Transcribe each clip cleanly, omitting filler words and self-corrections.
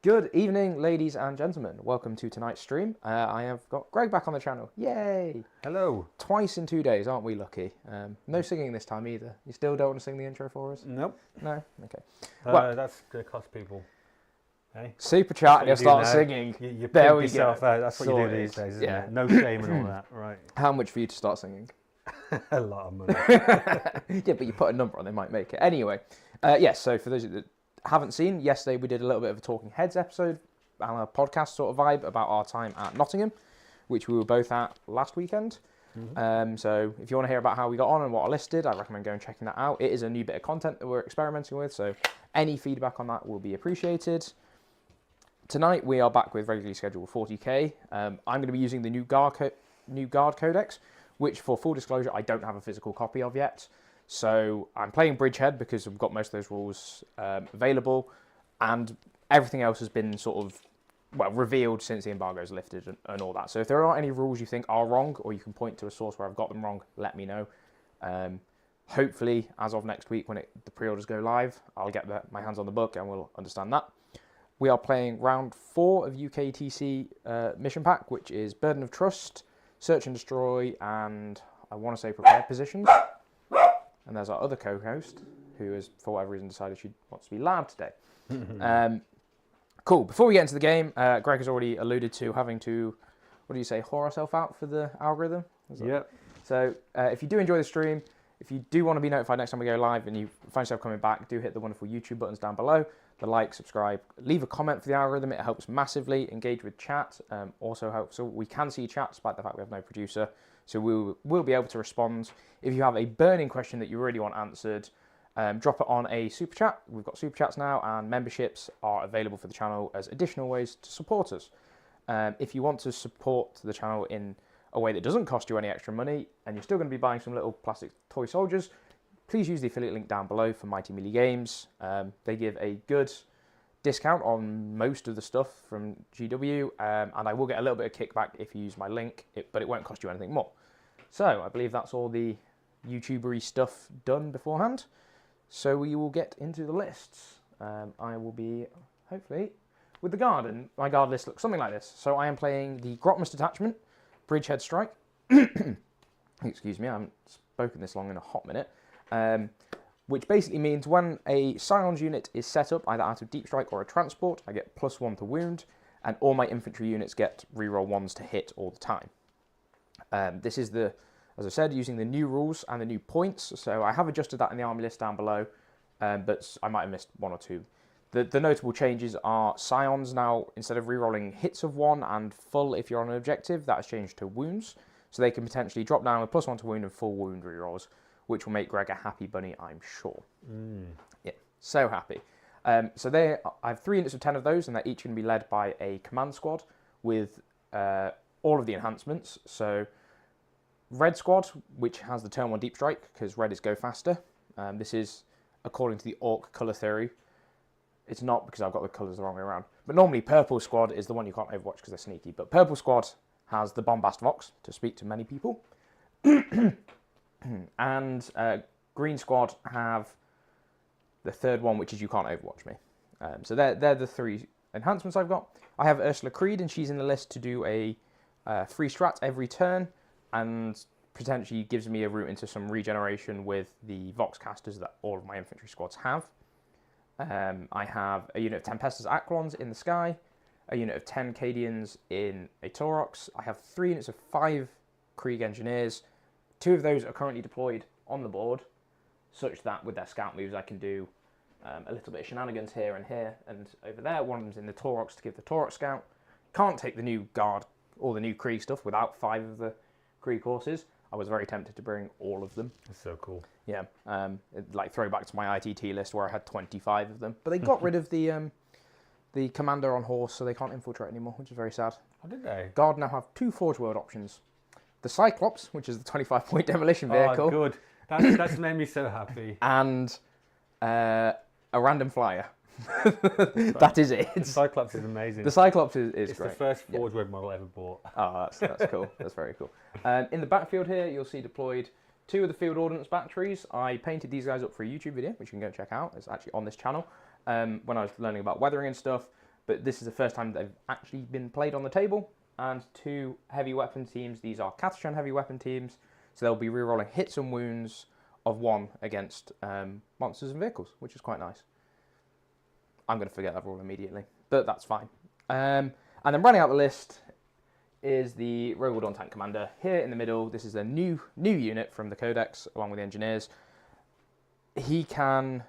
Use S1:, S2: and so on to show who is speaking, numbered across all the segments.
S1: Good evening, ladies and gentlemen. Welcome to tonight's stream. I have got Greg back on the channel. Yay!
S2: Hello.
S1: Twice in 2 days, aren't we lucky? No singing this time either. You still don't want to sing the intro for us?
S2: Nope.
S1: No? Okay.
S2: Well, that's going to cost people. Hey?
S1: Super chat and you'll start singing.
S2: You
S1: there
S2: pimp
S1: we
S2: yourself
S1: go.
S2: out. That's what you do these days, isn't it? No shame and all that. Right.
S1: How much for you to start singing?
S2: A lot of money.
S1: Yeah, but you put a number on, they might make it. Anyway, yes, so for those that haven't seen, yesterday we did a little bit of a Talking Heads episode and a podcast sort of vibe about our time at Nottingham, which we were both at last weekend. Mm-hmm. So if you want to hear about how we got on and what I listed, I recommend going and checking that out. It is a new bit of content that we're experimenting with, so any feedback on that will be appreciated. Tonight we are back with regularly scheduled 40k. I'm going to be using the new guard codex, which for full disclosure I don't have a physical copy of yet. So I'm playing Bridgehead because I've got most of those rules available, and everything else has been sort of, well, revealed since the embargo's lifted and all that. So if there are any rules you think are wrong, or you can point to a source where I've got them wrong, let me know. Hopefully, as of next week when the pre-orders go live, I'll get my hands on the book and we'll understand that. We are playing round 4 of UKTC mission pack, which is Burden of Trust, Search and Destroy, and I want to say Prepare Positions. And there's our other co-host, who has, for whatever reason, decided she wants to be loud today. Cool. Before we get into the game, Greg has already alluded to having to, what do you say, whore ourselves out for the algorithm?
S2: Yep.
S1: So if you do enjoy the stream, if you do want to be notified next time we go live and you find yourself coming back, do hit the wonderful YouTube buttons down below. The like, subscribe, leave a comment for the algorithm. It helps massively. Engage with chat also helps. So we can see chat despite the fact we have no producer. So we'll be able to respond. If you have a burning question that you really want answered, drop it on a super chat. We've got super chats now, and memberships are available for the channel as additional ways to support us. If you want to support the channel in a way that doesn't cost you any extra money, and you're still going to be buying some little plastic toy soldiers, please use the affiliate link down below for Mighty Melee Games. They give a good discount on most of the stuff from GW, and I will get a little bit of kickback if you use my link, but it won't cost you anything more. So I believe that's all the YouTubery stuff done beforehand. So we will get into the lists. I will be, hopefully, with the guard, and my guard list looks something like this. So I am playing the Grotmust detachment, Bridgehead Strike. Excuse me, I haven't spoken this long in a hot minute. Which basically means when a Scions unit is set up, either out of Deep Strike or a Transport, I get +1 to wound, and all my infantry units get reroll 1s to hit all the time. This is as I said, using the new rules and the new points, so I have adjusted that in the army list down below, but I might have missed 1 or 2. The notable changes are Scions now, instead of rerolling hits of 1 and full if you're on an objective, that has changed to wounds, so they can potentially drop down with +1 to wound and full wound rerolls, which will make Greg a happy bunny, I'm sure. Yeah, so happy. So I have 3 units of 10 of those, and they're each going to be led by a command squad with all of the enhancements. So Red Squad, which has the turn 1 deep strike, because red is go faster. This is according to the Orc colour theory. It's not because I've got the colours the wrong way around. But normally Purple Squad is the one you can't overwatch because they're sneaky. But Purple Squad has the Bombast Vox, to speak to many people. And Green Squad have the third one, which is you can't overwatch me. So they're the 3 enhancements I've got. I have Ursula Creed, and she's in the list to do a free strat every turn, and potentially gives me a route into some regeneration with the Vox casters that all of my infantry squads have. I have a unit of 10 Pestas Aquilons in the sky, a unit of 10 Cadians in a Taurox. I have 3 units of 5 Krieg Engineers. 2 of those are currently deployed on the board, such that with their scout moves I can do a little bit of shenanigans here and over there. One of them's in the Taurox to give the Taurox scout. Can't take the new guard or the new Krieg stuff without 5 of the Krieg horses. I was very tempted to bring all of them.
S2: That's so cool.
S1: Yeah, like throwback to my ITT list where I had 25 of them. But they got rid of the commander on horse, so they can't infiltrate anymore, which is very sad.
S2: How did they?
S1: Guard now have 2 Forge World options. The Cyclops, which is the 25-point demolition vehicle.
S2: Oh, good. That's made me so happy.
S1: And a random flyer. That is it.
S2: The Cyclops is amazing.
S1: The Cyclops is
S2: it's
S1: great.
S2: It's the first Forge World model ever bought.
S1: Oh, that's cool. That's very cool. In the backfield here, you'll see deployed 2 of the field ordnance batteries. I painted these guys up for a YouTube video, which you can go check out. It's actually on this channel. When I was learning about weathering and stuff, but this is the first time they've actually been played on the table. And 2 heavy weapon teams. These are Concession heavy weapon teams, so they'll be rerolling hits and wounds of 1 against monsters and vehicles, which is quite nice. I'm going to forget that rule immediately, but that's fine. And then running out the list is the Rogue Dawn Tank Commander. Here in the middle, this is a new unit from the Codex, along with the engineers. He can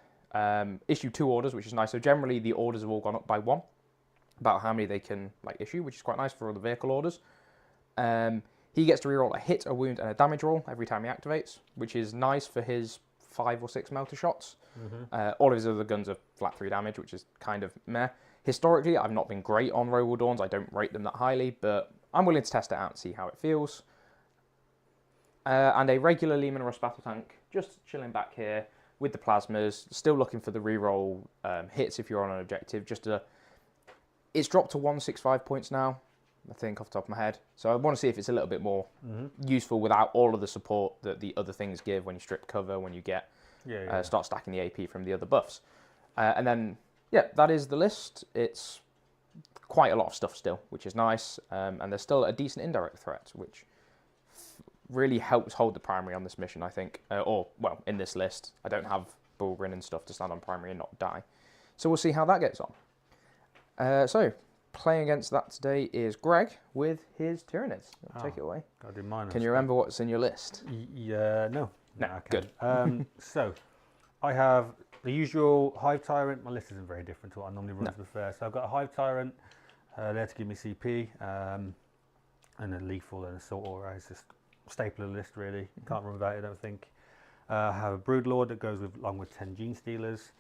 S1: issue 2 orders, which is nice. So generally, the orders have all gone up by 1, about how many they can issue, which is quite nice for all the vehicle orders. He gets to reroll a hit, a wound, and a damage roll every time he activates, which is nice for his 5 or 6 melter shots. All of his other guns are flat 3 damage, which is kind of meh. Historically, I've not been great on Rogue Dawns. I don't rate them that highly, but I'm willing to test it out and see how it feels. And a regular Leman Russ battle tank, just chilling back here with the plasmas, still looking for the reroll hits if you're on an objective. It's dropped to 165 points now, I think, off the top of my head. So I want to see if it's a little bit more useful without all of the support that the other things give when you strip cover, when you get start stacking the AP from the other buffs. And then, yeah, that is the list. It's quite a lot of stuff still, which is nice. And there's still a decent indirect threat, which really helps hold the primary on this mission, I think. In this list. I don't have Bullgrin and stuff to stand on primary and not die. So we'll see how that gets on. So, playing against that today is Greg with his Tyranids. Take it away.
S2: Gotta do mine.
S1: Can you remember what's in your list?
S2: No,
S1: I can't.
S2: Good. So, I have the usual Hive Tyrant. My list isn't very different to what I normally run, to be fair. So I've got a Hive Tyrant there to give me CP, and a Lethal and Assault Aura. It's just a staple of the list, really. Can't run without it, I don't think. I have a Broodlord that goes along with 10 Gene Stealers.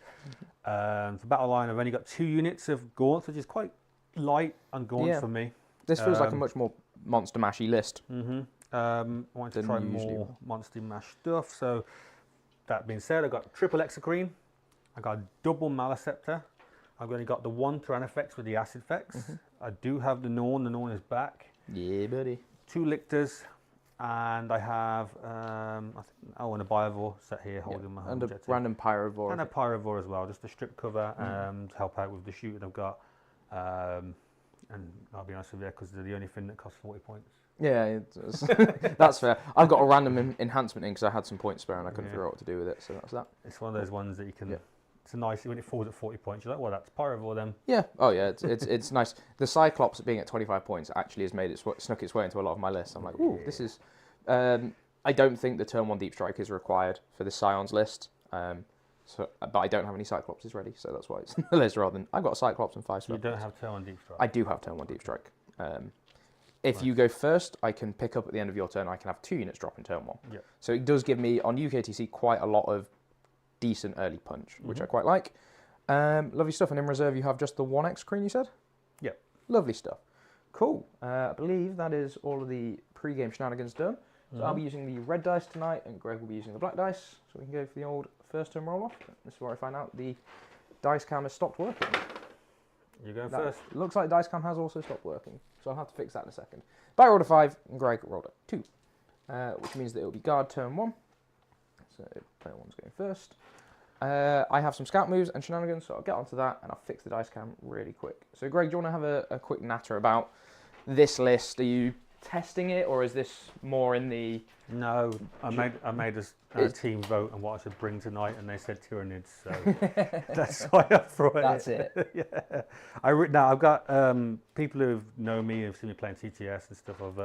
S2: For Battle Line, I've only got 2 units of Gaunts, which is quite light on Gaunts for me.
S1: This feels like a much more monster mashy list.
S2: I want to try more monster mash stuff. So that being said, I've got triple Exocrine. I got a double Maleceptor. I've only got the 1 Tyrannifex with the Acid Fex. I do have the Norn. The Norn is back.
S1: Yeah, buddy.
S2: 2 Lictors. And I have, and a Biovore set here holding my home
S1: and
S2: objective.
S1: A random Pyrovore.
S2: And a Pyrovore as well, just to strip cover to help out with the shooting I've got. And I'll be honest with you, because they're the only thing that costs 40 points.
S1: Yeah, that's fair. I've got a random enhancement in because I had some points spare and I couldn't figure out what to do with it, so that's that.
S2: It's one of those ones that you can... It's a nice, when it falls at 40 points, you're like, well, that's Pyrovore then.
S1: Yeah. Oh, yeah. It's nice. The Cyclops being at 25 points actually has made it snuck its way into a lot of my lists. I'm like, ooh, this is. I don't think the turn 1 Deep Strike is required for this Scions list. But I don't have any Cyclopses ready, so that's why it's in the list rather than I've got a Cyclops and 5
S2: So you don't have turn 1 Deep Strike.
S1: I do have turn 1 Deep Strike. If you go first, I can pick up at the end of your turn. I can have 2 units drop in turn 1.
S2: Yeah.
S1: So it does give me on UKTC quite a lot of decent early punch, which I quite like. Lovely stuff. And in reserve, you have just the 1 Exocrine, you said?
S2: Yep.
S1: Lovely stuff. Cool. I believe that is all of the pre-game shenanigans done. So I'll be using the red dice tonight, and Greg will be using the black dice. So we can go for the old first turn roll off. This is where I find out the dice cam has stopped working.
S2: You're going first.
S1: Looks like dice cam has also stopped working, so I'll have to fix that in a second. But I rolled a 5, and Greg rolled a 2, which means that it will be guard turn 1. So player 1's going first. I have some scout moves and shenanigans, so I'll get onto that and I'll fix the dice cam really quick. So Greg, do you want to have a quick natter about this list? Are you testing it, or is this more in the...
S2: No, I made a team vote on what I should bring tonight, and they said Tyranids, so that's why I brought it.
S1: That's it.
S2: Yeah. I've got people who know me, who've seen me playing TTS and stuff. I've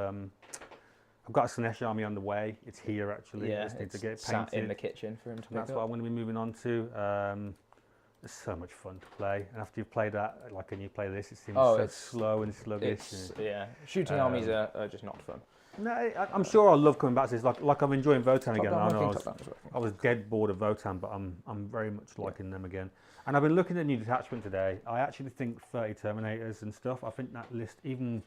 S2: got a Slanesh army on the way. It's here actually.
S1: Yeah,
S2: I just need to get it
S1: sat
S2: painted
S1: in the kitchen for him to pick
S2: That's
S1: up.
S2: what I'm going to be moving on to. It's so much fun to play, and after you've played that, like, and you play this, it seems so slow and sluggish.
S1: Shooting armies are just not fun.
S2: No, I'm sure I'll love coming back to this. Like I'm enjoying Votan again. I was dead bored of Votan, but I'm very much liking them again. And I've been looking at new detachment today. I actually think 30 Terminators and stuff. I think that list, even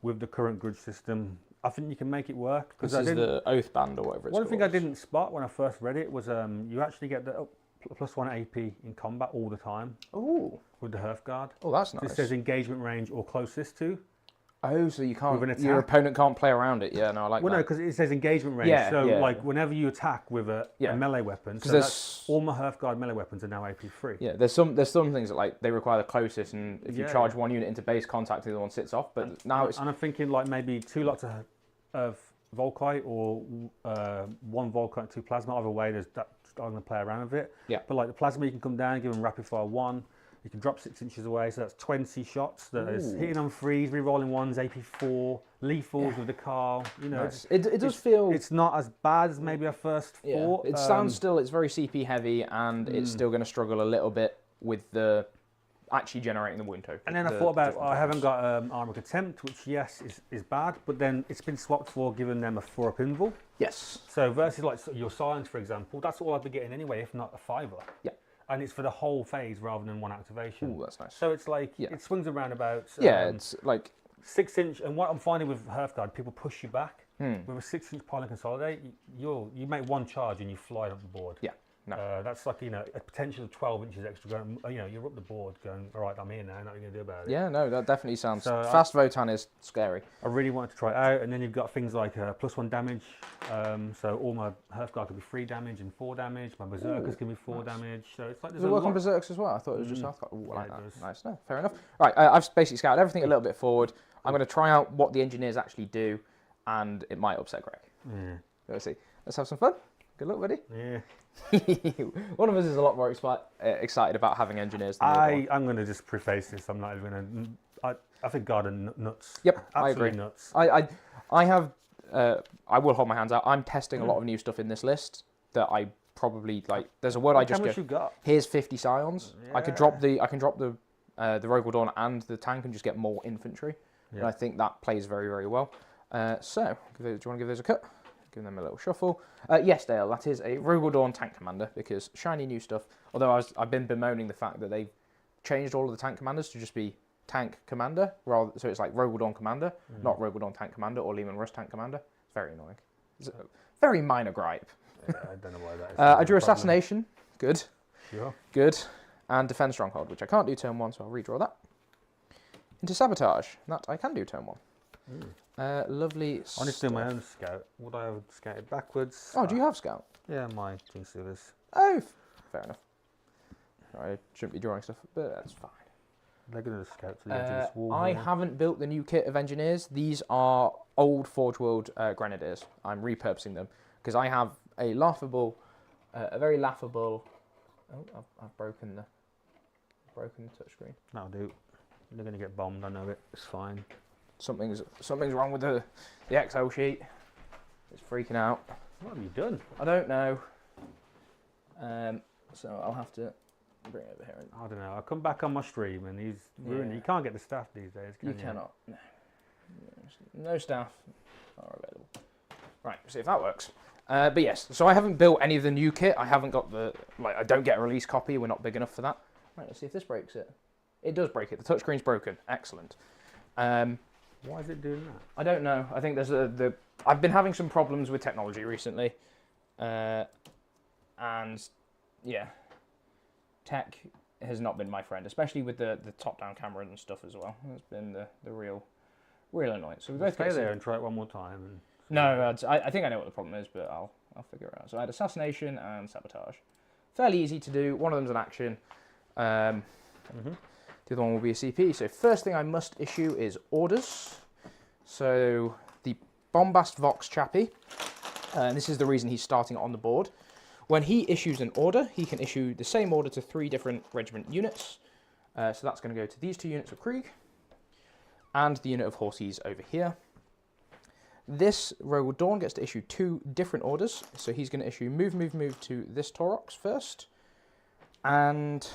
S2: with the current grid system, I think you can make it work.
S1: This is the Oath Band or whatever it's called.
S2: One thing I didn't spot when I first read it was you actually get the +1 AP in combat all the time.
S1: Ooh.
S2: With the Hearthguard.
S1: Oh, that's nice.
S2: It says engagement range or closest to.
S1: Oh, so you can't. Your opponent can't play around it. Yeah, no, I like that.
S2: Well, no, because it says engagement range. Like whenever you attack with a melee weapon.
S1: Because
S2: All my Hearthguard melee weapons are now AP free.
S1: Yeah, there's some things that like they require the closest, and if you
S2: Yeah,
S1: charge one unit into base contact, the other one sits off. But now it's
S2: And I'm thinking like maybe 2 lots of Volkite or 1 Volkite, 2 Plasma. Either way, I'm going to play around with it.
S1: Yeah.
S2: But like the Plasma, you can come down, give them rapid fire 1. You can drop 6 inches away, so that's 20 shots. That is hitting on freeze, re-rolling ones, AP4, lethals with the Carl. You know,
S1: nice. It does feel
S2: it's not as bad as maybe I first thought.
S1: It sounds still it's very CP heavy, and it's still going to struggle a little bit with the actually generating the wound token.
S2: And then I thought about I haven't got Armor Contempt, which yes is bad, but then it's been swapped for giving them a 4-up invul.
S1: Yes.
S2: So versus like your Silence, for example, that's all I'd be getting anyway, if not a 5er.
S1: Yeah.
S2: And it's for the whole phase rather than 1 activation.
S1: Ooh, that's nice.
S2: So it's like it swings around about.
S1: It's like
S2: 6-inch, and what I'm finding with Hearthguard, people push you back. With a 6-inch pile and consolidate, you make 1 charge and you fly up the board.
S1: Yeah. No.
S2: That's like a potential of 12 inches extra. Going, you're up the board, going, all right, I'm here now. Nothing you can do about it.
S1: Yeah, no, that definitely sounds.
S2: So
S1: fast Votan is scary.
S2: I really wanted to try it out, and then you've got things like +1 damage. So all my Hearthguard could be 3 damage and 4 damage. My Berserkers can be 4 damage. So it's like
S1: Does it work on Berserks as well? I thought it was just Hearthguard. Ooh, I like
S2: it
S1: that.
S2: does.
S1: Nice. No, fair enough. Right, I've basically scouted everything a little bit forward. I'm going to try out what the engineers actually do, and it might upset Greg.
S2: Yeah.
S1: Let's see. Let's have some fun. Good luck, buddy.
S2: Yeah.
S1: One of us is a lot more excited about having engineers than the other one.
S2: I'm going to just preface this. I'm not even going to. I think God are nuts.
S1: Yep,
S2: absolutely
S1: I agree.
S2: Nuts.
S1: I have. I will hold my hands out. I'm testing a lot of new stuff in this list that I probably like. There's a word I just
S2: How much
S1: go.
S2: you got?
S1: Here's 50 Scions. I could drop
S2: Yeah.
S1: the Rogue Dawn and the tank and just get more infantry.
S2: Yeah.
S1: And I think that plays very, very well. So, do you want to give those a cut? Give them a little shuffle. Yes, Dale, that is a Rogue Dawn tank commander because shiny new stuff. Although I've been bemoaning the fact that they've changed all of the tank commanders to just be tank commander, so it's like Rogue Dawn commander, not Rogue Dawn tank commander or Lehman Russ tank commander. It's very annoying. It's a very minor gripe.
S2: Yeah, I don't know why that is.
S1: I drew Assassination. Good.
S2: Sure.
S1: Good. And Defend Stronghold, which I can't do turn 1, so I'll redraw that. Into Sabotage. That I can do turn 1. Lovely
S2: I need to do my own scout. Would I have scouted backwards?
S1: Oh, do you have Scout?
S2: Yeah, my King's Service.
S1: Oh, fair enough. I shouldn't be drawing stuff, but that's fine.
S2: They're going to scout to the edge of this wall.
S1: I
S2: here.
S1: haven't built the new kit of engineers. These are old Forge World Grenadiers. I'm repurposing them because I have a very laughable. Oh, I've broken the touchscreen.
S2: That'll do. They're going to get bombed. I know it. It's fine.
S1: Something's wrong with the Excel sheet. It's freaking out.
S2: What have you done?
S1: I don't know. So I'll have to bring it over here.
S2: I don't know. I come back on my stream and he's ruined. You can't get the staff these days, can you?
S1: You cannot. No staff are available. Right, see if that works. But yes, so I haven't built any of the new kit. I haven't got I don't get a release copy. We're not big enough for that. Right, let's see if this breaks it. It does break it. The touchscreen's broken. Excellent.
S2: Why is it doing that?
S1: I don't know. I think there's I've been having some problems with technology recently. And yeah, tech has not been my friend, especially with the top-down camera and stuff as well. It's been the real annoyance. So we both
S2: Stay there and try it one more time. And
S1: no, I think I know what the problem is, but I'll figure it out. So I had Assassination and Sabotage. Fairly easy to do. One of them's an action. The other one will be a CP. So first thing I must issue is orders. So the Bombast Vox Chappie, and this is the reason he's starting on the board. When he issues an order, he can issue the same order to 3 different regiment units. So that's going to go to these 2 units of Krieg and the unit of Horses over here. This Rogue Dawn gets to issue 2 different orders. So he's going to issue move to this Taurox first. And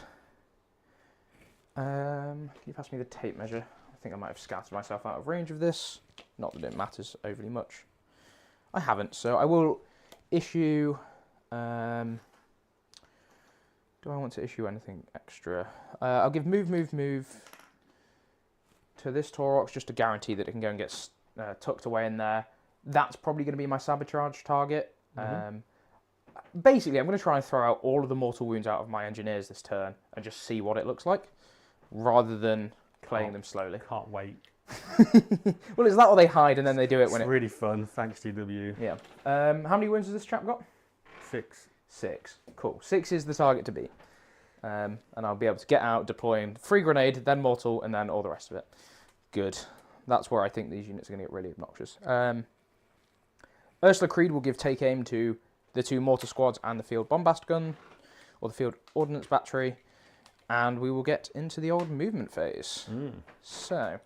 S1: can you pass me the tape measure? I think I might have scattered myself out of range of this. Not that it matters overly much. I haven't, so I will issue... do I want to issue anything extra? I'll give move to this Taurox just to guarantee that it can go and get tucked away in there. That's probably going to be my sabotage target. Basically, I'm going to try and throw out all of the mortal wounds out of my engineers this turn and just see what it looks like, rather than playing them slowly.
S2: Can't wait.
S1: Well, is that or they hide and then they do it when
S2: it's really fun. Thanks, GW.
S1: Yeah. How many wounds has this chap got?
S2: 6.
S1: 6. Cool. 6 is the target to beat. And I'll be able to get out, deploying free grenade, then mortal, and then all the rest of it. Good. That's where I think these units are going to get really obnoxious. Ursula Creed will give take aim to the 2 mortar squads and the field bombast gun, or the field ordnance battery, and we will get into the old movement phase. So,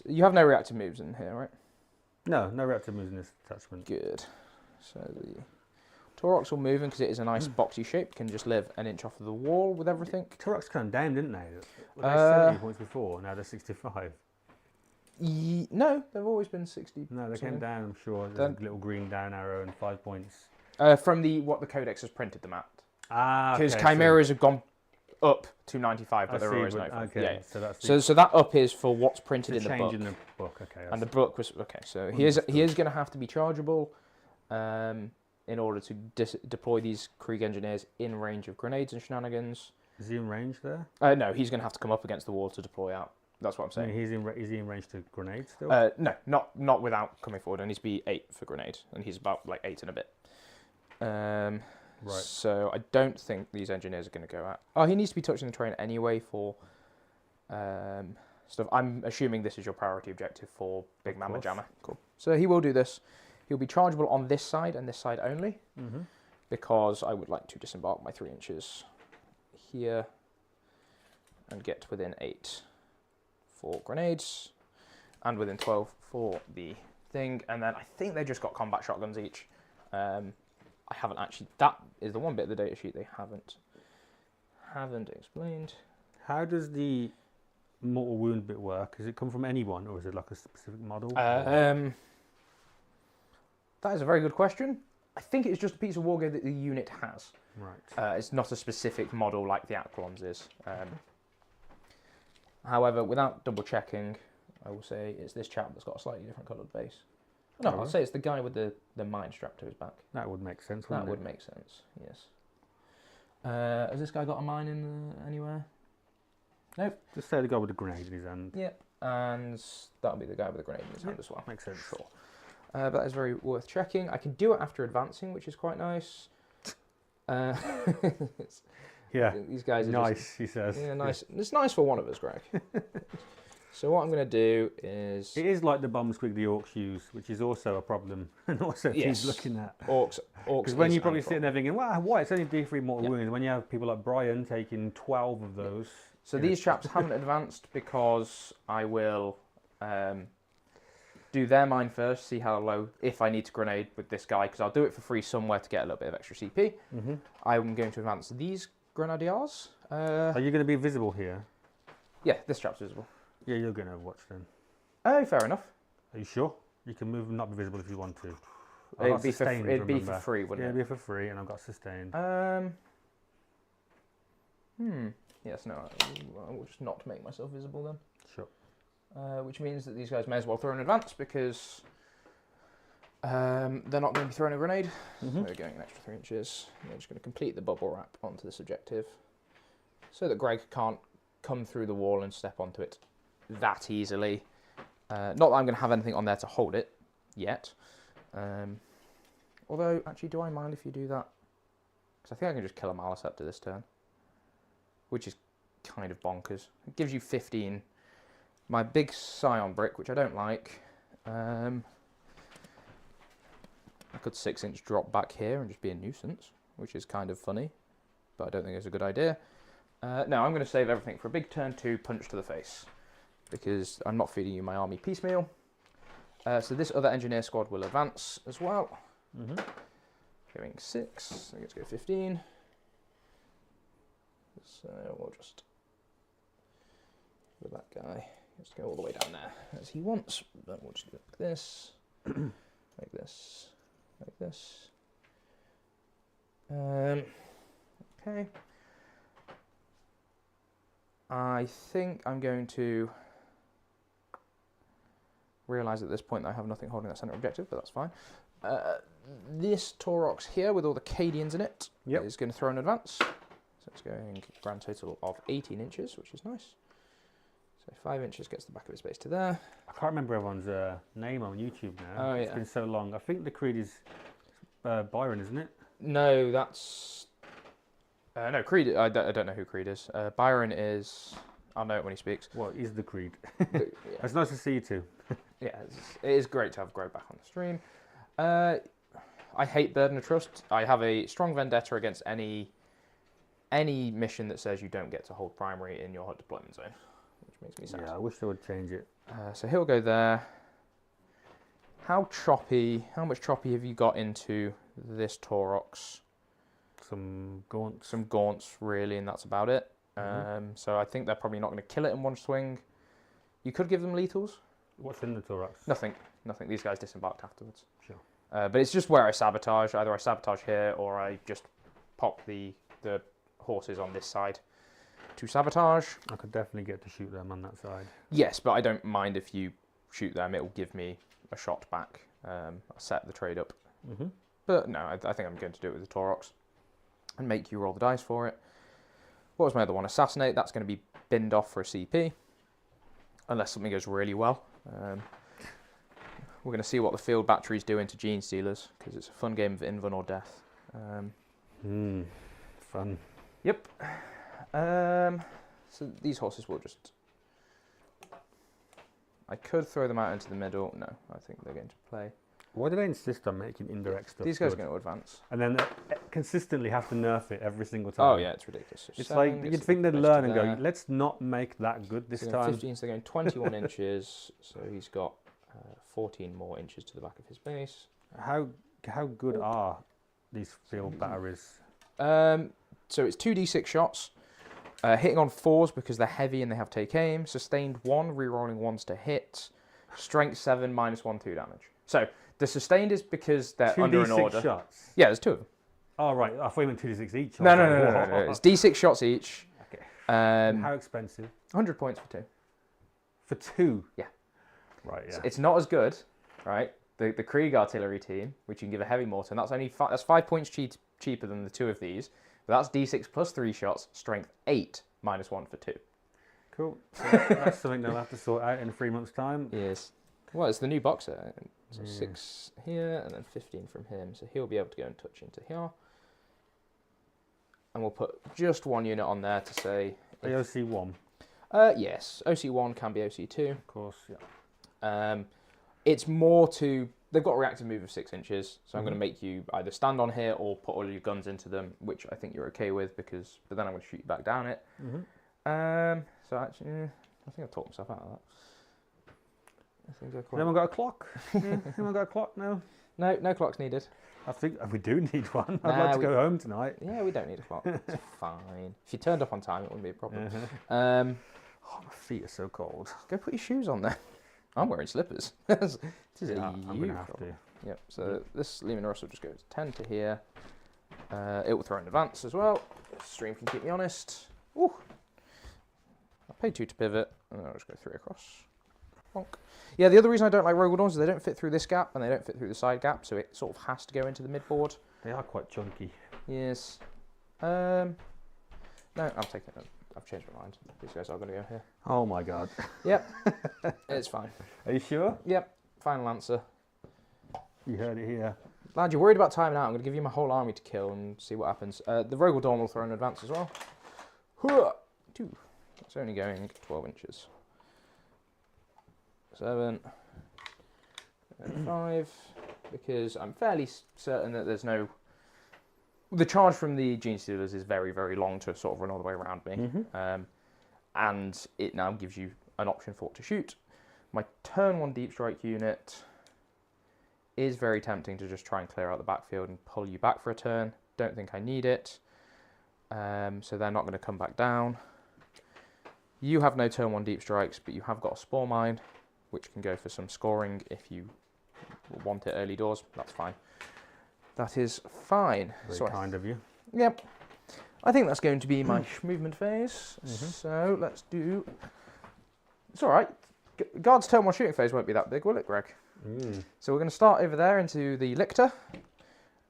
S1: you have no reactive moves in here, right?
S2: No reactive moves in this attachment.
S1: Good. So the Taurox will move in because it is a nice boxy shape. Can just live an inch off of the wall with everything.
S2: Taurox came down, didn't they? Were they 70 points before? Now they're 65.
S1: No, they've always been 60.
S2: No, they came down, I'm sure. There's a little green down arrow and 5 points.
S1: From what the Codex has printed them at.
S2: Because
S1: Chimeras have gone up to 95, but they're always 95.
S2: Okay,
S1: yeah.
S2: so that's
S1: so that up is for what's printed in the book.
S2: change in the book, okay.
S1: And the book was okay. So he is going to have to be chargeable, in order to deploy these Krieg engineers in range of grenades and shenanigans.
S2: Is he in range there?
S1: No, he's going to have to come up against the wall to deploy out. That's what I'm saying.
S2: Is he in range to grenades still?
S1: No, not without coming forward. It needs to be 8 for grenade, and he's about like 8 and a bit. Right. So I don't think these engineers are going to go out. Oh, he needs to be touching the terrain anyway for stuff. I'm assuming this is your priority objective for Big Mama Jammer. Cool. So he will do this. He'll be chargeable on this side and this side only, because I would like to disembark my 3 inches here and get within 8 for grenades, and within 12 for the thing, and then I think they just got combat shotguns each. I haven't actually, that is the one bit of the data sheet they haven't explained.
S2: How does the mortal wound bit work? Does it come from anyone, or is it like a specific model?
S1: That is a very good question. I think it's just a piece of wargear that the unit has.
S2: Right.
S1: It's not a specific model like the Aquilons is. However, without double checking, I will say it's this chap that's got a slightly different coloured base. No, I'll say it's the guy with the mine strapped to his back.
S2: That would make sense, wouldn't
S1: That
S2: it?
S1: would make sense, yes. Has this guy got a mine in anywhere? Nope.
S2: Just say the guy with a grenade in his hand.
S1: Yep, and that'll be the guy with the grenade in his hand as well.
S2: Makes sense.
S1: Sure. But that is very worth checking. I can do it after advancing, which is quite nice.
S2: Yeah.
S1: These guys are
S2: nice, he says.
S1: Yeah, nice. Yeah. It's nice for one of us, Greg. So what I'm going to do is...
S2: It is like the bomb squig the orcs use, which is also a problem, and also he's looking at.
S1: Orcs.
S2: Because when you probably sitting there thinking, well, why? It's only D3 mortal wounds. When you have people like Brian taking 12 of those.
S1: So these chaps haven't advanced because I will do their mine first, see how low, if I need to grenade with this guy, because I'll do it for free somewhere to get a little bit of extra CP. I'm going to advance these grenadiers.
S2: Are you going to be visible here?
S1: Yeah, this chap's visible.
S2: Yeah, you're going to watch then.
S1: Oh, fair enough.
S2: Are you sure? You can move and not be visible if you want to.
S1: It'd be for free, wouldn't it?
S2: Yeah, it'd be for free, and I've got sustained.
S1: Yes, no, I will just not make myself visible then.
S2: Sure.
S1: Which means that these guys may as well throw in advance, because they're not going to be throwing a grenade. They're going an extra 3 inches. They're just going to complete the bubble wrap onto this objective, so that Greg can't come through the wall and step onto it that easily. Not that I'm going to have anything on there to hold it yet. Although, actually, do I mind if you do that? Because I think I can just kill a Malicept this turn, which is kind of bonkers. It gives you 15. My big Scion brick, which I don't like. I could 6-inch drop back here and just be a nuisance, which is kind of funny, but I don't think it's a good idea. No, I'm going to save everything for a big turn 2 punch to the face, because I'm not feeding you my army piecemeal. So this other engineer squad will advance as well. Going 6, so let's go 15. So we'll just, with that guy, let's go all the way down there as he wants. Then we'll just do it like this, like this, like this. Okay. I think I'm going to realise at this point that I have nothing holding that centre objective, but that's fine. This Taurox here with all the Cadians in it is going to throw an advance. So it's going grand total of 18 inches, which is nice. So 5 inches gets the back of his base to there.
S2: I can't remember everyone's name on YouTube now.
S1: Oh,
S2: it's been so long. I think the creed is Byron, isn't it?
S1: No, that's... no, Creed... I don't know who Creed is. Byron is... I'll know it when he speaks.
S2: Well, he's the Creed.
S1: Yeah.
S2: It's nice to see you too.
S1: Yeah, it is great to have Grow back on the stream. I hate Burden of Trust. I have a strong vendetta against any mission that says you don't get to hold primary in your hot deployment zone, which makes me sad.
S2: Yeah, I wish they would change it.
S1: So he'll go there. How much choppy have you got into this Taurox?
S2: Some gaunts.
S1: Some gaunts, really, and that's about it. So I think they're probably not going to kill it in one swing. You could give them lethals.
S2: What's in the Taurox?
S1: Nothing. These guys disembarked afterwards.
S2: Sure.
S1: But it's just where I sabotage. Either I sabotage here or I just pop the horses on this side to sabotage.
S2: I could definitely get to shoot them on that side.
S1: Yes, but I don't mind if you shoot them. It will give me a shot back. I'll set the trade up. But no, I think I'm going to do it with the Taurox and make you roll the dice for it. What was my other one? Assassinate. That's going to be binned off for a CP. Unless something goes really well. We're going to see what the field batteries do into Gene Stealers, because it's a fun game of invuln or death.
S2: Fun.
S1: Yep. So these horses will just... I could throw them out into the middle. No, I think they're going to play.
S2: Why do they insist on making indirect stuff?
S1: These guys
S2: good?
S1: are going to advance.
S2: And then consistently have to nerf it every single time.
S1: Oh yeah, it's ridiculous.
S2: It's like, you'd think they'd learn and go, let's not make that good this time.
S1: 15, so they're going 21 inches, so he's got 14 more inches to the back of his base.
S2: How good are these field batteries?
S1: So it's 2d6 shots, hitting on 4s because they're heavy and they have take aim, sustained 1, rerolling 1s to hit, strength 7, -1, 2 damage. So the sustained is because they're under an order.
S2: 2d6 shots?
S1: Yeah, there's 2 of them.
S2: Oh, right. I thought you meant 2d6 each.
S1: No. It's d6 shots each.
S2: Okay.
S1: How
S2: expensive?
S1: 100 points for 2.
S2: For 2?
S1: Yeah.
S2: Right, yeah.
S1: It's not as good, right? The Krieg artillery team, which you can give a heavy mortar, and that's 5 points cheaper than the 2 of these. But that's d6 plus 3 shots, strength 8, -1 for 2.
S2: Cool. So that's something they'll have to sort out in 3 months' time.
S1: Yes. Well, it's the new boxer. So 6 here, and then 15 from him. So he'll be able to go and touch into here. And we'll put just 1 unit on there to say...
S2: AOC 1?
S1: Yes. OC1 can be OC2.
S2: Of course, yeah.
S1: It's more to... They've got a reactive move of 6 inches, so I'm going to make you either stand on here or put all your guns into them, which I think you're okay with, but then I'm going to shoot you back down it. So actually, I think I talked myself out of that.
S2: Has anyone got a clock? Anyone got a clock now?
S1: No clock's needed.
S2: I think we do need one. I'd like to go home tonight.
S1: Yeah, we don't need a clock. It's fine. If you turned up on time, it wouldn't be a problem.
S2: Oh, my feet are so cold.
S1: Go put your shoes on then. I'm wearing slippers. This is
S2: I'm going to have to.
S1: Yep, so this Lehman Russell just goes 10 to here. It will throw in advance as well. Stream can keep me honest. Ooh. I'll pay 2 to pivot, and then I'll just go 3 across. Bonk. Yeah, the other reason I don't like Roguldons is they don't fit through this gap, and they don't fit through the side gap, so it sort of has to go into the midboard.
S2: They are quite chunky.
S1: Yes. No, I'm taking it. I've changed my mind. These guys are going to go here.
S2: Oh my god.
S1: Yep. It's fine.
S2: Are you sure?
S1: Yep. Final answer.
S2: You heard it here.
S1: Lad, you're worried about timing out. I'm going to give you my whole army to kill and see what happens. The Roguldon will throw in advance as well. 2. It's only going 12 inches. 7. And 5. Because I'm fairly certain that there's no... The charge from the Gene Stealers is very, very long to sort of run all the way around me. And it now gives you an option for it to shoot. My turn 1 deep strike unit is very tempting to just try and clear out the backfield and pull you back for a turn. Don't think I need it. So they're not going to come back down. You have no turn 1 deep strikes, but you have got a spore mine, which can go for some scoring if you want it early doors. That's fine. That is fine.
S2: Very kind of you.
S1: Yep. I think that's going to be my movement phase. So let's do... It's all right. Guard's turn 1 shooting phase won't be that big, will it, Greg? So we're going to start over there into the Lictor.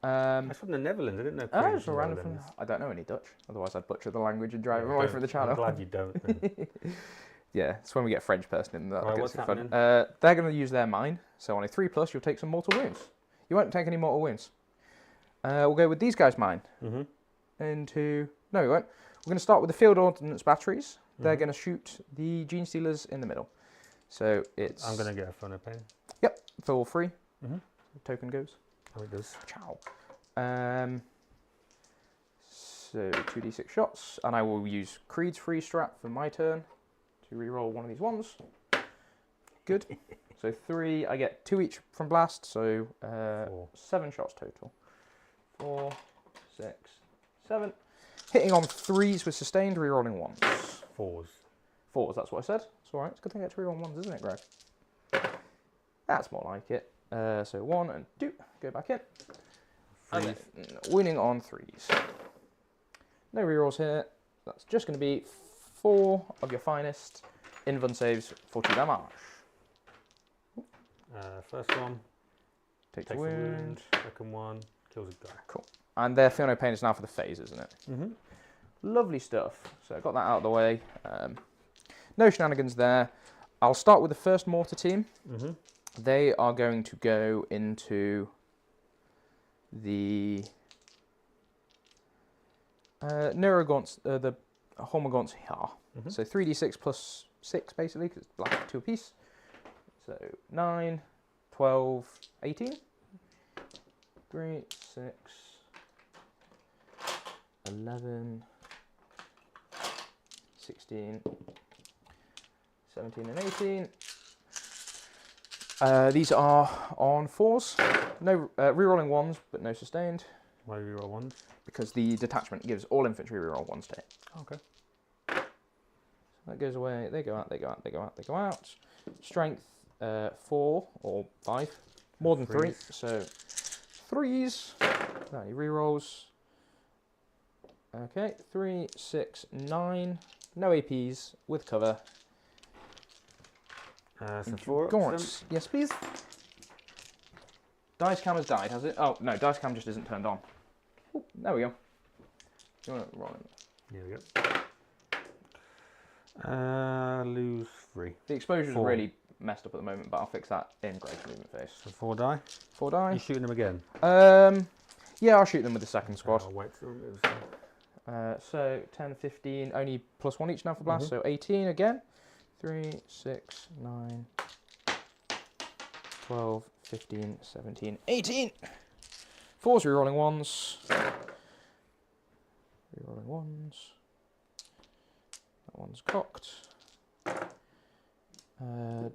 S2: That's from the Netherlands. I didn't know.
S1: Oh, it's a random from... I don't know any Dutch. Otherwise, I'd butcher the language and drive away from the channel.
S2: I'm glad you don't.
S1: Yeah, it's when we get a French person in that.
S2: Right, what's happening?
S1: They're going to use their mine. So on a 3+, you'll take some mortal wounds. You won't take any mortal wounds. We'll go with these guys mine.
S2: Mm-hmm.
S1: No, we won't. We're going to start with the field ordnance batteries. They're going to shoot the Gene Stealers in the middle. So it's...
S2: I'm going to get a Phono Pain.
S1: Yep, for free.
S2: Mm-hmm.
S1: Token goes.
S2: Oh, it does.
S1: Ciao. So 2d6 shots, and I will use Creed's free strat for my turn to reroll one of these ones. Good. So 3, I get 2 each from blast, so 7 shots total. 4, 6, 7. Hitting on 3s with sustained, rerolling 1s. 4s, that's what I said. It's alright, it's a good thing I get to reroll 1s, isn't it, Greg? That's more like it. So 1 and 2, go back in. And then winning on 3s. No rerolls here. That's just going to be 4 of your finest invuln saves for 2 damage.
S2: First one
S1: Takes a wound.
S2: Second one kills a guy.
S1: Cool. And their Feel No Pain is now for the phase, isn't it?
S2: Mm-hmm.
S1: Lovely stuff. So I got that out of the way. No shenanigans there. I'll start with the first mortar team.
S2: Mm-hmm.
S1: They are going to go into the Neurogaunts, the Hormogaunts here.
S2: Mm-hmm.
S1: So 3d6 plus 6 basically, because it's black 2 apiece. So 9, 12, 18. 3, 6, 11, 16, 17 and 18. These are on 4s. No rerolling 1s, but no sustained.
S2: Why reroll 1s?
S1: Because the detachment gives all infantry reroll 1 state.
S2: Okay.
S1: So that goes away. They go out, they go out, they go out, they go out. Strength 4 or 5. More than 3. So 3s. No, he rerolls. Okay, 3, 6, 9. No APs with cover.
S2: So 4
S1: Gaunts. Yes, please. Dice cam has died, has it? Oh, no, dice cam just isn't turned on. Ooh, there we go. You want to roll it?
S2: Here we go. Lose 3.
S1: The exposure's really messed up at the moment, but I'll fix that in Greg's movement phase.
S2: So 4 die.
S1: 4 die.
S2: You shooting them again?
S1: Yeah, I'll shoot them with the second squad.
S2: I'll wait till it moves.
S1: So 10, 15, only plus 1 each now for blast, so 18 again. 3, 6, 9, 12, 15, 17, 18. 4s rerolling 1s. Rerolling 1s. That one's cocked. And then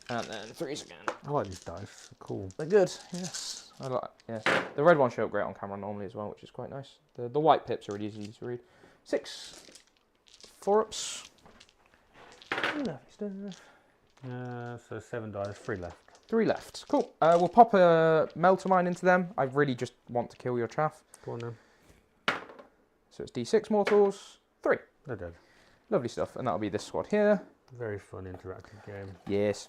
S1: 3s again.
S2: I like these dice. Cool.
S1: They're good, yes. I like, yes. The red ones show up great on camera normally as well, which is quite nice. The white pips are really easy to read. 6 4-ups. Lovely stuff.
S2: So 7 dice, 3 left.
S1: 3 left. Cool. We'll pop a melter mine into them. I really just want to kill your chaff.
S2: Go on then.
S1: So it's D6 mortals. 3.
S2: They're dead.
S1: Lovely stuff. And that'll be this squad here.
S2: Very fun interactive game.
S1: Yes.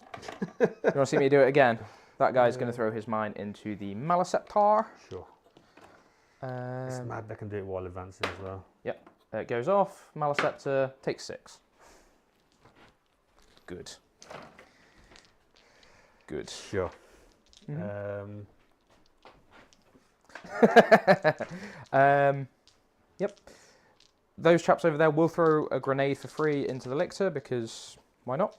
S1: You want to see me do it again? That guy's going to throw his mine into the Maleceptor.
S2: Sure. It's mad they can do it while advancing as well.
S1: Yep. It goes off. Maleceptor takes 6. Good. Good.
S2: Sure.
S1: Yep. Those chaps over there will throw a grenade for free into the lictor because why not?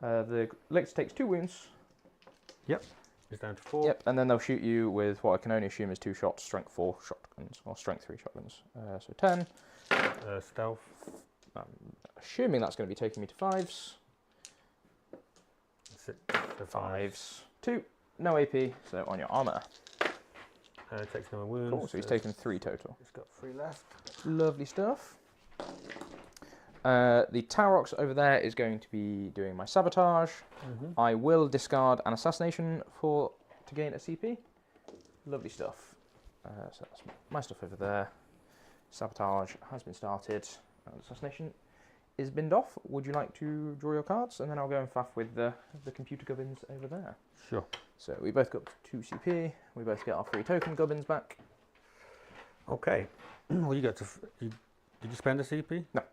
S1: The lictor takes 2 wounds.
S2: Yep. It's down to 4.
S1: Yep. And then they'll shoot you with what I can only assume is 2 shots, strength 4 shotguns or strength 3 shotguns. So 10.
S2: Stealth.
S1: I'm assuming that's going to be taking me to 5s.
S2: 6.
S1: 5s. 2. No AP. So on your armor.
S2: Takes no wounds.
S1: Cool. So he's taken 3 total.
S2: He's got 3 left.
S1: Lovely stuff. The Tarox over there is going to be doing my sabotage. I will discard an assassination to gain a CP. Lovely stuff. So that's my stuff over there. Sabotage has been started. Assassination is binned off. Would you like to draw your cards? And then I'll go and faff with the computer gubbins over there.
S2: Sure.
S1: So we both got 2 CP. We both get our 3 token gubbins back.
S2: Okay. Well, you got to. Did you spend a CP?
S1: No.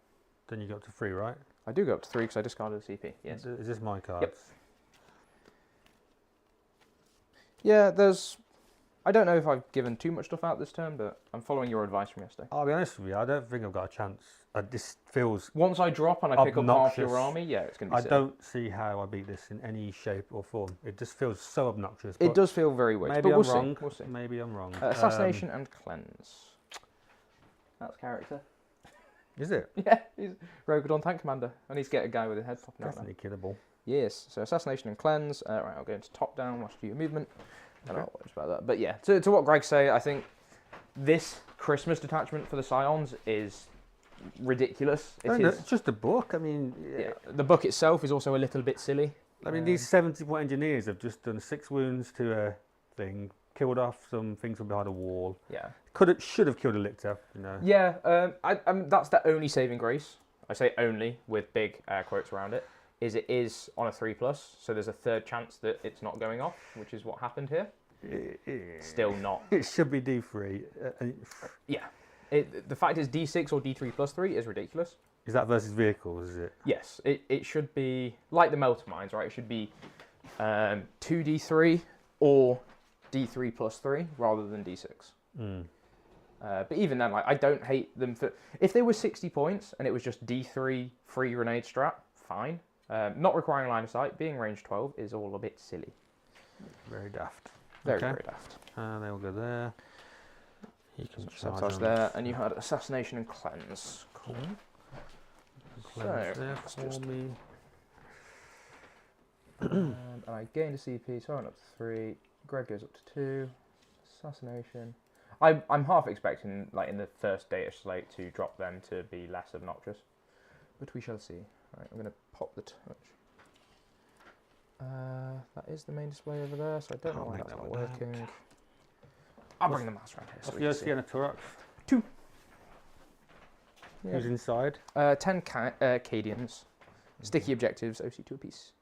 S2: Then you got to 3, right?
S1: I do go up to 3 because I discarded a CP. Yes.
S2: Is this my cards?
S1: Yep. Yeah, there's... I don't know if I've given too much stuff out this term, but I'm following your advice from yesterday.
S2: I'll be honest with you, I don't think I've got a chance. This feels...
S1: Once I drop and I pick up half your
S2: obnoxious.
S1: army, yeah, it's going to be
S2: I
S1: silly.
S2: don't see how I beat this in any shape or form. It just feels so obnoxious.
S1: It does feel very weird,
S2: maybe
S1: but
S2: I'm
S1: we'll
S2: wrong.
S1: see. We'll see.
S2: Maybe I'm wrong.
S1: Assassination and Cleanse. That's character.
S2: Is it?
S1: Yeah, he's Rogadon Tank Commander. I need to get a guy with his head popping out there.
S2: Definitely killable.
S1: Yes, so Assassination and Cleanse. Right, I'll go into top down, watch your movement. I don't know what about that. But yeah, to what Greg say, I think this Christmas detachment for the Scions is ridiculous.
S2: It's just a book. I mean,
S1: yeah, the book itself is also a little bit silly.
S2: I mean, these 70-point engineers have just done 6 wounds to a thing, killed off some things from behind a wall.
S1: Yeah.
S2: Should have killed a lictor, you know.
S1: Yeah, I mean, that's the only saving grace. I say only with big air quotes around it. It is on a 3+, so there's a third chance that it's not going off, which is what happened here. Still not.
S2: It should be D3.
S1: Yeah. The fact is D6 or D3+3 is ridiculous.
S2: Is that versus vehicles, is it?
S1: Yes, it should be like the melter mines, right? It should be 2D3 or D3+3 rather than D6.
S2: Mm.
S1: But even then, like, I don't hate them for... If they were 60 points and it was just D3 free grenade strat, fine. Not requiring line of sight, being range 12 is all a bit silly.
S2: Very daft.
S1: Very daft.
S2: They will go there. He can
S1: Sabotage there, and you had Assassination and Cleanse. Cool.
S2: Cleanse
S1: So,
S2: there
S1: let's
S2: for
S1: just...
S2: me.
S1: And I gained a CP, so I went up to 3. Greg goes up to 2. Assassination. I'm half expecting, like, in the first data slate to drop them to be less obnoxious. But we shall see. Right, I'm going to pop the touch. That is the main display over there, so I don't know why that's not working. I'll bring the mouse around here. So
S2: What's the OC and a Turok?
S1: 2.
S2: Who's inside?
S1: 10 Cadians. Sticky objectives, OC2 apiece.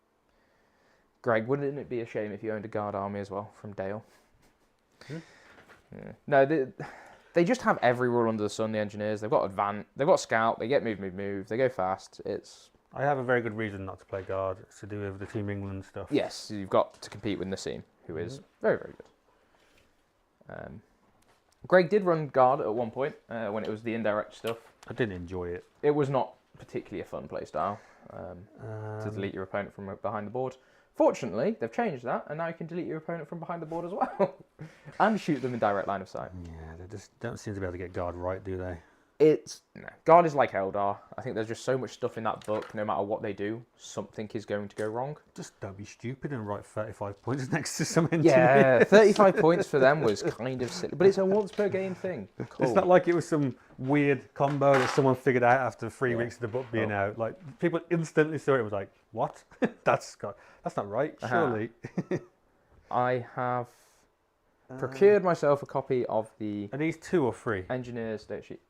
S1: Greg, wouldn't it be a shame if you owned a guard army as well from Dale?
S2: Hmm?
S1: Yeah. No, they just have every rule under the sun, the engineers. They've got advance, they've got scout, they get move, they go fast.
S2: I have a very good reason not to play guard. It's to do with the Team England stuff.
S1: Yes, you've got to compete with Nassim, who is very, very good. Greg did run guard at one point when it was the indirect stuff.
S2: I didn't enjoy it.
S1: It was not particularly a fun play style to delete your opponent from behind the board. Fortunately, they've changed that, and now you can delete your opponent from behind the board as well. And shoot them in direct line of sight.
S2: Yeah, they just don't seem to be able to get guard right, do they?
S1: No. Guard is like Eldar. I think there's just so much stuff in that book, no matter what they do, something is going to go wrong.
S2: Just don't be stupid and write 35 points next to some engineer.
S1: Yeah, 35 points for them was kind of silly. But it's a once per game thing. Cool.
S2: It's not like it was some weird combo that someone figured out after 3 weeks of the book being out. Like, people instantly saw it and was like, what? That's not right, surely.
S1: I have procured myself a copy of the...
S2: Are these 2 or 3?
S1: Engineer's data sheet.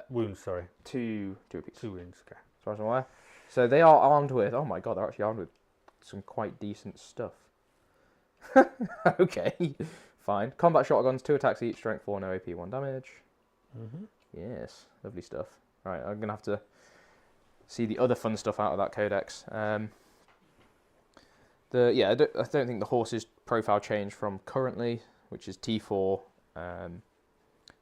S2: Wounds, sorry.
S1: 2 apiece.
S2: 2 wounds, okay.
S1: As far as I'm aware. So they are armed with... Oh my god, they're actually armed with some quite decent stuff. Okay, fine. Combat shotguns, 2 attacks each, strength 4, no AP, 1 damage. Yes, lovely stuff. Right, I'm going to have to see the other fun stuff out of that codex. I don't think the horse's profile changed from currently, which is T4,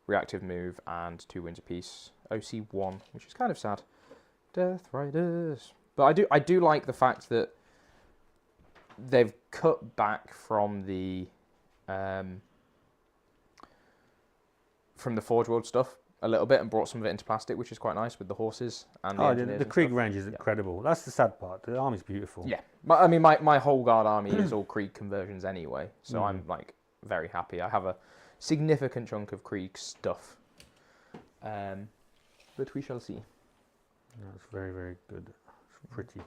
S1: reactive move, and 2 wins apiece. OC1, which is kind of sad. Death Riders. But I do like the fact that they've cut back from the Forge World stuff a little bit and brought some of it into plastic, which is quite nice with the horses and
S2: the Krieg range is incredible. That's the sad part. The army's beautiful.
S1: Yeah, I mean my whole guard army is all Krieg conversions anyway, so I'm like very happy. I have a significant chunk of Krieg stuff, but we shall see.
S2: That's very, very good. It's pretty.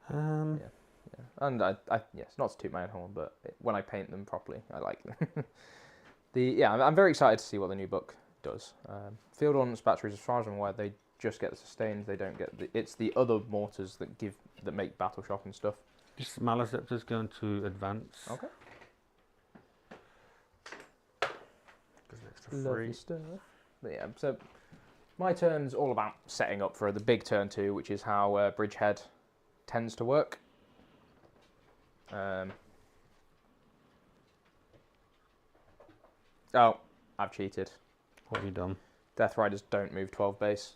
S1: And it's not to toot my own horn, but when I paint them properly, I like them. I'm very excited to see what the new book does. Field ordnance batteries, as far as I'm aware, they just get the sustained. They don't get it's the other mortars that make battle shock and stuff.
S2: This Maliceptor's going to advance.
S1: Okay.
S2: Lovely
S1: stuff. But yeah, so my turn's all about setting up for the big turn 2, which is how Bridgehead tends to work. Oh, I've cheated.
S2: What have you done?
S1: Death Riders don't move 12 base,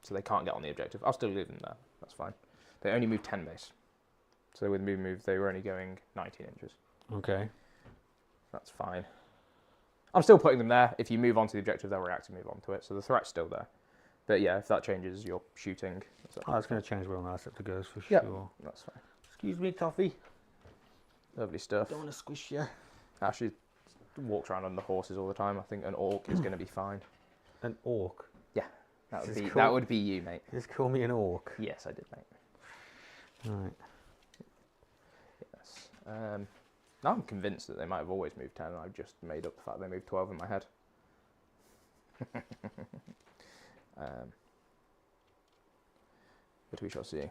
S1: so they can't get on the objective. I'll still leave them there. That's fine. They only move 10 base. So with the move, they were only going 19 inches.
S2: Okay.
S1: That's fine. I'm still putting them there. If you move on to the objective, they'll react and move on to it. So the threat's still there. But yeah, if that changes your shooting.
S2: That's going to change where my receptor goes for
S1: yep,
S2: sure.
S1: That's fine.
S2: Excuse me, Toffee.
S1: Lovely stuff.
S2: Don't want to squish you.
S1: Actually, walks around on the horses all the time. I think an orc is going to be fine.
S2: An orc?
S1: Yeah, that would be you, mate.
S2: Just call me an orc.
S1: Yes, I did, mate.
S2: Right.
S1: Yes. Now I'm convinced that they might have always moved 10, and I've just made up the fact they moved 12 in my head. But we shall see.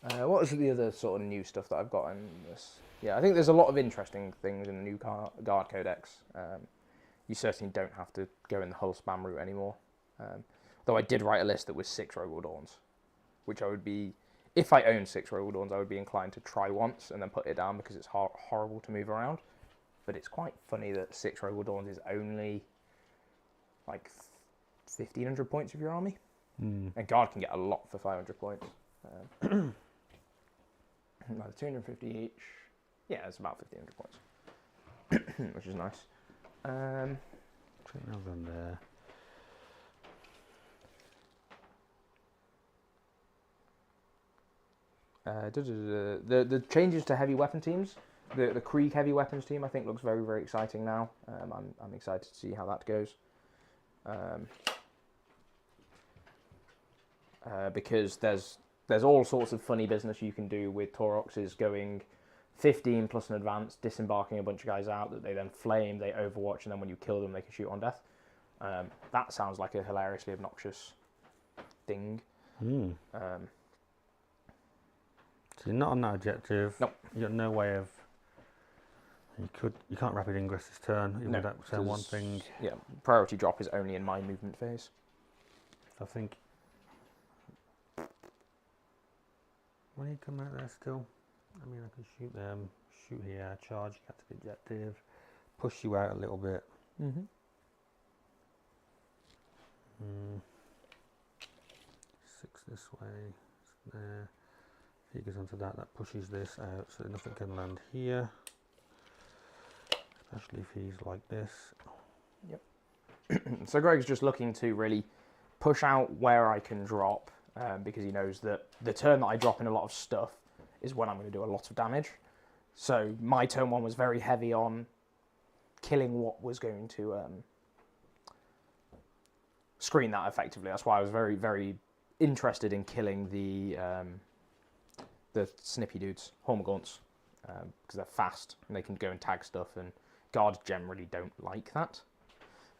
S1: What was the other sort of new stuff that I've got in this? Yeah, I think there's a lot of interesting things in the new Guard Codex. You certainly don't have to go in the hull spam route anymore. Though I did write a list that was 6 Rogal Dawns, which I would be, if I owned 6 Rogal Dawns, I would be inclined to try once and then put it down because it's horrible to move around. But it's quite funny that 6 Rogal Dawns is only like 1,500 points of your army. And Guard can get a lot for 500 points. Like 250 each. Yeah, it's about 1,500 points, which is nice.
S2: There.
S1: The changes to heavy weapon teams. The Krieg heavy weapons team I think looks very, very exciting now. I'm excited to see how that goes. Because there's all sorts of funny business you can do with Tauroxes going 15 plus an advance, disembarking a bunch of guys out that they then flame, they overwatch, and then when you kill them they can shoot on death. That sounds like a hilariously obnoxious thing.
S2: So you're not on that objective.
S1: Nope.
S2: You got no way of. You can't rapid ingress this turn. Even with that turn one thing.
S1: Yeah, priority drop is only in my movement phase.
S2: I think. When you come out there still, I mean I can shoot them, shoot here, charge, get to the objective, push you out a little bit. 6 this way, there. If he goes onto that, that pushes this out, so nothing can land here. Especially if he's like this.
S1: Yep. So Greg's just looking to really push out where I can drop, because he knows that the turn that I drop in a lot of stuff is when I'm going to do a lot of damage. So my turn 1 was very heavy on killing what was going to screen that effectively. That's why I was very, very interested in killing the snippy dudes, Hormagaunts, because they're fast and they can go and tag stuff, and Guards generally don't like that,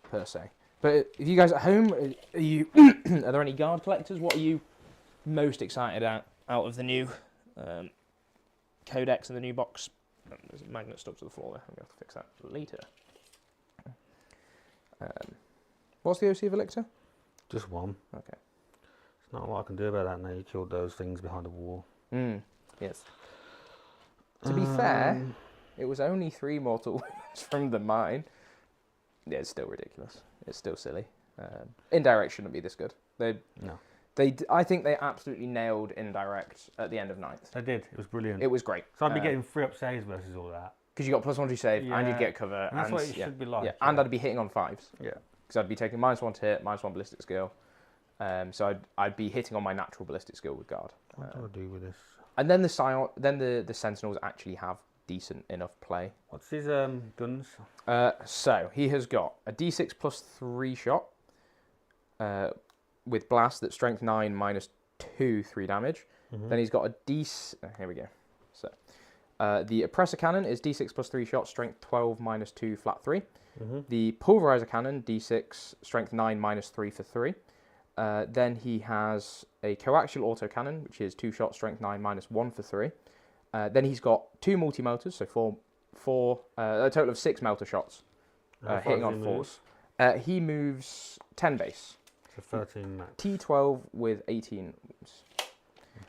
S1: per se. But if you guys at home, are you are there any Guard collectors? What are you most excited out of the new Codex and the new box? There's a magnet stuck to the floor there. I'm going to have to fix that later. What's the OC of Elixir?
S2: Just 1.
S1: Okay.
S2: There's not a lot I can do about that now. You killed those things behind the wall.
S1: Yes. To be fair, it was only 3 mortal wounds from the mine. Yeah, it's still ridiculous. It's still silly. Indirect shouldn't be this good.
S2: No.
S1: I think they absolutely nailed indirect at the end of 9th.
S2: They did. It was brilliant.
S1: It was great.
S2: So I'd be getting 3 up saves versus all that.
S1: Because you got +1 to save, and you'd get cover.
S2: And that's what it should be like.
S1: Yeah, and I'd be hitting on 5s.
S2: Yeah.
S1: Because I'd be taking -1 to hit, -1 ballistic skill. So I'd be hitting on my natural ballistic skill with Guard.
S2: What do I do with this?
S1: And then the Sentinels actually have decent enough play.
S2: What's his guns?
S1: So he has got a D6 +3 shot with blast that's strength 9 -2 3 damage. Then he's got a here we go. So the oppressor cannon is D6 +3 shot, strength 12 -2 flat 3. The pulverizer cannon D6 strength 9 -3 for 3. Then he has a coaxial autocannon, which is 2 shot, strength 9 -1 for 3. Then he's got 2 multi-motors, so a total of 6 melter shots, hitting on 4s. He moves 10 base.
S2: So 13 max.
S1: T12 with 18 wounds.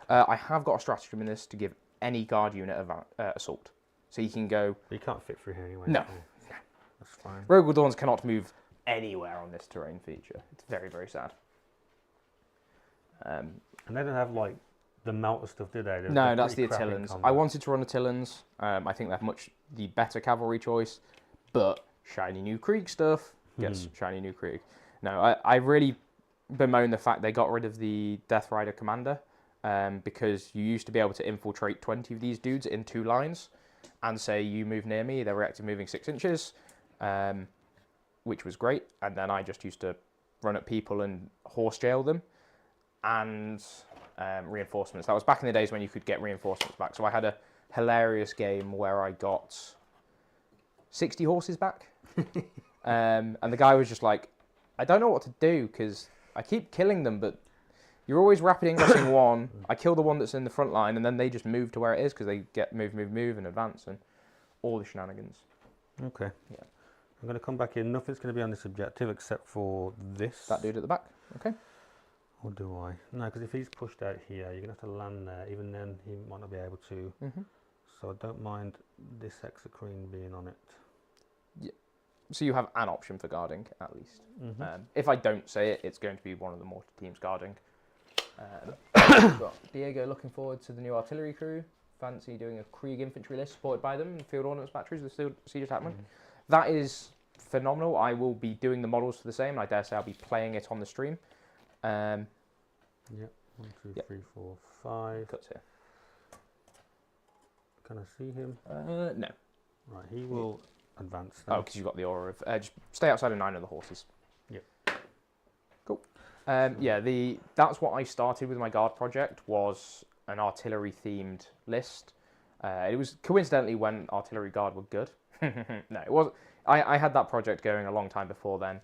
S1: I have got a stratagem in this to give any Guard unit assault. So you can go...
S2: You can't fit through here anyway.
S1: No.
S2: So that's fine.
S1: Rogue Adorns cannot move anywhere on this terrain feature. It's very, very sad.
S2: And they don't have like the melter stuff, do they?
S1: No, that's the Attillans. I wanted to run Attillans. I think they're much the better cavalry choice, but shiny new Krieg stuff gets shiny new Krieg. No, I really bemoan the fact they got rid of the Death Rider commander because you used to be able to infiltrate 20 of these dudes in 2 lines and say, you move near me, they're reactive moving 6 inches, which was great. And then I just used to run at people and horse jail them. And reinforcements. That was back in the days when you could get reinforcements back. So I had a hilarious game where I got 60 horses back. And the guy was just like, I don't know what to do because I keep killing them, but you're always rapid ingressing one. I kill the one that's in the front line, and then they just move to where it is because they get move, and advance, and all the shenanigans.
S2: Okay.
S1: Yeah.
S2: I'm going to come back in. Nothing's going to be on this objective except for this.
S1: That dude at the back. Okay.
S2: Or do I? No, because if he's pushed out here, you're going to have to land there. Even then, he might not be able to. So I don't mind this hexacrine being on it.
S1: Yeah. So you have an option for guarding, at least. If I don't say it, it's going to be one of the mortar teams guarding. We've got Diego looking forward to the new artillery crew. Fancy doing a Krieg infantry list supported by them, field ordnance batteries with siege attackment. That is phenomenal. I will be doing the models for the same. I dare say I'll be playing it on the stream.
S2: Yep, 1, 2, 3, 4, 5.
S1: Cuts here.
S2: Can I see him?
S1: No.
S2: Right, he will advance.
S1: Oh, because you've got the aura of... just stay outside of 9 of the horses.
S2: Yep.
S1: Cool. Yeah, that's what I started with my guard project, was an artillery-themed list. It was coincidentally when artillery guard were good. No, it wasn't. I had that project going a long time before then.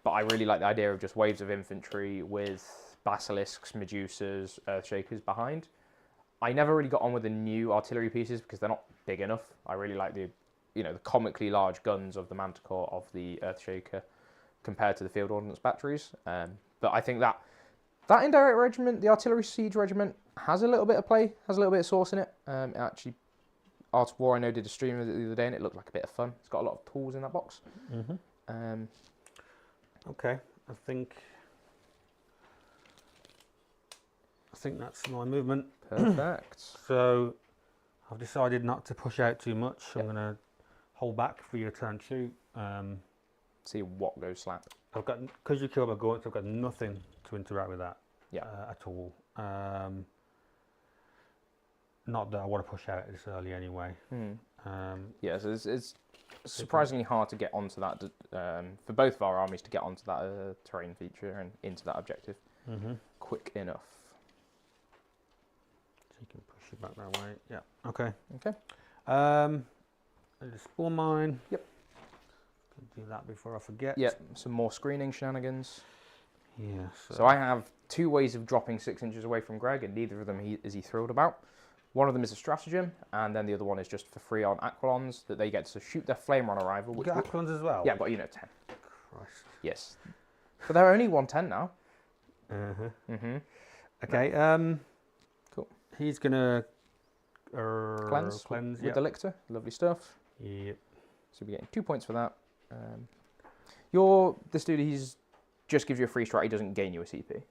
S1: But I really like the idea of just waves of infantry with basilisks, medusas, earthshakers behind. I never really got on with the new artillery pieces because they're not big enough. I really like the comically large guns of the Manticore, of the earthshaker, compared to the field ordnance batteries. But I think that indirect regiment, the artillery siege regiment, has a little bit of play, has a little bit of sauce in it. Actually, Art of War, I know, did a stream of it the other day, and it looked like a bit of fun. It's got a lot of tools in that box.
S2: Okay, I think that's my movement.
S1: Perfect.
S2: So I've decided not to push out too much. I'm going to hold back for your turn 2.
S1: See what goes slap.
S2: I've got, because you killed my gaunts, I've got nothing to interact with that at all. Not that I want to push out this early anyway.
S1: Yeah, so it's surprisingly hard to get onto that, for both of our armies to get onto that terrain feature and into that objective quick enough.
S2: So you can push it back that way. Yeah, okay.
S1: Okay.
S2: The spawn mine.
S1: Yep.
S2: Do that before I forget.
S1: Yep, some more screening shenanigans.
S2: Yeah.
S1: So I have 2 ways of dropping 6 inches away from Greg, and neither of them is he thrilled about. One of them is a stratagem, and then the other one is just for free on Aquilons, that they get to shoot their flamer on arrival.
S2: You got Aquilons as well?
S1: Yeah, but 10.
S2: Christ.
S1: Yes. But they're only 110 now.
S2: Okay,
S1: cool.
S2: He's going to
S1: cleanse with the lictor. Lovely stuff.
S2: Yep.
S1: So we're getting 2 points for that. This dude, he's just gives you a free strat, he doesn't gain you a CP.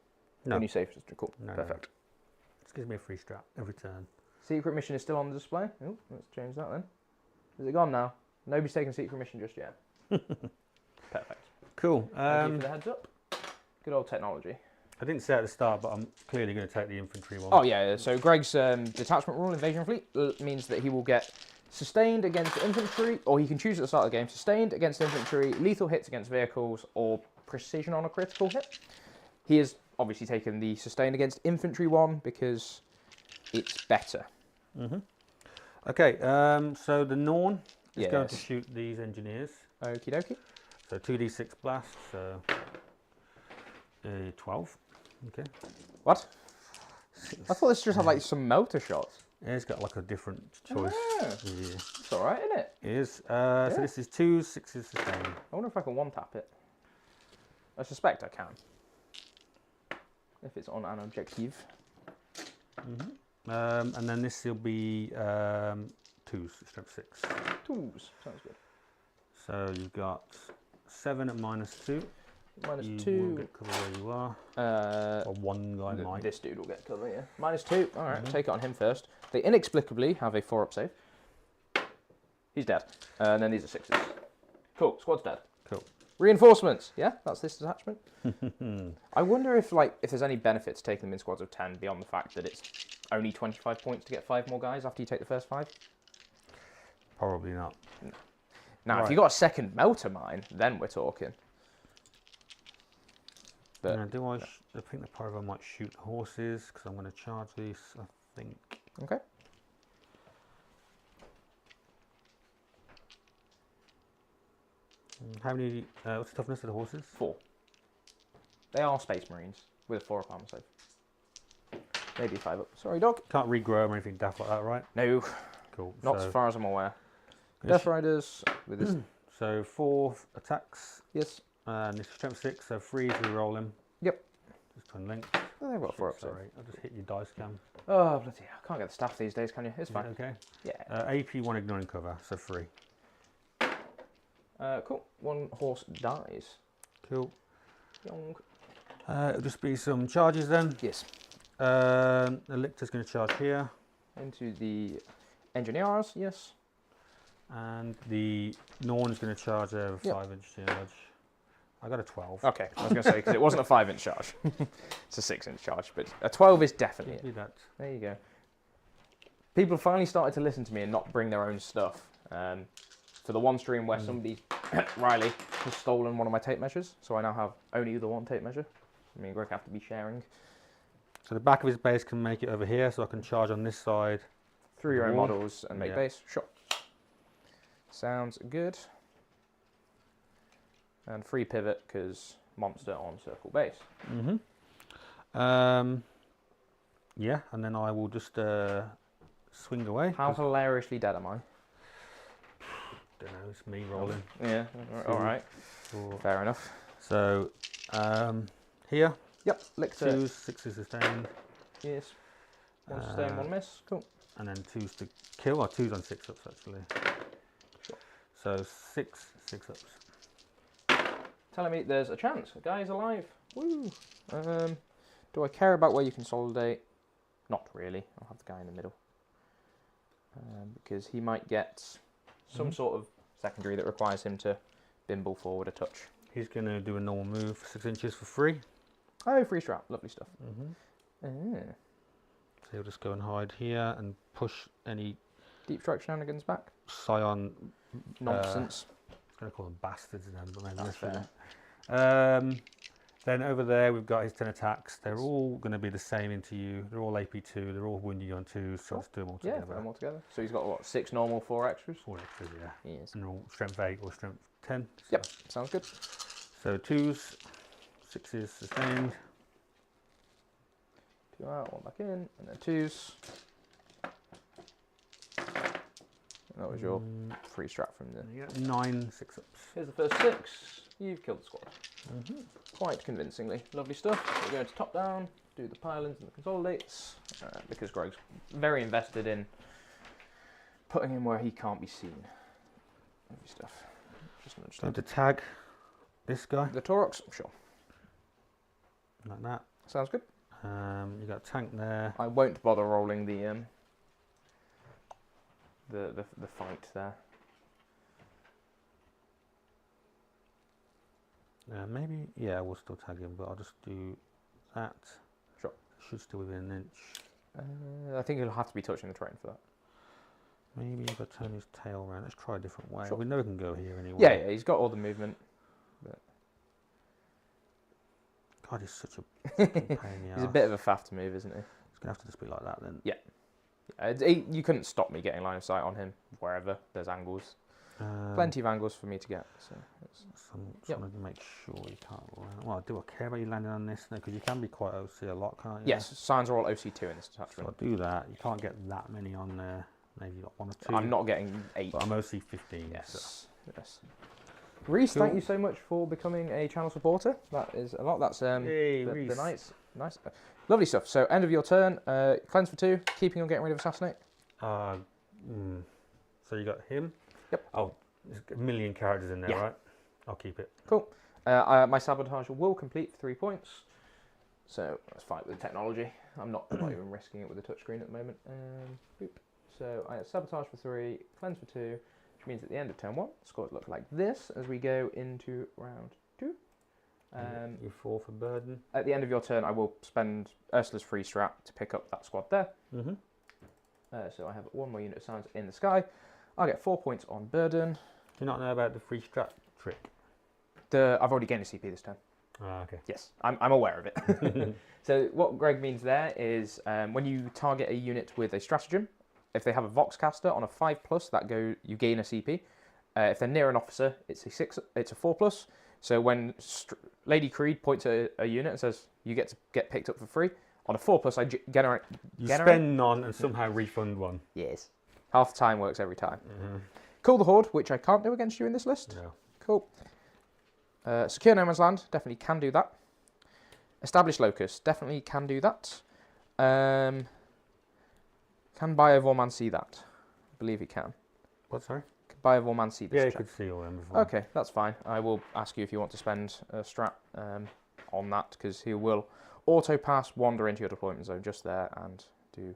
S2: No.
S1: Only safe. Cool.
S2: No,
S1: perfect.
S2: This gives me a free strat every turn.
S1: Secret mission is still on the display. Oh, let's change that then. Is it gone now? Nobody's taken secret mission just yet. Perfect.
S2: Cool.
S1: Thank you for the heads up. Good old technology.
S2: I didn't say at the start, but I'm clearly going to take the infantry one.
S1: Oh yeah, so Greg's detachment rule, invasion fleet, means that he will get sustained against infantry, or he can choose at the start of the game, sustained against infantry, lethal hits against vehicles, or precision on a critical hit. He has obviously taken the sustained against infantry one because it's better.
S2: Okay, so the Norn is going to shoot these engineers.
S1: Okie dokie.
S2: So 2d6 blast, so 12. Okay.
S1: What? I thought this just had like some melter shots.
S2: Yeah, it's got like a different choice.
S1: Yeah. It's alright, isn't it?
S2: It is. So this is 2 6s sustained.
S1: I wonder if I can one-tap it. I suspect I can. If it's on an objective.
S2: And then this will be 2 twos, strength 6.
S1: Tools. Sounds good.
S2: So you've got 7 at -2.
S1: -2.
S2: You won't get cover where you are. Or one guy might.
S1: This dude will get cover, yeah. -2. All right, take it on him first. They inexplicably have a 4-up save. He's dead. And then these are 6s. Cool, squad's dead.
S2: Cool.
S1: Reinforcements. Yeah, that's this detachment. I wonder if there's any benefit to taking them in squads of 10 beyond the fact that it's only 25 points to get 5 more guys after you take the first 5.
S2: Probably not.
S1: No. Now,
S2: Right.
S1: if you got a second melter mine, then we're talking. But
S2: Now, I think the Pariah might shoot horses because I'm going to charge these. I think.
S1: okay.
S2: How many? What's the toughness of the horses?
S1: 4. They are Space Marines with a 4-up armor save. Maybe 5-up. Sorry, dog.
S2: Can't regrow them or anything daft like that, right?
S1: No,
S2: Cool.
S1: not as far as I'm aware. Death Riders with this.
S2: So 4 attacks.
S1: Yes.
S2: And this is strength 6, so 3 to roll him.
S1: Yep.
S2: Just twin link.
S1: Oh, they've got 4-up save.
S2: Sorry, I just hit your dice cam.
S1: Oh, bloody hell. I can't get the staff these days, can you? It's fine.
S2: Okay.
S1: Yeah.
S2: AP 1 ignoring cover, so 3.
S1: Cool. 1 horse dies.
S2: Cool.
S1: Young.
S2: It'll just be some charges then.
S1: Yes.
S2: The Lictor's going to charge here.
S1: Into the Engineers, yes.
S2: And the Norn's going to charge a
S1: Yep.
S2: 5-inch charge. I got a 12.
S1: Okay, I was going to say, because it wasn't a 5-inch charge. It's a 6-inch charge, but a 12 is definitely it.
S2: Do that.
S1: There you go. People finally started to listen to me and not bring their own stuff. For the one stream where somebody, Riley, has stolen one of my tape measures, so I now have only the one tape measure. Me and Greg have to be sharing.
S2: So the back of his base can make it over here, so I can charge on this side.
S1: Through your own
S2: Wall.
S1: models and make
S2: Yeah.
S1: base. Sure. Sounds good. And free pivot, because monster on circle base.
S2: Yeah, and then I will just swing away.
S1: How hilariously dead am I?
S2: Don't know, it's me rolling.
S1: Yeah, all right.
S2: 4.
S1: Fair enough.
S2: So here,
S1: Yep, Lictor.
S2: 2s, 6s sustained,
S1: Yes. 1 sustain, 1 miss. Cool.
S2: and then 2s to kill, or 2s on 6-ups actually.
S1: Sure.
S2: So 6 6-ups.
S1: Telling me there's a chance. A guy's alive. Woo. Do I care about where you consolidate? Not really. I'll have the guy in the middle. Because he might get some sort of secondary that requires him to bimble forward a touch.
S2: He's going to do a normal move, 6 inches for free.
S1: Oh, free strap. Lovely stuff.
S2: So he'll just go and hide here and push any
S1: Deep strike shenanigans back.
S2: Scion.
S1: Nonsense.
S2: I was going to call them bastards then, but maybe
S1: That's
S2: this
S1: fair.
S2: Then over there we've got his 10 attacks. They're all going to be the same into you. They're all AP2. They're all wounding you on 2s. So let's do them all
S1: Yeah,
S2: together.
S1: put them all together. So he's got what, 6 normal, 4 extras?
S2: 4 extras, yeah.
S1: Yes.
S2: And they're all strength 8 or strength 10. So.
S1: Yep, sounds good.
S2: So 2s, 6s sustained.
S1: 2 out, 1 back in, and then 2s. That was your free strap from the...
S2: You get 9 6-ups.
S1: Here's the first 6. You've killed the squad. Quite convincingly. Lovely stuff. We're going to top down, do the pylons and the consolidates, because Greg's very invested in putting him where he can't be seen. Lovely stuff. Just
S2: Going
S1: understand.
S2: to tag this guy,
S1: The Taurox, sure.
S2: like that.
S1: Sounds good.
S2: You got a tank there.
S1: I won't bother rolling the fight there.
S2: Maybe, yeah, we'll still tag him, but I'll just do that.
S1: Sure.
S2: Should still within an inch.
S1: I think he'll have to be touching the terrain for that.
S2: Maybe if I turn his tail around, let's try a different way.
S1: Sure.
S2: We know he can go here anyway.
S1: Yeah, he's got all the movement. But
S2: God, he's such a fucking pain in the
S1: he's a
S2: arse.
S1: bit of a faff to move, isn't he?
S2: It's going to have to just be like that then.
S1: You couldn't stop me getting line of sight on him wherever there's angles. Plenty of angles for me to get. So
S2: I want to make sure you can't land. Well, do I care about you landing on this? No, because you can be quite OC a lot, can't you?
S1: yes, signs are all OC2 in this
S2: So
S1: attachment.
S2: I'll do that. You can't get that many on there. Maybe you got 1 or 2.
S1: I'm not getting 8.
S2: But I'm OC 15.
S1: Yes, yes. Reese,
S2: Cool.
S1: thank you so much for becoming a channel supporter. That is a lot. That's
S2: Hey,
S1: the
S2: Reese.
S1: nice, lovely stuff. So end of your turn. Cleanse for 2. Keeping on getting rid of assassinate.
S2: So you got him.
S1: Yep.
S2: Oh, there's a million characters in there,
S1: Yeah.
S2: right? I'll keep it.
S1: Cool. My sabotage will complete for 3 points. So let's fight with the technology. I'm not even risking it with the touchscreen at the moment. Boop. So I have sabotage for 3, cleanse for 2, which means at the end of turn 1, scores look like this as we go into round 2.
S2: You 4 for burden.
S1: At the end of your turn, I will spend Ursula's free strat to pick up that squad there. So I have 1 more unit of silence in the sky. I'll get 4 points on burden.
S2: Do you not know about the free strat trick?
S1: I've already gained a CP this turn.
S2: Ah, okay.
S1: Yes, I'm aware of it. So what Greg means there is when you target a unit with a stratagem, if they have a Voxcaster on a 5+, you gain a CP. If they're near an officer, it's a 4+. So when Lady Creed points at a unit and says you get to get picked up for free, on a 4+, I generate.
S2: You spend none and somehow refund 1.
S1: Yes. Half the time works every time. Call the Horde, which I can't do against you in this list.
S2: No.
S1: Cool. Secure No Man's Land, definitely can do that. Establish Locus, definitely can do that. Can Biovorman see that? I believe he can.
S2: What, sorry?
S1: Can Biovorman see this?
S2: Yeah, you
S1: check?
S2: could see all them before.
S1: Okay, that's fine. I will ask you if you want to spend a strat on that, because he will auto-pass, wander into your deployment zone just there, and do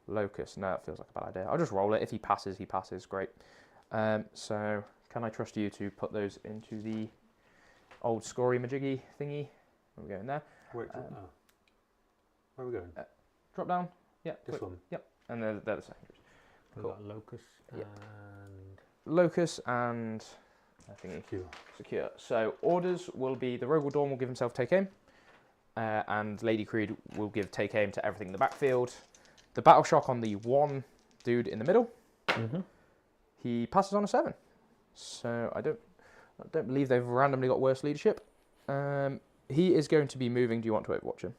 S1: Locus. No, it feels like a bad idea. I'll just roll it. If he passes, he passes. Great. So, can I trust you to put those into the old scory majiggy thingy? Where are we going there?
S2: Wait, where are we going?
S1: Drop down. Yeah.
S2: This one?
S1: Yep. And they're the secondaries.
S2: We've
S1: Cool.
S2: got Locus
S1: Yeah.
S2: and...
S1: Locus and thingy.
S2: Secure.
S1: Secure. So orders will be the Rogue Dawn will give himself take aim, and Lady Creed will give take aim to everything in the backfield. The battle shock on the 1 dude in the middle. He passes on a 7. So I don't believe they've randomly got worse leadership. He is going to be moving. Do you want to overwatch him?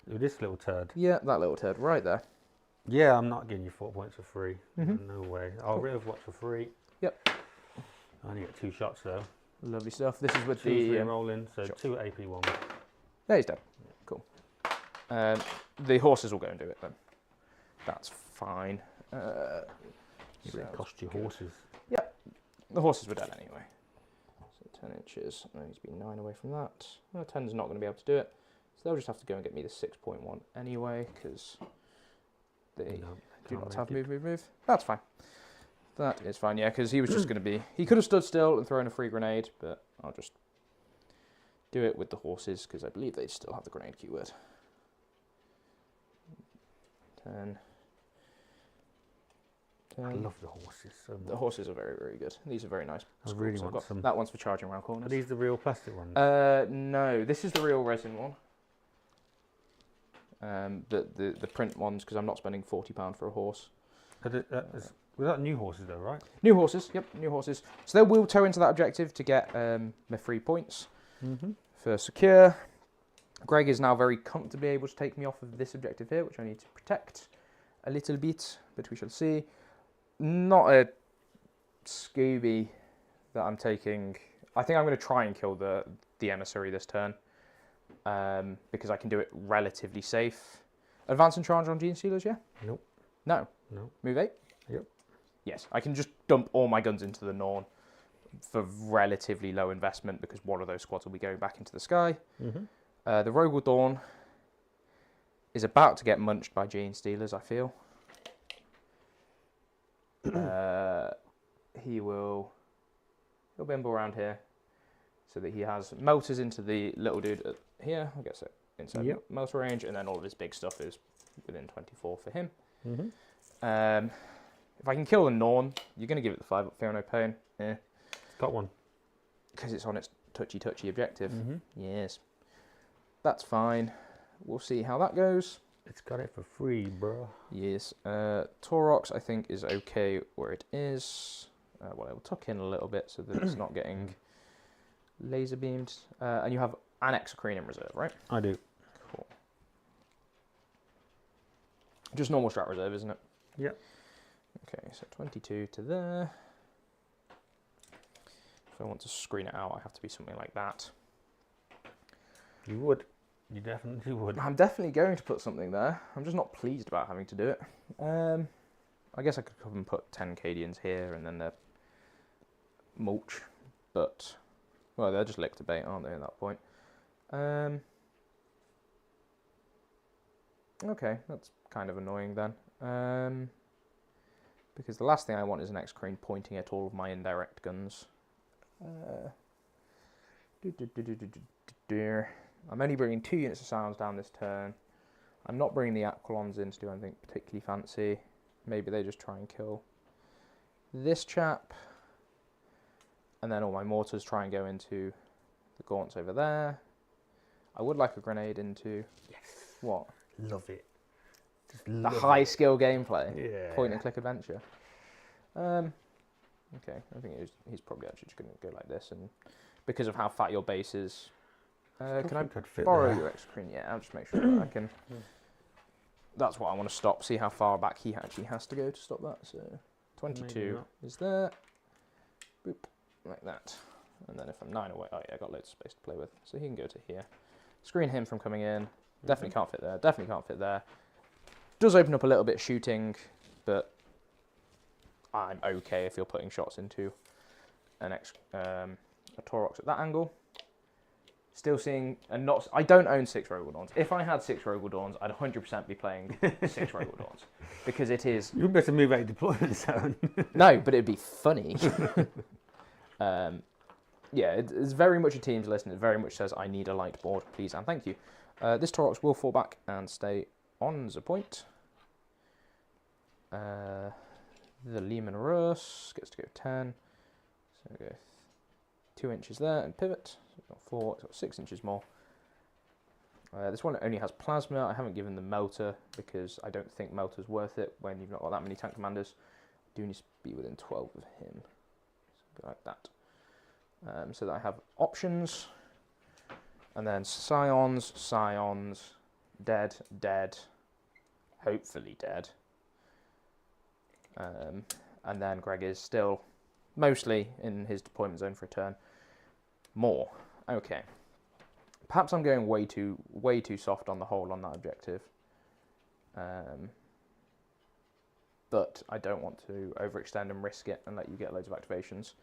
S2: This little turd.
S1: Yeah, that little turd right there.
S2: Yeah, I'm not giving you 4 points for free. No way. I'll overwatch for free.
S1: Yep.
S2: I only get 2 shots though.
S1: Lovely stuff. This is with
S2: 2
S1: the
S2: rolling, so
S1: shot.
S2: 2 AP1.
S1: Yeah, he's dead. Cool. The horses will go and do it then. That's fine.
S2: It cost you horses.
S1: The horses were dead anyway. So 10 inches. I need to be 9 away from that. Well, 10's not going to be able to do it. So they'll just have to go and get me the 6.1 anyway, because they do not have move. That's fine. That is fine, yeah, because he was just going to be... He could have stood still and thrown a free grenade, but I'll just do it with the horses, because I believe they still have the grenade keyword. 10.
S2: I love the horses so much.
S1: The horses are very, very good. These are very nice.
S2: I really
S1: I've
S2: want
S1: got
S2: some.
S1: that one's for charging around corners.
S2: Are these the real plastic ones?
S1: No, this is the real resin one. The print ones, because I'm not spending £40 for a horse.
S2: Was that new horses though, right?
S1: New horses, yep, new horses. So they will tow into that objective to get my 3 points for secure. Greg is now very comfortably able to take me off of this objective here, which I need to protect a little bit, but we shall see. Not a Scooby that I'm taking. I think I'm going to try and kill the emissary this turn, because I can do it relatively safe. Advance and charge on Gene Stealers, yeah?
S2: Nope.
S1: No.
S2: No.
S1: Move 8?
S2: Yep.
S1: Yes, I can just dump all my guns into the Norn for relatively low investment, because one of those squads will be going back into the sky. The Rogue Dawn is about to get munched by Gene Stealers, I feel. He'll bimble around here so that he has motors into the little dude here. I guess it inside motor range, and then all of his big stuff is within 24 for him. If I can kill the Norn, you're going to give it the 5 up, fear no pain.
S2: Got one.
S1: Because it's on its touchy objective. Yes. That's fine. We'll see how that goes.
S2: It's got it for free, bro.
S1: Yes. Torox, I think, is okay where it is. Well, it will tuck in a little bit so that it's not getting laser beamed. And you have an Exocrine in reserve, right?
S2: I do.
S1: Cool. Just normal strat reserve, isn't it?
S2: Yep.
S1: Okay, so 22 to there. If I want to screen it out, I have to be something like that.
S2: You would. You definitely would.
S1: I'm definitely going to put something there. I'm just not pleased about having to do it. I guess I could come and put 10 Cadians here and then they're mulch, but, well, they're just lick to bait, aren't they, at that point? Okay, that's kind of annoying then. Because the last thing I want is an X-Crane pointing at all of my indirect guns. I'm only bringing 2 units of sounds down this turn. I'm not bringing the Aquilons in to do anything particularly fancy. Maybe they just try and kill this chap. And then all my mortars try and go into the gaunts over there. I would like a grenade into...
S2: Yes.
S1: What?
S2: Love it. Just
S1: The
S2: love
S1: high
S2: it.
S1: skill gameplay.
S2: Yeah.
S1: Point and click adventure. Okay, I think he's probably actually just going to go like this, and because of how fat your base is, can I borrow your X-Crane? Yeah, I'll just make sure that I can. That's what I want to stop. See how far back he actually has to go to stop that. So 22 is there. Boop, like that. And then if I'm 9 away, oh yeah, I got loads of space to play with, so he can go to here. Screen him from coming in. Definitely can't fit there. Definitely can't fit there. Does open up a little bit shooting, but I'm okay if you're putting shots into a Taurox at that angle. Still seeing I don't own 6 Rogaldawns. If I had 6 Rogaldawns, I'd 100% be playing 6 Rogaldawns because it is.
S2: You better move out of deployment zone.
S1: No, but it'd be funny. Yeah, it's very much a team's list, and it very much says I need a light board, please and thank you. This Taurox will fall back and stay on the point. The Lehman Russ gets to go 10. So we go 2 inches there and pivot. So we've got 4, so 6 inches more. This one only has plasma. I haven't given the melter because I don't think melter's worth it when you've not got that many tank commanders. I do need to be within 12 of him. So go like that. So that I have options. And then scions, dead, dead, hopefully dead. And then Greg is still mostly in his deployment zone for a turn. More. Okay. Perhaps I'm going way too soft on the whole on that objective. But I don't want to overextend and risk it and let you get loads of activations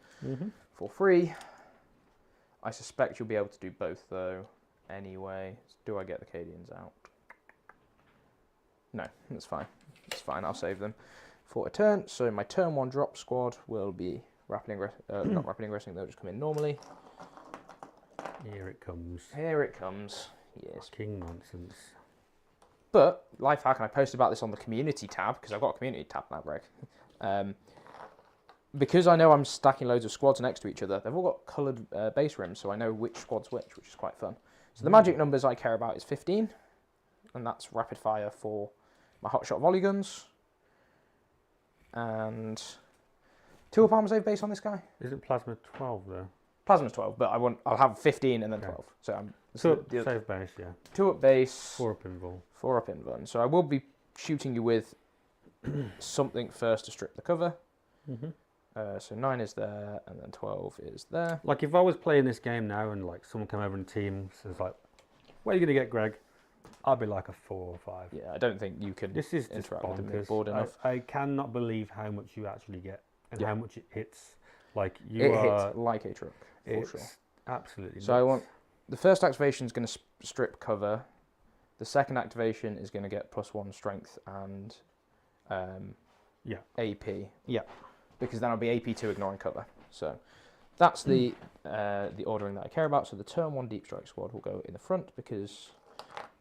S1: for free. I suspect you'll be able to do both though anyway. Do I get the Cadians out? No, that's fine. It's fine, I'll save them for a turn. So my turn 1 drop squad will be not rapidly aggressing, they'll just come in normally.
S2: Here it comes.
S1: Here it comes, yes.
S2: King nonsense.
S1: But, life hack, and I posted about this on the community tab, because I've got a community tab now, Greg. Because I know I'm stacking loads of squads next to each other, they've all got coloured base rims, so I know which squad's which is quite fun. So the magic numbers I care about is 15, and that's rapid fire for my hotshot volley guns. And 2 up armor save base on this guy.
S2: Isn't plasma 12 though?
S1: Plasma's 12, but I'll have 15 and then 12. So
S2: save base, yeah.
S1: 2 up base.
S2: 4 up invul.
S1: 4 up invul. So I will be shooting you with something first to strip the cover. So 9 is there, and then 12 is there.
S2: Like if I was playing this game now and like someone came over in teams and was like, "Where are you going to get Greg?" I'd be like a 4 or 5.
S1: Yeah, I don't think you can
S2: This is
S1: interact with
S2: bonkers.
S1: the board enough.
S2: I cannot believe how much you actually get and how much it hits. Like
S1: It hits like a truck, for sure.
S2: Absolutely.
S1: So I want the first activation is going to strip cover. The second activation is going to get +1 strength and AP.
S2: Yeah.
S1: Because then I'll be AP2 ignoring cover. So that's the ordering that I care about. So the turn 1 deep strike squad will go in the front because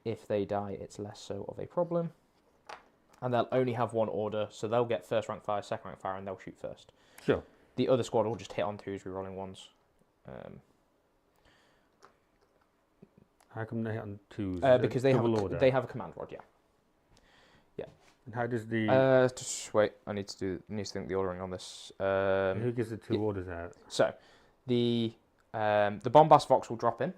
S1: if they die, it's less so of a problem. And they'll only have 1 order, so they'll get first rank fire, second rank fire, and they'll shoot first. Sure. The other squad will just hit on 2s, rerolling 1s.
S2: How come they hit on 2s?
S1: Because they have a command rod, yeah.
S2: And how does the...
S1: just wait, I need to think the ordering on this.
S2: who gives the 2 orders out?
S1: So, the Bombast Vox will drop in.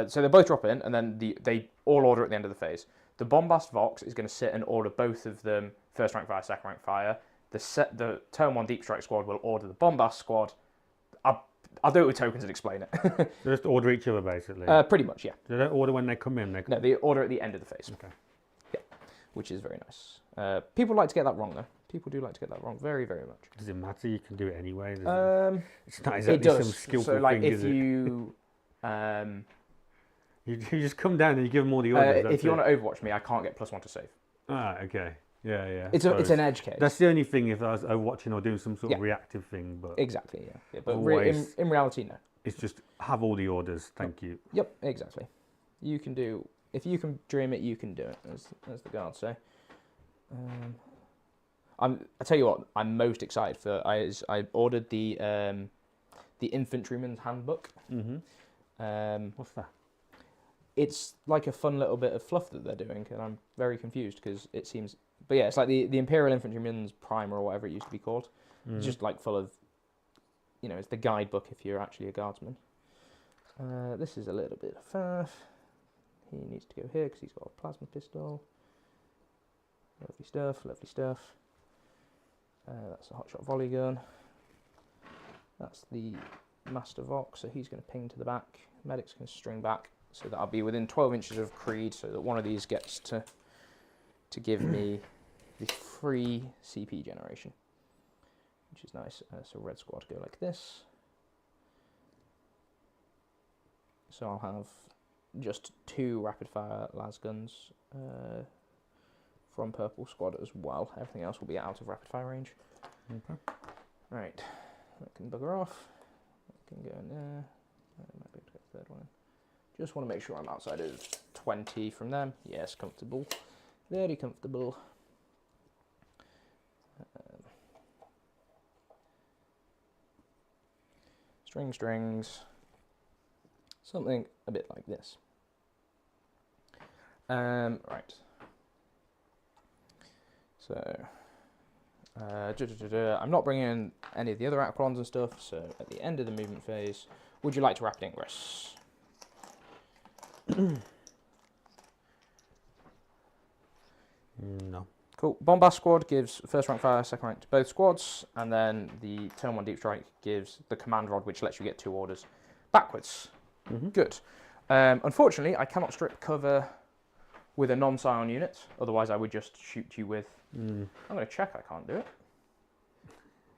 S1: So they both drop in, and then they all order at the end of the phase. The Bombast Vox is going to sit and order both of them first rank fire, second rank fire. The turn 1 deep strike squad will order the Bombast squad. I'll do it with tokens and explain it.
S2: They just order each other basically?
S1: Pretty much, yeah.
S2: They don't order when they come in?
S1: No, they order at the end of the phase.
S2: Okay.
S1: Yeah, which is very nice. People like to get that wrong, though. People do like to get that wrong very, very much.
S2: Does it matter? You can do it anyway. It's not
S1: It
S2: exactly some
S1: does.
S2: skillful
S1: So, like,
S2: thing,
S1: if
S2: is it?
S1: you...
S2: You just come down and you give them all the orders.
S1: if you want to Overwatch me, I can't get +1 to save.
S2: Ah, okay. Yeah, yeah.
S1: It's an edge case.
S2: That's the only thing if I was watching or doing some sort of
S1: Yeah.
S2: reactive thing, but
S1: Exactly, yeah. But
S2: Always-
S1: in reality, no.
S2: it's just have all the orders. Thank you.
S1: Yep, exactly. You can do... If you can dream it, you can do it, as the guards say. I tell you what, I'm most excited for. I ordered the Infantryman's Handbook.
S2: Mm-hmm. What's that?
S1: It's like a fun little bit of fluff that they're doing, and I'm very confused because it seems... But yeah, it's like the Imperial Infantryman's Primer or whatever it used to be called. It's just like full of... You know, it's the guidebook if you're actually a guardsman. This is a little bit of faff. He needs to go here because he's got a plasma pistol. Lovely stuff, lovely stuff. That's a hotshot volley gun. That's the Master Vox, so he's going to ping to the back. Medic's going to string back, so that I'll be within 12 inches of Creed, so that one of these gets to give me the free CP generation, which is nice. So Red Squad go like this. So I'll have just 2 rapid-fire las guns from Purple Squad as well. Everything else will be out of rapid-fire range.
S2: Okay.
S1: Right, that can bugger off. That can go in there. I might be able to get the third one in. Just want to make sure I'm outside of 20 from them. Yes, comfortable. Very comfortable. Strings. Something a bit like this. Right. So, I'm not bringing in any of the other aquilons and stuff, so at the end of the movement phase, would you like to rapid ingress?
S2: No.
S1: Cool. Bombast Squad gives first rank fire, second rank to both squads, and then the turn 1 deep strike gives the command rod, which lets you get 2 orders backwards.
S2: Mm-hmm.
S1: Good. Unfortunately, I cannot strip cover with a non-Scion unit, otherwise I would just shoot you with... I'm going to check I can't do it.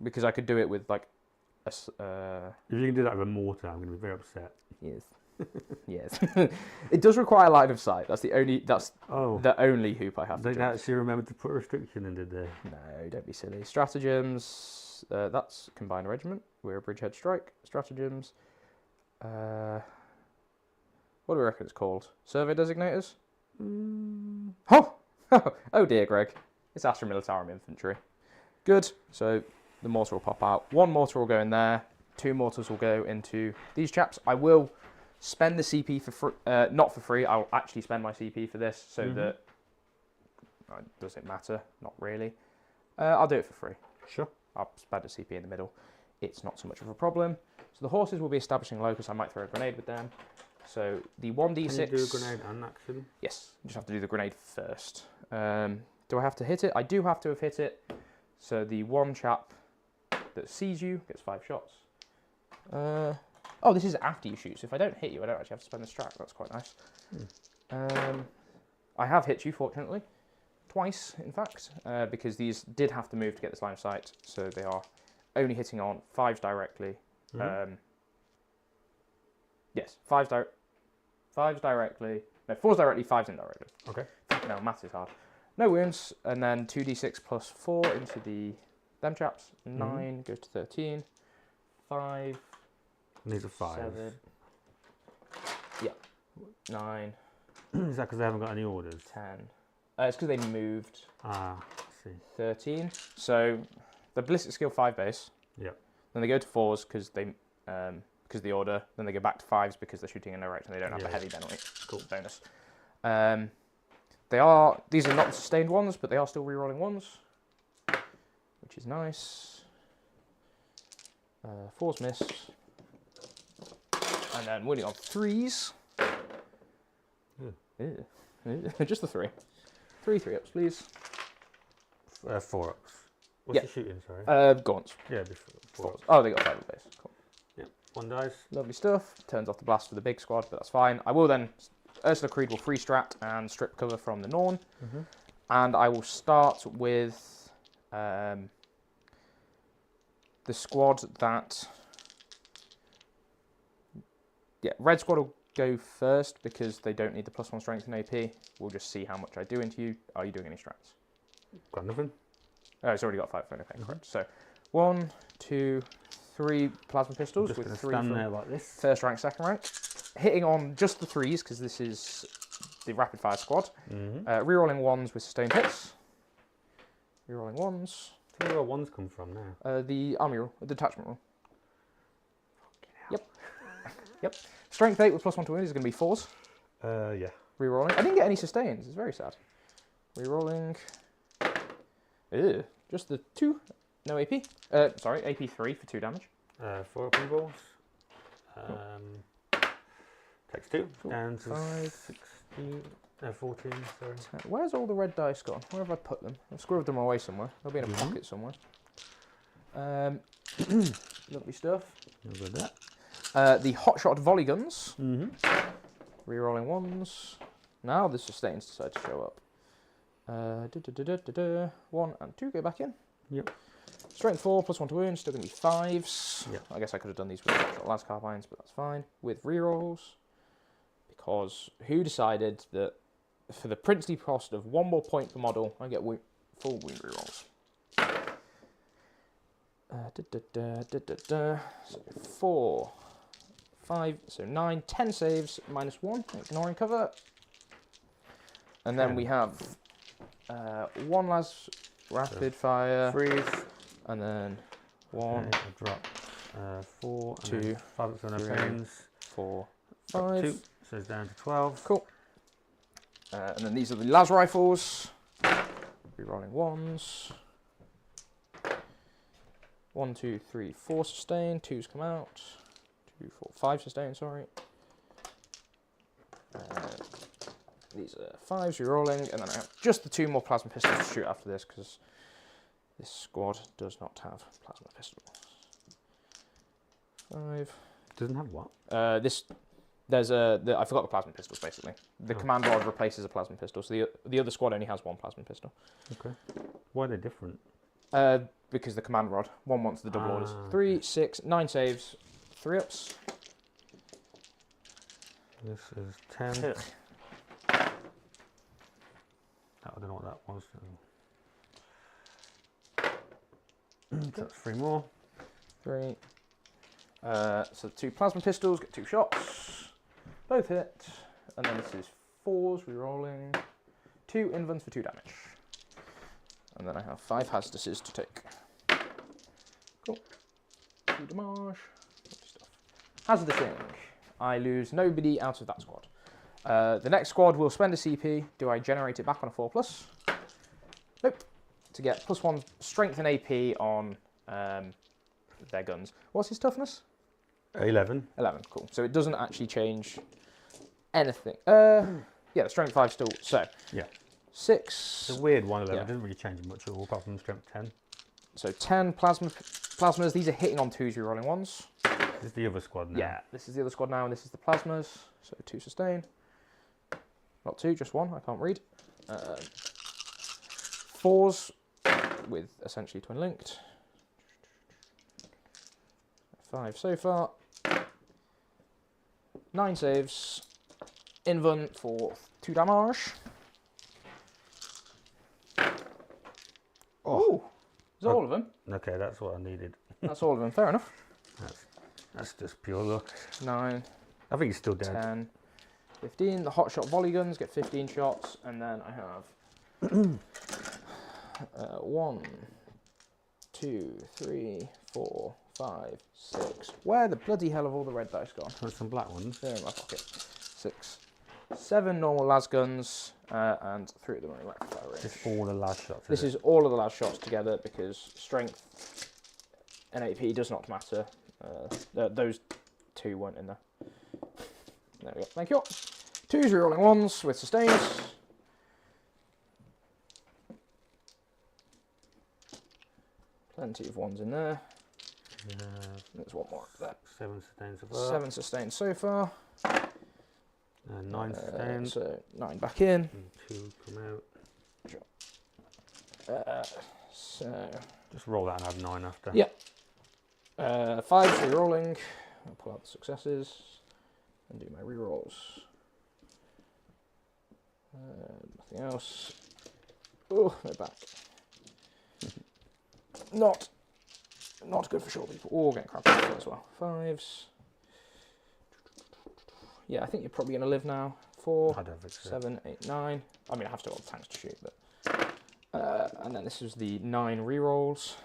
S1: Because I could do it with, like, a...
S2: If you can do that with a mortar, I'm going to be very upset.
S1: Yes. Yes. It does require line of sight. That's the only hoop I have to
S2: They
S1: do.
S2: actually remembered to put a restriction in, did they?
S1: No, don't be silly. Stratagems, that's Combined Regiment. We're a Bridgehead Strike. Stratagems. What do we reckon it's called? Survey Designators? Oh! Oh dear, Greg. It's Astra Militarum Infantry. Good. So the mortar will pop out. 1 mortar will go in there. 2 mortars will go into these chaps. I will spend the CP for free. Not for free. I'll actually spend my CP for this so that... does it matter? Not really. I'll do it for free.
S2: Sure.
S1: I'll spend a CP in the middle. It's not so much of a problem. So the horses will be establishing locus. I might throw a grenade with them. So the 1d6...
S2: Can you do a grenade and action?
S1: Yes, you just have to do the grenade first. Do I have to hit it? I do have to have hit it. So the one chap that sees you gets 5 shots. Oh, this is after you shoot. So if I don't hit you, I don't actually have to spend the strat. That's quite nice. I have hit you, fortunately. Twice, in fact. Because these did have to move to get this line of sight. So they are only hitting on 5s directly. Yes, 5s directly. No, 4s directly, 5s indirectly.
S2: Okay.
S1: No, maths is hard. No wounds, and then 2d6 plus 4 into them chaps. 9 goes to 13. 5.
S2: And these are 5s.
S1: 7. Yeah. 9.
S2: Is that because they haven't got any orders?
S1: 10. It's because they moved.
S2: Ah, I see.
S1: 13. So the ballistic skill 5 base.
S2: Yep.
S1: Then they go to 4s because they because the order. Then they go back to 5s because they're shooting in a direction they don't have a heavy penalty. Cool. Bonus. These are not sustained ones, but they are still rerolling 1s, which is nice. 4s miss. And then winning on 3s. Just the 3. 3 ups, please.
S2: 4 ups. What's he shooting, sorry?
S1: Gaunts.
S2: Yeah, before 4 ups.
S1: Oh, they got 5 base. Cool.
S2: Yeah, 1 dice.
S1: Lovely stuff. Turns off the blast for the big squad, but that's fine. I will then... Ursula Creed will free strat and strip cover from the Norn. And I will start with the squad that... Yeah, red squad will go first because they don't need the +1 strength and AP. We'll just see how much I do into you. Are you doing any strats?
S2: Got nothing.
S1: Oh, it's already got 5. Okay, correct. So 1, 2, 3 plasma pistols
S2: Just
S1: with
S2: gonna
S1: 3
S2: stand
S1: from
S2: there like this.
S1: first rank, second rank. Hitting on just the 3s because this is the rapid fire squad. Rerolling 1s with sustained hits. Rerolling 1s.
S2: I don't know where 1s come from now.
S1: The army rule, the detachment rule. Yep. Yep. Strength 8 with +1 to wound is going to be 4s.
S2: Yeah.
S1: Rerolling. I didn't get any sustains. It's very sad. Rerolling. Ew. Just the 2. No AP. Sorry, AP 3 for 2 damage.
S2: 4 open balls. Takes 2.
S1: Cool.
S2: Down to
S1: 5.
S2: 16. 14. Sorry.
S1: Where's all the red dice gone? Where have I put them? I've squirreled them away somewhere. They'll be in a pocket somewhere. Lovely stuff.
S2: Look at that.
S1: The hotshot volley guns. Rerolling 1s. Now the sustains decide to show up. 1 and 2 go back in.
S2: Yep.
S1: Strength 4 +1 to wound, still going to be 5s.
S2: Yep.
S1: I guess I could have done these with hotshot las carbines, but that's fine. With rerolls, because who decided that for the princely cost of 1 more point per model, I get full wound rerolls. So 4, 5, so 9, 10 saves, -1, ignoring cover. And then we have 1 las rapid fire,
S2: Freeze.
S1: and then 1,
S2: Okay, I'll drop 4,
S1: 2,
S2: 5
S1: 3,
S2: pens.
S1: 4,
S2: Drop
S1: 5.
S2: 2, so it's down to 12.
S1: Cool. And then these are the las rifles. Rerolling 1s. 1, 2, 3, 4 sustain. 2s come out. 2, 4, 5 sustain. Sorry. These are 5s rerolling, and then I have just the 2 more plasma pistols to shoot after this because this squad does not have plasma pistols. 5.
S2: Doesn't have what?
S1: I forgot the plasma pistols basically. The command rod replaces a plasma pistol, so the other squad only has 1 plasma pistol.
S2: Okay. Why are they different?
S1: Because the command rod. 1 wants the double orders. 3, 6, 9 saves, 3 ups.
S2: This is 10. I don't know what that was. That's 3 more.
S1: 3. So 2 plasma pistols, get 2 shots. Both hit. And then this is 4s, rerolling. 2 invulns for 2 damage. And then I have 5 hazarduses to take. Cool. 2 damage. Stuff. Hazardusing. I lose nobody out of that squad. The next squad will spend a CP. Do I generate it back on a 4+? Nope. To get +1 strength and AP on their guns. What's his toughness?
S2: 11.
S1: 11, cool. So it doesn't actually change anything. Yeah, the strength 5 still. So,
S2: Yeah.
S1: 6.
S2: It's a weird one, 11.
S1: Yeah.
S2: It doesn't really change much at all, apart from strength 10.
S1: So 10 plasmas. These are hitting on 2s, rerolling 1s.
S2: This is the other squad now.
S1: Yeah, this is the other squad now, and this is the plasmas. So 2 sustain. Not 2, just 1. I can't read. 4s with essentially twin linked. 5 so far. 9 saves. Invuln for 2 damage. Oh, is that all of them?
S2: Okay, that's what I needed.
S1: That's all of them. Fair enough.
S2: That's just pure luck.
S1: 9,
S2: I think he's still dead.
S1: 10, 15. The hotshot volley guns get 15 shots, and then I have 1, 2, 3, 4, 5, 6. Where the bloody hell have all the red dice gone?
S2: There's some black ones.
S1: They're in my pocket. 6, 7 normal las guns, and 3 of them are in rapid fire range.
S2: Just all the last shots.
S1: This is all of the las shots together because strength and AP does not matter. Those 2 weren't in there. There we go. Thank you. 2s rerolling 1s with sustains. Plenty of 1s in there. There's 1 more up there.
S2: 7 sustains so far.
S1: 7 sustains so far.
S2: 9 sustains.
S1: So 9 back in.
S2: And 2 come out.
S1: So
S2: Just roll that and add 9 after.
S1: yeah, 5 re-rolling. I'll pull out the successes and do my re-rolls. Nothing else. Oh, my back. Not good for short people. Oh, getting crap as well. 5s. Yeah, I think you're probably going to live now. 4,
S2: I don't think so.
S1: 7, 8, 9. I mean, I have still got the tanks to shoot, but. And then this is the 9 re-rolls,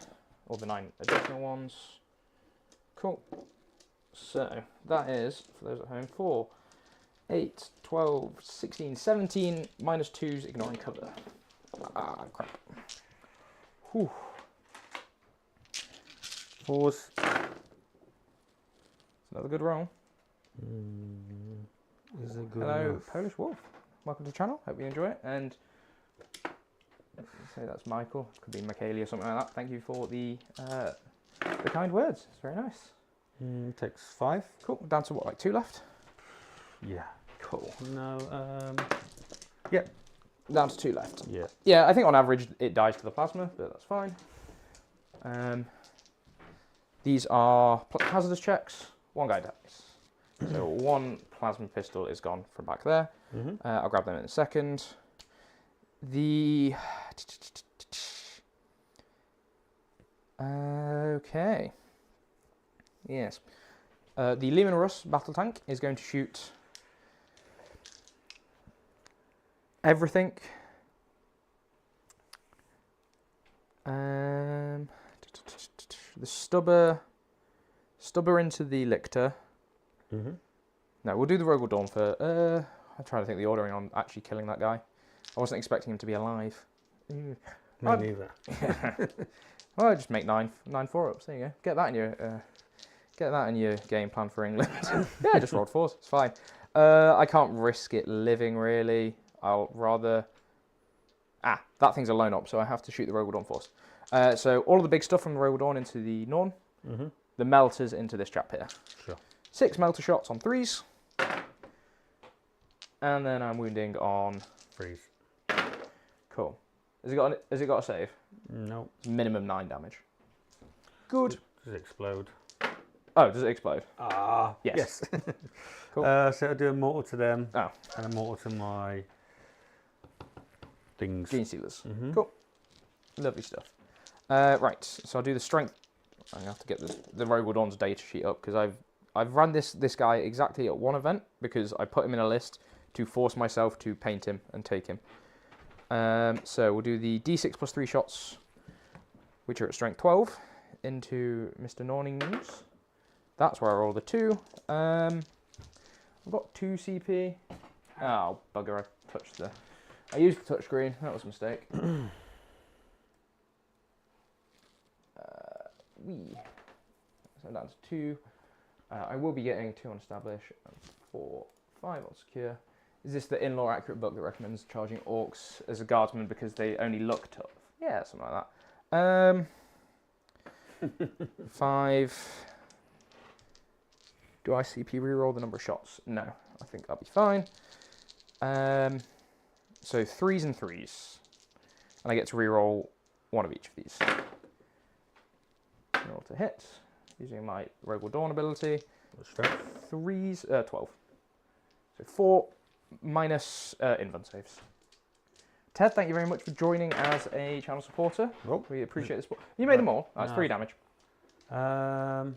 S1: or the 9 additional ones. Cool. So that is, for those at home, 4, 8, 12, 16, 17, minus 2s, ignoring cover. Ah, crap. Whew.
S2: 4s.
S1: Another good roll.
S2: Is it good
S1: Hello,
S2: enough?
S1: Polish Wolf. Welcome to the channel. Hope you enjoy it. And say that's Michael. Could be Michaeli or something like that. Thank you for the kind words. It's very nice.
S2: Takes 5.
S1: Cool. Down to what, like 2 left?
S2: Yeah.
S1: Cool.
S2: No. Yeah.
S1: Down to 2 left.
S2: Yeah.
S1: Yeah, I think on average it dies to the plasma, but that's fine. These are hazardous checks. 1 guy dies. So 1 plasma pistol is gone from back there. I'll grab them in a second. The... Okay. Yes. The Lehman Russ battle tank is going to shoot everything. The stubber into the lictor. No, we'll do the Rogel Dawn for. I'm trying to think the ordering on actually killing that guy. I wasn't expecting him to be alive.
S2: Me neither.
S1: Well, just make 9 4-ups. There you go. Get that in your game plan for England. Yeah, just rolled 4s. It's fine. I can't risk it living really. I'll rather. That thing's a lone op, so I have to shoot the Rogel Dawn force. So all of the big stuff from the Rogel Dawn into the Norn. The melters into this chap here.
S2: Sure.
S1: 6 melter shots on 3s. And then I'm wounding on...
S2: Freeze.
S1: Cool. Has it got a save?
S2: No.
S1: Minimum 9 damage. Good.
S2: Does it explode?
S1: Oh, does it explode?
S2: Yes.
S1: Cool.
S2: So I'll do a mortal to them.
S1: Oh.
S2: And a mortal to my things.
S1: Gene Stealers. Cool. Lovely stuff. Right, so I'll do the strength. I'm going to have to get the Rogel Dawn's data sheet up, because I've run this guy exactly at 1 event, because I put him in a list to force myself to paint him and take him. So we'll do the D6 plus 3 shots, which are at strength 12, into Mr. Norning News. That's where I roll the 2. I've got 2 CP. Oh, bugger, I used the touchscreen. That was a mistake. So down to 2. I will be getting 2 on establish, and 4, 5 on secure. Is this the in-law accurate book that recommends charging orcs as a guardsman because they only look tough? Yeah, something like that. 5. Do I CP reroll the number of shots? No, I think that'll be fine. So 3s and 3s. And I get to reroll 1 of each of these. Roll to hit, using my Rogel Dawn ability. 3s, 12. So 4 minus invuln saves. Ted, thank you very much for joining as a channel supporter.
S2: Oh.
S1: We appreciate the support. You made them all. That's 3 damage.
S2: What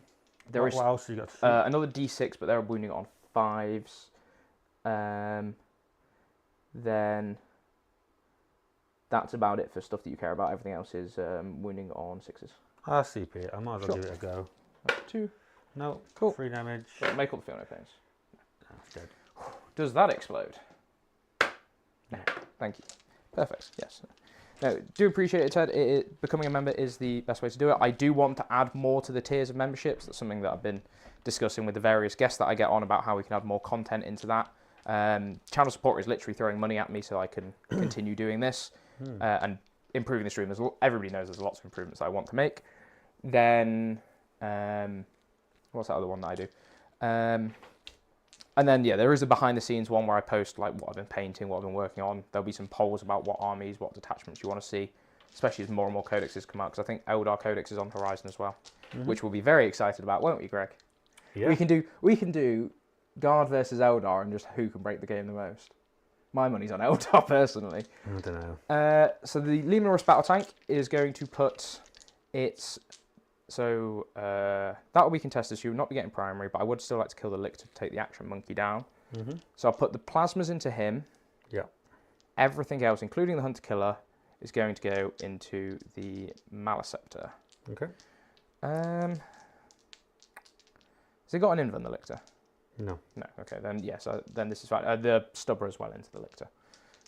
S2: else you got to shoot?
S1: Another D6, but they're wounding on 5s. Then that's about it for stuff that you care about. Everything else is wounding on 6s.
S2: I'll CP it. I might as well give it a go.
S1: 2.
S2: No.
S1: Cool.
S2: 3 damage.
S1: Make all the feel no pains.
S2: No, it's dead.
S1: Does that explode? No. Thank you. Perfect. Yes. No, do appreciate it, Ted. Becoming a member is the best way to do it. I do want to add more to the tiers of memberships. That's something that I've been discussing with the various guests that I get on about how we can add more content into that. Channel support is literally throwing money at me so I can continue doing this and improving the stream. Everybody knows there's lots of improvements that I want to make. Then, what's that other one that I do? And then, yeah, there is a behind-the-scenes one where I post like what I've been painting, what I've been working on. There'll be some polls about what armies, what detachments you want to see. especially as more and more codexes come out, because I think Eldar Codex is on the horizon as well, which we'll be very excited about, won't we, Greg?
S2: Yeah.
S1: We can do Guard versus Eldar and just who can break the game the most. My money's on Eldar, personally.
S2: I don't know.
S1: So the Luminous Battle Tank is going to put its... So that will be contested, so you will not be getting primary, but I would still like to kill the Lictor to take the Action Monkey down. So I'll put the Plasmas into him.
S2: Yeah.
S1: Everything else, including the Hunter Killer, is going to go into the Maliceptor.
S2: Okay.
S1: Has he got an Invan, the Lictor?
S2: No.
S1: No, okay, then yes, then this is fine. The Stubber as well into the Lictor.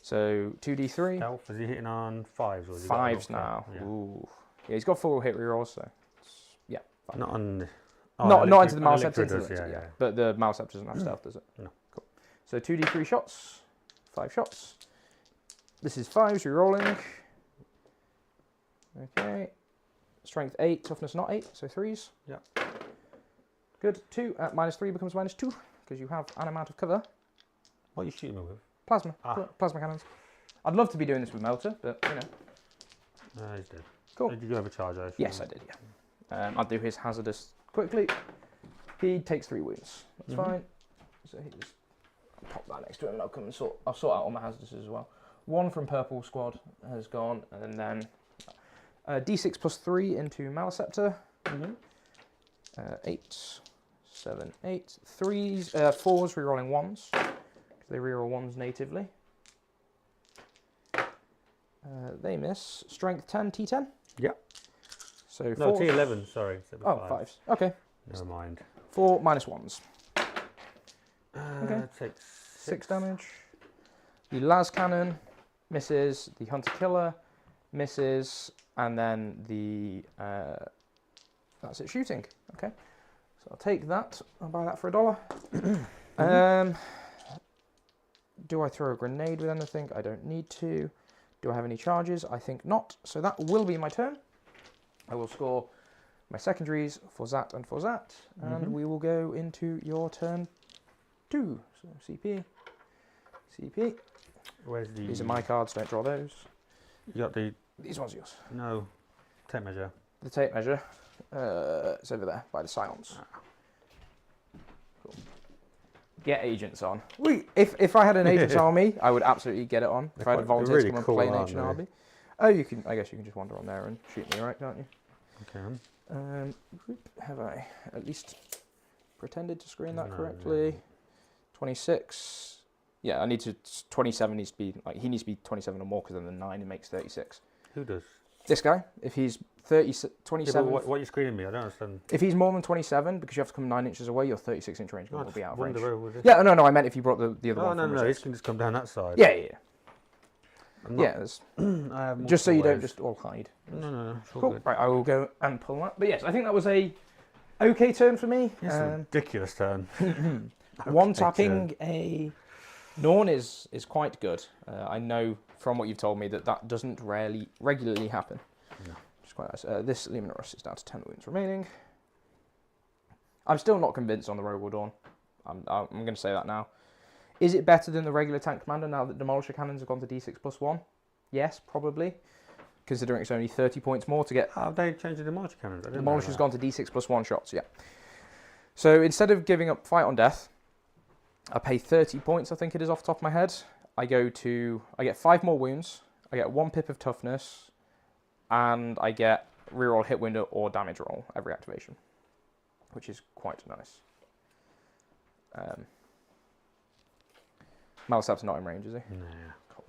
S1: So 2d3.
S2: Elf, is he hitting on 5s? Or has he got
S1: Fives
S2: an
S1: now.
S2: Yeah.
S1: Ooh. Yeah, he's got 4 hit rerolls, so yeah. Fine.
S2: Not on the...
S1: Not into the
S2: on
S1: Maliceptor, into the
S2: does,
S1: Lictor,
S2: yeah.
S1: But the Maliceptor doesn't have stealth, does it?
S2: No.
S1: Cool. So 2d3 shots, 5 shots. This is 5s, rerolling. Okay. Strength 8, toughness not 8, so 3s.
S2: Yeah.
S1: Good. 2 at -3 becomes -2 because you have an amount of cover.
S2: What are you shooting me with?
S1: Plasma. Plasma cannons. I'd love to be doing this with Melter, but you know.
S2: He's dead.
S1: Cool.
S2: Did you have a charge? I
S1: Yes, I did, yeah. I'll do his hazardous quickly. He takes 3 wounds. That's fine. So he just pop that next to him and I'll come and I'll sort out all my hazardous as well. 1 from Purple Squad has gone, and then D6 plus 3 into Maliceptor. 8, 7, 8. 3s, 4s rerolling 1s. They reroll 1s natively. They miss. Strength 10, T10.
S2: Yeah.
S1: So
S2: No,
S1: 4s.
S2: T11, sorry.
S1: Oh, 5s. Okay.
S2: Never mind.
S1: 4 -1s. Okay.
S2: Takes
S1: 6 damage. The Las Cannon misses. The Hunter Killer misses. And then the... that's it, shooting. Okay. So I'll take that. I'll buy that for $1. Do I throw a grenade with anything? I don't need to. Do I have any charges? I think not. So that will be my turn. I will score my secondaries for Zat and for Zat. And we will go into your turn 2. So CP. CP.
S2: Where's the...
S1: These are my cards, don't draw those.
S2: You got the...
S1: These ones are yours.
S2: No. Tape measure.
S1: The tape measure. It's over there by the silence. Cool. Get agents on. If I had an agents army, I would absolutely get it on. If I had a volunteer to come and play an agent army. Oh, you can. I guess you can just wander on there and shoot me, right? Can't you?
S2: Okay.
S1: Have I at least pretended to screen that correctly? 26. Yeah, I need to. 27 needs to be like he needs to be 27 or more because then the 9 it makes 36.
S2: Who does?
S1: This guy, if he's 27.
S2: Yeah, what are you screening me? I don't understand.
S1: If he's more than 27, because you have to come 9 inches away, your 36-inch range gun will be out of range.
S2: Road,
S1: Yeah, no, I meant if you brought the other one.
S2: Oh, no, he can just come down that side.
S1: Yeah.
S2: I have
S1: just so you don't
S2: ways.
S1: just all hide.
S2: No. It's all
S1: Cool.
S2: good.
S1: Right, I will go and pull that. But yes, I think that was a okay turn for me.
S2: It's a ridiculous turn.
S1: One tapping a Norn is quite good. I know from what you've told me that doesn't regularly happen.
S2: No.
S1: Which is quite nice. This Luminous is down to 10 wounds remaining. I'm still not convinced on the Rogal Dawn. I'm going to say that now. Is it better than the regular tank commander now that Demolisher cannons have gone to D6 plus 1? Yes, probably. Considering it's only 30 points more to get...
S2: How have they changed the Demolisher cannons?
S1: Demolisher's gone to D6 plus 1 shots, yeah. So instead of giving up Fight on Death, I pay 30 points, I think it is off the top of my head. I get 5 more wounds, I get 1 pip of toughness, and I get reroll hit window or damage roll every activation, which is quite nice. Maliceptor's not in range, is he?
S2: No.
S1: Cool.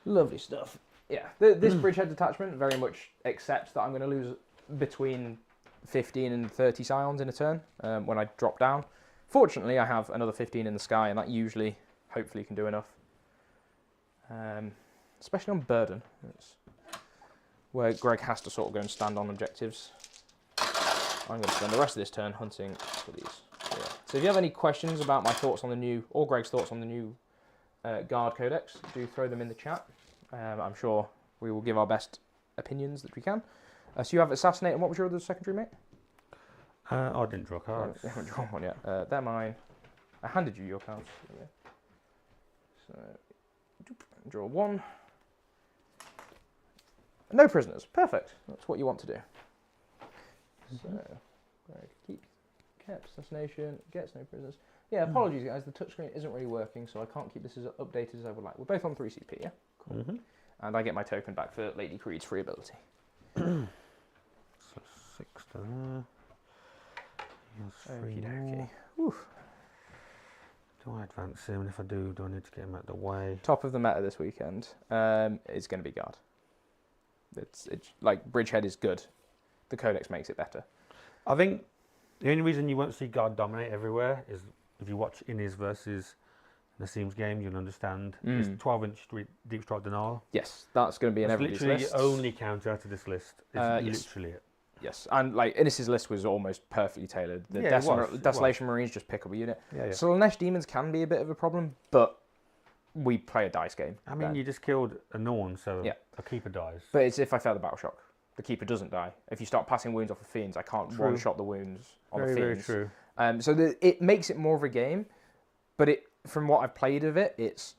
S1: Lovely stuff. Yeah, this bridgehead detachment very much accepts that I'm going to lose between 15 and 30 scions in a turn when I drop down. Fortunately, I have another 15 in the sky, and that usually, hopefully, can do enough. Especially on Burden, where Greg has to sort of go and stand on objectives. I'm going to spend the rest of this turn hunting for these. So if you have any questions about my thoughts on the new, or Greg's thoughts on the new Guard Codex, do throw them in the chat. I'm sure we will give our best opinions that we can. So you have Assassinate, and what was your other secondary, mate?
S2: I didn't draw cards.
S1: I haven't drawn one yet. They're mine. I handed you your cards. So, draw 1. No prisoners. Perfect. That's what you want to do. So, Greg kept assassination, gets no prisoners. Yeah, apologies guys, the touchscreen isn't really working, so I can't keep this as updated as I would like. We're both on 3CP, yeah? Cool. And I get my token back for Lady Creed's free ability.
S2: So 6 to there.
S1: Okie dokie. Oof.
S2: Do I advance him? If I do I need to get him out of the way?
S1: Top of the meta this weekend is going to be guard. It's like Bridgehead is good. The Codex makes it better.
S2: I think the only reason you won't see guard dominate everywhere is if you watch Innis versus Nassim's game, you'll understand. It's 12-inch deep strike denial.
S1: Yes, that's going to be in everybody's list.
S2: It's literally the only counter to this list. It's
S1: Yes.
S2: literally it.
S1: Yes, and like Innis's list was almost perfectly tailored. The
S2: Yeah, it was.
S1: Desolation Marines just pick up a unit.
S2: Yeah.
S1: Slanesh Demons can be a bit of a problem, but we play a dice game.
S2: I mean, you just killed a Norn, so
S1: Yeah.
S2: a keeper dies.
S1: But it's if I fail the battle shock. The keeper doesn't die. If you start passing wounds off of fiends, I can't
S2: True.
S1: one-shot the wounds on the
S2: Very
S1: fiends.
S2: true.
S1: So it makes it more of a game, but from what I've played of it, it's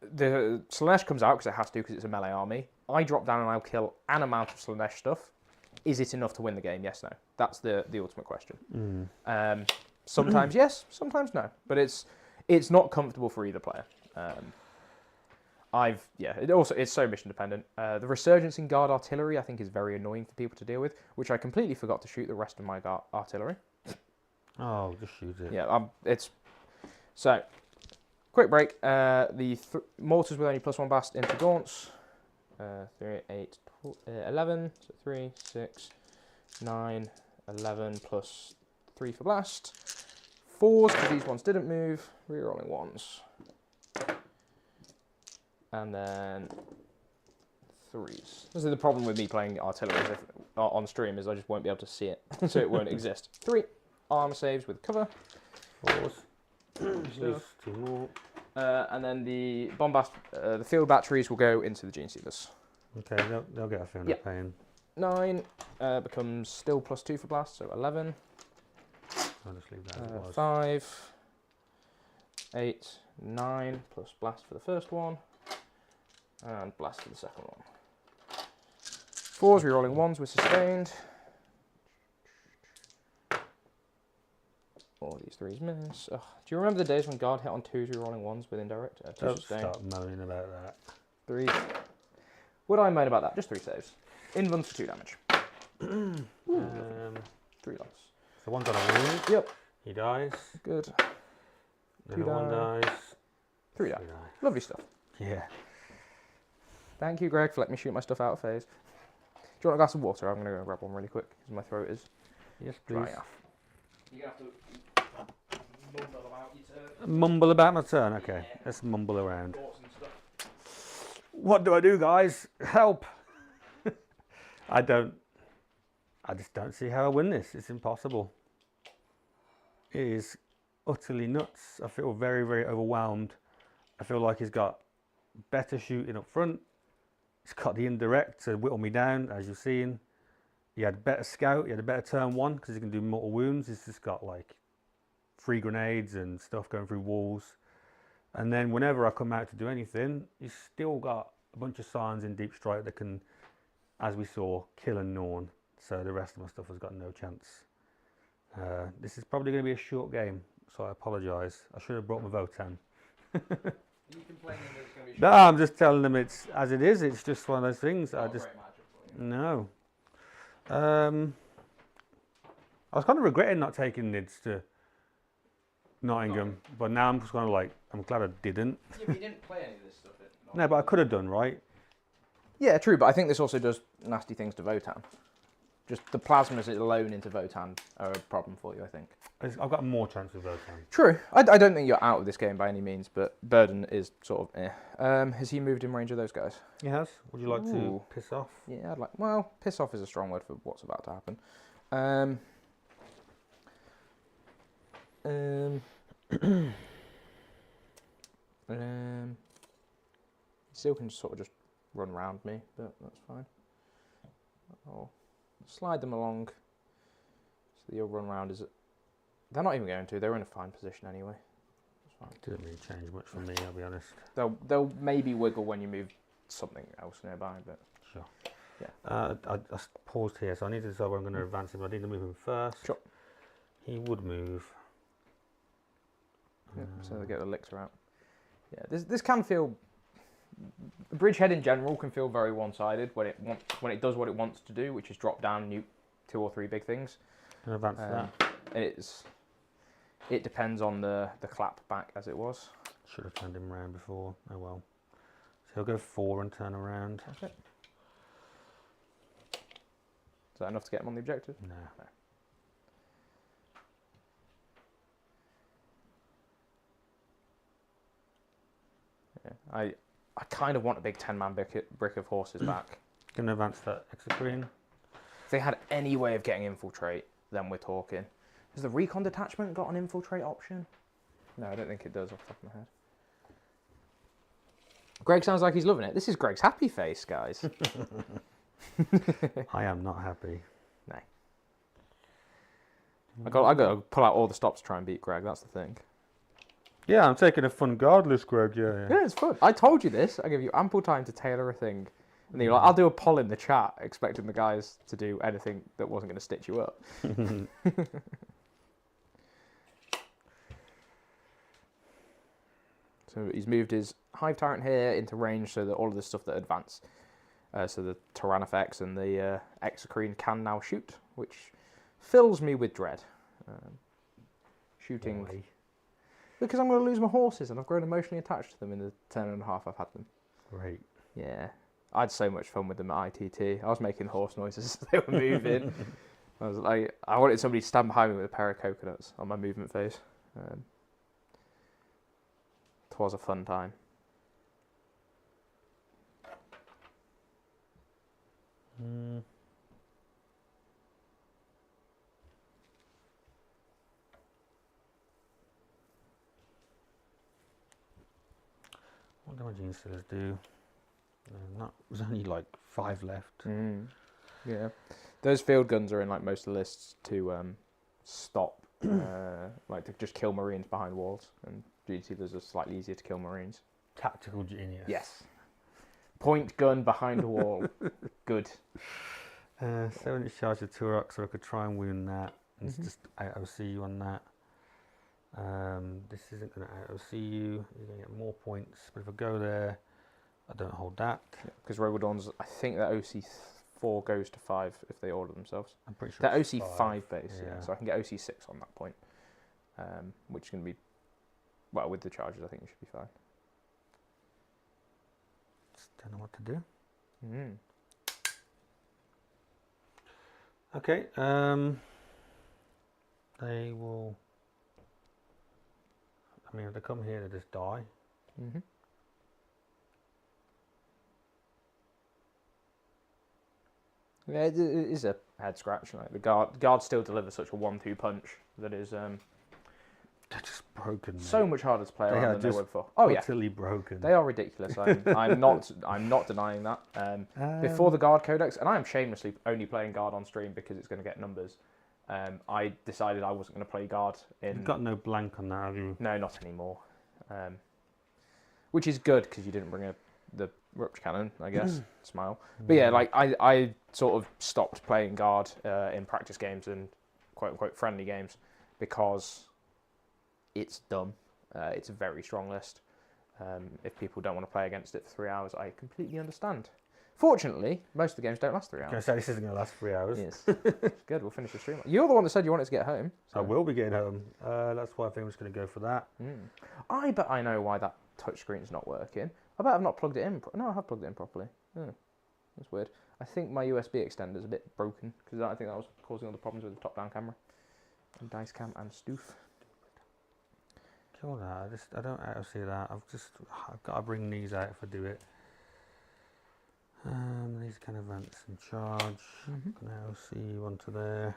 S1: the Slanesh comes out because it has to because it's a melee army. I drop down and I'll kill an amount of Slanesh stuff. Is it enough to win the game? Yes, no. That's the ultimate question. Sometimes yes, sometimes no. But it's not comfortable for either player. It's so mission dependent. The resurgence in guard artillery I think is very annoying for people to deal with, which I completely forgot to shoot the rest of my guard artillery.
S2: Oh, just shoot it.
S1: Yeah, it's so quick break. The mortars with only +1 blast into gaunts. 3, 8, 11. So 3, 6, 9, 11 plus 3 for blast. 4s because these ones didn't move. Rerolling 1s. And then 3s. This is the problem with me playing artillery on stream is I just won't be able to see it, so it won't exist. 3 armor saves with cover.
S2: 4s. There's 2 more.
S1: And then the bombast, the field batteries will go into the Gene Sealers.
S2: Okay, they'll get a feeling of pain.
S1: 9 becomes still +2 for blast, so 11.
S2: I'll just leave that as it was.
S1: 5, 8, 9 plus blast for the first one, and blast for the second one. 4s rerolling 1s with sustained. All these 3s miss. Ugh. Do you remember the days when guard hit on 2s rerolling 1s with indirect? 2
S2: Don't
S1: sustained.
S2: start moaning about that.
S1: 3. Would I moan about that? Just 3 saves. Invuns for 2 damage. 3 loss.
S2: So one's on a wound.
S1: Yep.
S2: He dies.
S1: Good.
S2: The other one dies.
S1: 3 die. Lovely stuff.
S2: Yeah.
S1: Thank you, Greg, for letting me shoot my stuff out of phase. Do you want a glass of water? I'm going to go grab one really quick because my throat is
S2: Yes, please.
S1: drying off. You're going to have to mumble about your turn.
S2: Mumble about my turn. Okay,
S1: Yeah.
S2: let's mumble around.
S1: Thoughts and stuff.
S2: What do I do, guys? Help! I just don't see how I win this. It's impossible. It is utterly nuts. I feel very, very overwhelmed. I feel like he's got better shooting up front. He's got the indirect to whittle me down, as you've seen. He had better scout. He had a better turn 1 because he can do mortal wounds. He's just got like 3 grenades and stuff going through walls. And then whenever I come out to do anything, he's still got a bunch of signs in deep strike that can, as we saw, kill and Norn. So the rest of my stuff has got no chance. This is probably going to be a short game, so I apologise. I should have brought my Votan.
S1: Are you complaining that it's going to be
S2: No, I'm just telling them it's as it is. It's just one of those things.
S1: not a great matchup for you?
S2: No. I was kind of regretting not taking Nids to Nottingham, but now I'm just kind of like, I'm glad I didn't.
S1: Yeah, but you didn't play any of this stuff at
S2: No, but I could have done, right?
S1: Yeah, true, but I think this also does nasty things to Votan. Just the plasmas alone into Votan are a problem for you, I think.
S2: I've got more chance of Votan.
S1: True. I don't think you're out of this game by any means, but Burden is sort of has he moved in range of those guys?
S2: He has. Would you like to
S1: Ooh.
S2: piss off?
S1: Yeah, I'd like... Well, piss off is a strong word for what's about to happen. Still can sort of just run around me, but that's fine. I'll slide them along. So the run round is... They're not even going to. They're in a fine position anyway. That's fine.
S2: Didn't really change much for me, I'll be honest.
S1: They'll maybe wiggle when you move something else nearby, but...
S2: Sure. I paused here, so I need to decide where I'm going to advance him. I need to move him first.
S1: Sure.
S2: He would move.
S1: Yeah, so they get the elixir out. Yeah, this can feel. Bridgehead in general can feel very one-sided when it does what it wants to do, which is drop down and nuke 2 or 3 big things.
S2: And advance that.
S1: It depends on the clap back as it was.
S2: Should have turned him around before. Oh well. So he'll go 4 and turn around.
S1: Okay. Is that enough to get him on the objective?
S2: No.
S1: Yeah, I kind of want a big 10-man brick of horses back.
S2: Going to advance that exocrine.
S1: If they had any way of getting infiltrate, then we're talking. Has the recon detachment got an infiltrate option? No, I don't think it does off the top of my head. Greg sounds like he's loving it. This is Greg's happy face, guys.
S2: I am not happy.
S1: No. I got to pull out all the stops to try and beat Greg, that's the thing.
S2: Yeah, I'm taking a fun guard list, Greg. Yeah.
S1: Yeah, it's fun. I told you this. I give you ample time to tailor a thing. And then you're like, I'll do a poll in the chat, expecting the guys to do anything that wasn't going to stitch you up. So he's moved his Hive Tyrant here into range so that all of the stuff that advance, so the Tyrannifex and the Exocrine can now shoot, which fills me with dread. Shooting...
S2: Boy.
S1: Because I'm going to lose my horses and I've grown emotionally attached to them in the 10.5 I've had them.
S2: Great.
S1: Yeah. I had so much fun with them at ITT. I was making horse noises as they were moving. I wanted somebody to stand behind me with a pair of coconuts on my movement phase. It was a fun time.
S2: What do my gene stealers do? There's only like 5 left.
S1: Yeah. Those field guns are in like most of the lists to stop, like to just kill Marines behind walls. And GT, there's a slightly easier to kill Marines.
S2: Tactical genius.
S1: Yes. Point gun behind a wall. Good.
S2: 70 charge of Turok, so I could try and wound that. And it's just AOC you on that. This isn't going to AOC you. You're going to get more points. But if I go there, I don't hold that.
S1: Because Rogodons, I think that OC4 goes to 5 if they order themselves.
S2: I'm pretty sure
S1: That
S2: it's
S1: OC5 base,
S2: yeah.
S1: So I can get OC6 on that point. Which is going to be, well, with the charges, I think it should be fine.
S2: Just don't know what to do. Okay. They will... I mean, if they come here, they just die.
S1: Yeah, it is a head scratch. Like the guard still delivers such a 1-2 punch that is
S2: They're just broken.
S1: so
S2: mate.
S1: much harder to play
S2: They
S1: around
S2: are
S1: than they
S2: just
S1: were before. Oh yeah,
S2: utterly broken.
S1: they are ridiculous. I'm not denying that. Before the guard codex, and I am shamelessly only playing guard on stream because it's going to get numbers. I decided I wasn't going to play guard in.
S2: You've got no blank on that, have you?
S1: No, not anymore. Which is good because you didn't bring the rupture cannon, I guess. Smile. But yeah, like I sort of stopped playing guard in practice games and quote unquote friendly games because it's dumb. It's a very strong list. If people don't want to play against it for 3 hours, I completely understand. Fortunately, most of the games don't last 3 hours.
S2: I was going to say, this isn't going to last 3 hours.
S1: Yes. Good, we'll finish the stream. You're the one that said you wanted to get home.
S2: So. I will be getting home. That's why I think I'm just going to go for that.
S1: I bet I know why that touchscreen's not working. I bet I've not plugged it in. No, I have plugged it in properly. Oh, that's weird. I think my USB extender's a bit broken because I think that was causing all the problems with the top-down camera. And dice cam and stoof.
S2: Kill that. I don't see that. I've got to bring these out if I do it. These can advance and charge. Now see onto there.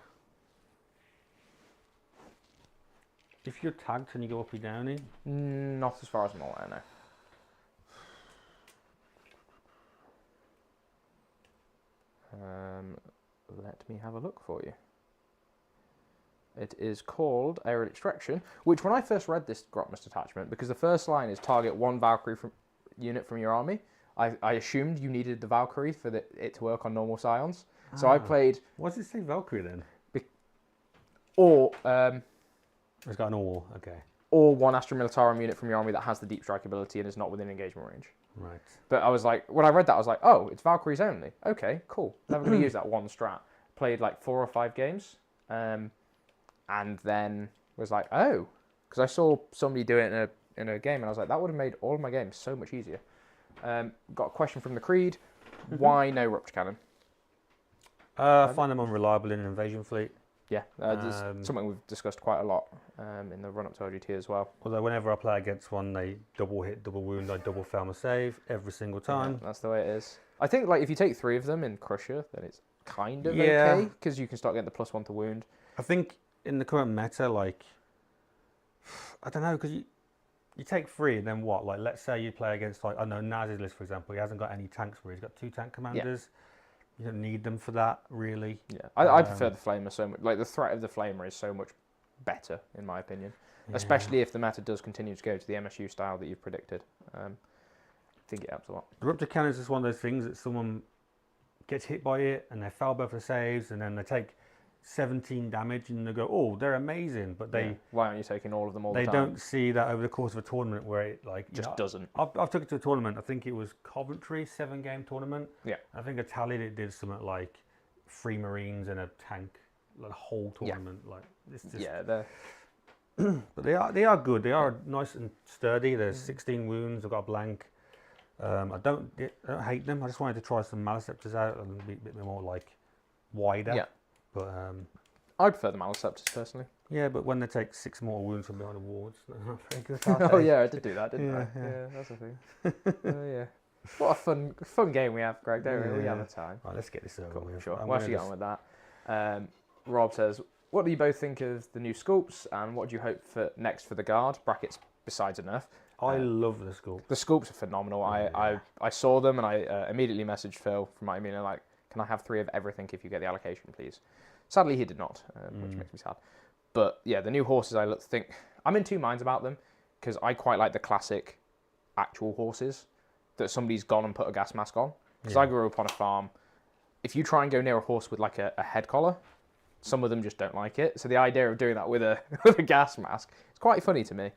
S2: If you're tagged, can you go uppy downy?
S1: Not as far as I'm aware, no. Let me have a look for you. It is called Aerial Extraction, which when I first read this Grotmus attachment, because the first line is target 1 Valkyrie unit from your army, I assumed you needed the Valkyrie for it to work on normal Scions. So I played...
S2: What does it say Valkyrie then?
S1: Or...
S2: It's got an all, okay.
S1: Or one Astra Militarum unit from your army that has the deep strike ability and is not within engagement range.
S2: Right.
S1: But I was like, when I read that, I was like, oh, it's Valkyries only. Okay, cool. Never going to use that one strat. Played like 4 or 5 games. And then was like, oh. Because I saw somebody do it in a game, and I was like, that would have made all of my games so much easier. Got a question from the Creed. Why no Rupture Cannon?
S2: I find them unreliable in an invasion fleet.
S1: Yeah, there's something we've discussed quite a lot in the run-up to OGT as well.
S2: Although whenever I play against one, they double hit, double wound, I double fail my save every single time.
S1: Yeah, that's the way it is. I think like if you take 3 of them in Crusher, then it's kind of
S2: Yeah.
S1: okay, because you can start getting the +1 to wound.
S2: I think in the current meta, like, I don't know, because you take 3 and then what? Like, let's say you play against, like, I know Naz's list, for example, he hasn't got any tanks for it. He's got 2 tank commanders. You don't need them for that, really.
S1: Yeah, I prefer the Flamer so much. Like, the threat of the Flamer is so much better, in my opinion.
S2: Yeah.
S1: Especially if the meta does continue to go to the MSU style that you've predicted. I think it helps a lot.
S2: The Rupture Cannon is just one of those things that someone gets hit by it and they fail both the saves and then they take 17 damage and they go, oh, they're amazing, but they
S1: why aren't you taking all of them all the
S2: they
S1: time?
S2: don't see that over the course of a tournament where it like
S1: Just doesn't.
S2: I've took it to a tournament. I think it was Coventry 7-game tournament.
S1: Yeah.
S2: I think I tallied it did something like 3 Marines and a tank, like the whole tournament. Like it's just
S1: Yeah,
S2: but they are good. They are nice and sturdy. There's 16 wounds. I've got a blank. I don't hate them. I just wanted to try some Maliceptors out and be a bit more like wider.
S1: Yeah.
S2: But
S1: I prefer the Maliceptors personally.
S2: yeah, but when they take 6 mortal wounds from behind the walls, they're not very good. Are
S1: Oh
S2: they?
S1: yeah, I did do that, didn't I?
S2: Yeah,
S1: Yeah,
S2: yeah.
S1: that's the thing. Yeah. What a fun game we have, Greg. Don't we? We have the time.
S2: Right, let's get this over
S1: Cool,
S2: with.
S1: sure.
S2: I'm
S1: Why
S2: gonna
S1: should you get on with that? Rob says, what do you both think of the new sculpts, and what do you hope for next for the Guard? Brackets besides a nerf.
S2: I love the sculpt.
S1: The sculpts are phenomenal. I saw them and I immediately messaged Phil from my email like, can I have 3 of everything if you get the allocation, please? Sadly, he did not, which makes me sad. But yeah, the new horses, I think I'm in 2 minds about them, because I quite like the classic actual horses that somebody's gone and put a gas mask on. Because I grew up on a farm. If you try and go near a horse with like a head collar, some of them just don't like it. So the idea of doing that with a gas mask, it's quite funny to me.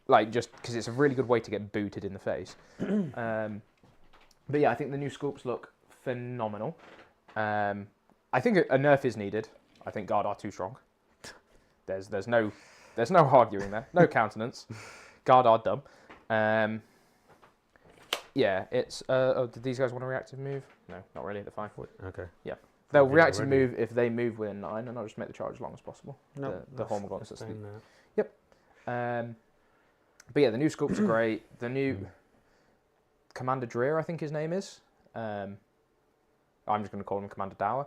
S1: Like just because it's a really good way to get booted in the face. But yeah, I think the new sculpts look phenomenal. I think a nerf is needed. I think Guard are too strong. There's no arguing there. No countenance. Guard are dumb. Yeah, it's. Oh, did these guys want a reactive move? No, not really. They're fine.
S2: Okay.
S1: Yeah, they'll
S2: Okay,
S1: reactive
S2: already.
S1: move if they move within 9, and I'll just make the charge as long as possible.
S2: No,
S1: the Hormagaunts.
S2: that's
S1: That's the.
S2: fine.
S1: But yeah, the new sculpts are great. The new Commander Dreer, I think his name is. I'm just going to call him Commander Dower,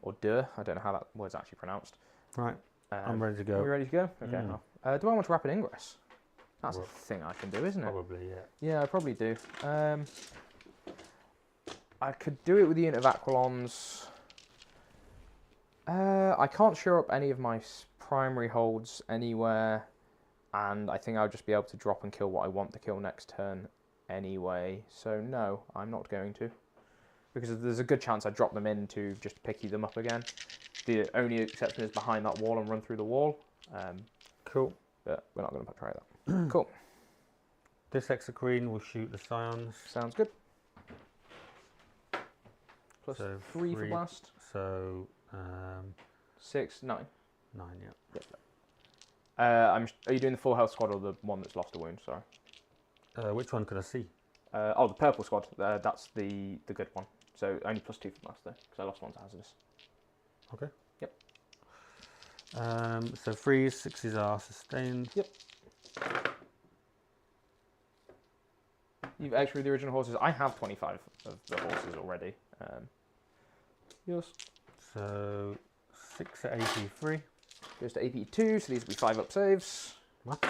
S1: or Dur. I don't know how that word's actually pronounced.
S2: Right, I'm ready to
S1: Are
S2: go.
S1: we ready to go? Okay. Do I want rapid ingress? That's a
S2: Well,
S1: thing I can do, isn't it?
S2: Probably, yeah.
S1: Yeah, I probably do. I could do it with the unit of Aquilons. I can't shore up any of my primary holds anywhere, and I think I'll just be able to drop and kill what I want to kill next turn anyway. So no, I'm not going to. Because there's a good chance I drop them in to just picky them up again. The only exception is behind that wall and run through the wall.
S2: Cool.
S1: But we're not going to try that. Cool.
S2: This Exocrine will shoot the Scions.
S1: Sounds good. Plus
S2: So
S1: 3 for blast.
S2: So
S1: 6, 9.
S2: 9, yeah.
S1: Yep. Are you doing the full health squad or the one that's lost a wound? Sorry.
S2: Which one could I see?
S1: The purple squad. That's the good one. So only plus 2 for blast though, because I lost one to hazardous.
S2: Okay.
S1: Yep.
S2: So 3s, 6s are sustained.
S1: Yep. You've extra the original horses. I have 25 of the horses already. Yours
S2: So 6 at AP3.
S1: goes to AP2, so these will be 5 up saves.
S2: What?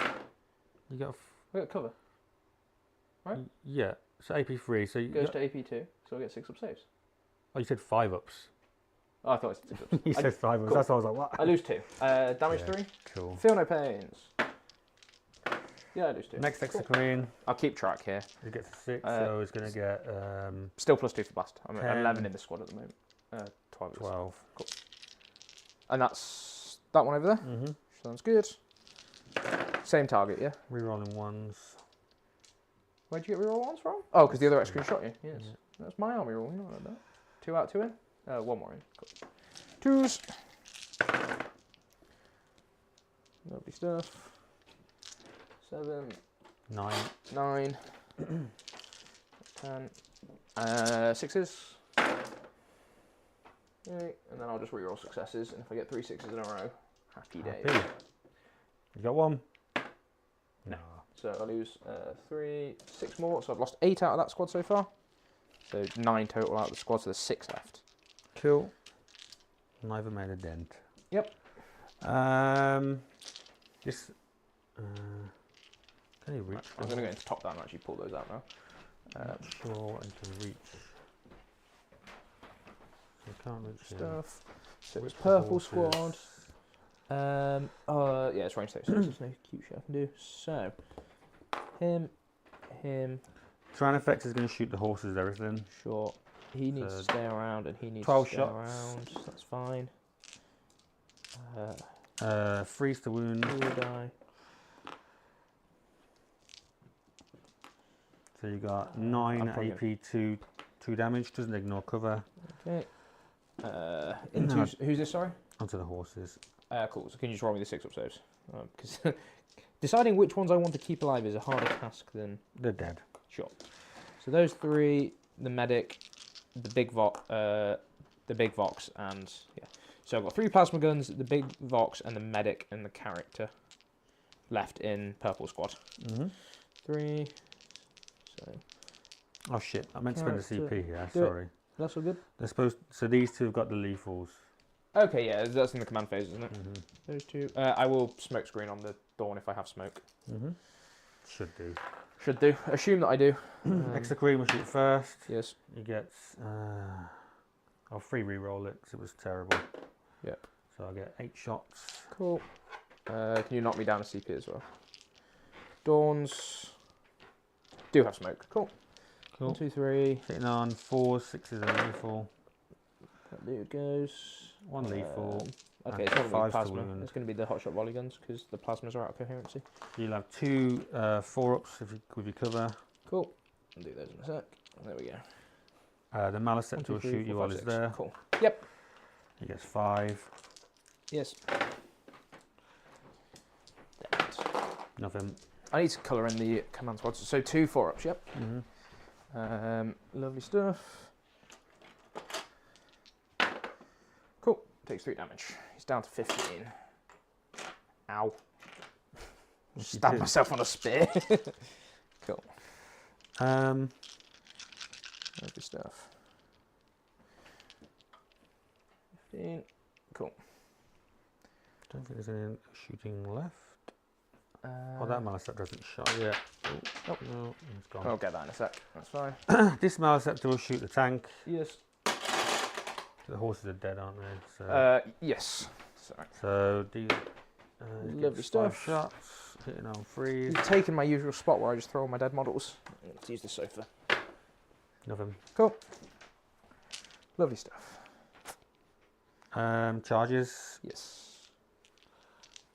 S2: You got?
S1: We got cover. Right?
S2: Yeah. So AP3. So you
S1: Goes to AP2, so we get 6 up saves.
S2: Oh, you said 5 ups.
S1: Oh, I thought it was 6 ups.
S2: You said 5 ups.
S1: cool.
S2: That's why I was like, what?
S1: I lose 2. Damage
S2: Yeah.
S1: 3.
S2: Cool.
S1: Feel no pains. Yeah, I do too.
S2: Next extra Korean,
S1: I'll keep track here.
S2: he gets a 6, so he's going to get
S1: Still +2 for blast. I'm
S2: 10,
S1: 11 in the squad at the moment. 12.
S2: 12.
S1: Cool. And that's that one over there.
S2: Mm-hmm.
S1: Sounds good. Same target, yeah?
S2: Rerolling ones.
S1: Where'd you get reroll ones from? Oh, because the other X-Screen shot you. Yes.
S2: Yeah.
S1: That's my army roll, you know like that. 2 out, 2 in? One more in. Cool. 2s. Lovely stuff. 7.
S2: 9.
S1: 9. 10. 6s. Okay, and then I'll just reroll successes, and if I get 3 6s in a row, happy days.
S2: Happy. You got one?
S1: No. So I lose 6 more, so I've lost 8 out of that squad so far. So 9 total out of the squad, so there's 6 left.
S2: Cool. Neither made a dent.
S1: Yep.
S2: This. Can you reach?
S1: I'm going to go into top down and actually pull those out now.
S2: Sure, and can reach. So I can't reach
S1: Stuff. So
S2: Which
S1: it's purple
S2: horses?
S1: squad. Yeah, it's range 6, so there's no cute shit I can do. So, him.
S2: Tyranids is going to shoot the horses, everything.
S1: Sure. He needs
S2: So
S1: to stay around, and he needs
S2: 12
S1: to stay
S2: shots.
S1: around. That's fine.
S2: freeze to wound.
S1: He will die.
S2: So you got 9
S1: I'm
S2: AP, 2 damage. Doesn't ignore cover.
S1: Okay. Who's this, sorry?
S2: Onto the horses.
S1: Cool. So can you just roll me the 6 upstairs? Because deciding which ones I want to keep alive is a harder task than...
S2: They're dead.
S1: Sure. So those 3, the medic, the big Vox, and yeah. So I've got 3 plasma guns, the big Vox, and the medic, and the character left in purple squad. 3. So
S2: Oh shit! I meant to spend a
S1: Character.
S2: CP here.
S1: Do it.
S2: Sorry.
S1: that's all good.
S2: They're supposed. So these 2 have got the lethals.
S1: Okay, yeah, that's in the command phase, isn't it? Those 2. I will smoke screen on the Dawn if I have smoke.
S2: Should do.
S1: Should do. Assume that I do.
S2: Extra Korean will shoot first.
S1: Yes.
S2: He gets. I'll free reroll it because it was terrible.
S1: Yep.
S2: So I get 8 shots.
S1: Cool. Can you knock me down a CP as well? Dawns do have smoke. Cool.
S2: Cool.
S1: 1, 2, 3.
S2: Hitting on 4s, 6s are lethal.
S1: That dude goes.
S2: 1 lethal.
S1: Okay,
S2: and
S1: it's not going to be
S2: 5 to
S1: plasma.
S2: wound.
S1: It's going to be the hotshot volley guns because the plasmas are out of coherency.
S2: You'll have 2 4-ups with your cover.
S1: Cool. I'll do those in a sec. There we go.
S2: The
S1: 1,
S2: Maliceptor
S1: 2,
S2: will
S1: 3,
S2: shoot you
S1: 4,
S2: while
S1: 5,
S2: he's
S1: 6.
S2: there.
S1: Cool. Yep.
S2: He gets 5.
S1: Yes.
S2: Nothing.
S1: I need to colour in the command squads. So 2 4-ups, yep. Lovely stuff. Cool. Takes 3 damage. He's down to 15. Ow. Stabbed myself on a spear. Cool. Lovely stuff. 15. Cool.
S2: Don't think there's any shooting left. Oh, that Maliceptor hasn't shot yet.
S1: Nope.
S2: No, it's gone.
S1: I'll get that in a sec. That's fine.
S2: This Maliceptor will shoot the tank.
S1: Yes.
S2: The horses are dead, aren't they? So,
S1: Yes. Sorry.
S2: so these
S1: Lovely
S2: gets
S1: stuff.
S2: 5 shots. Hitting on freeze.
S1: He's taken my usual spot where I just throw all my dead models. Let's use the sofa.
S2: Nothing.
S1: Cool. Lovely stuff.
S2: Charges.
S1: Yes.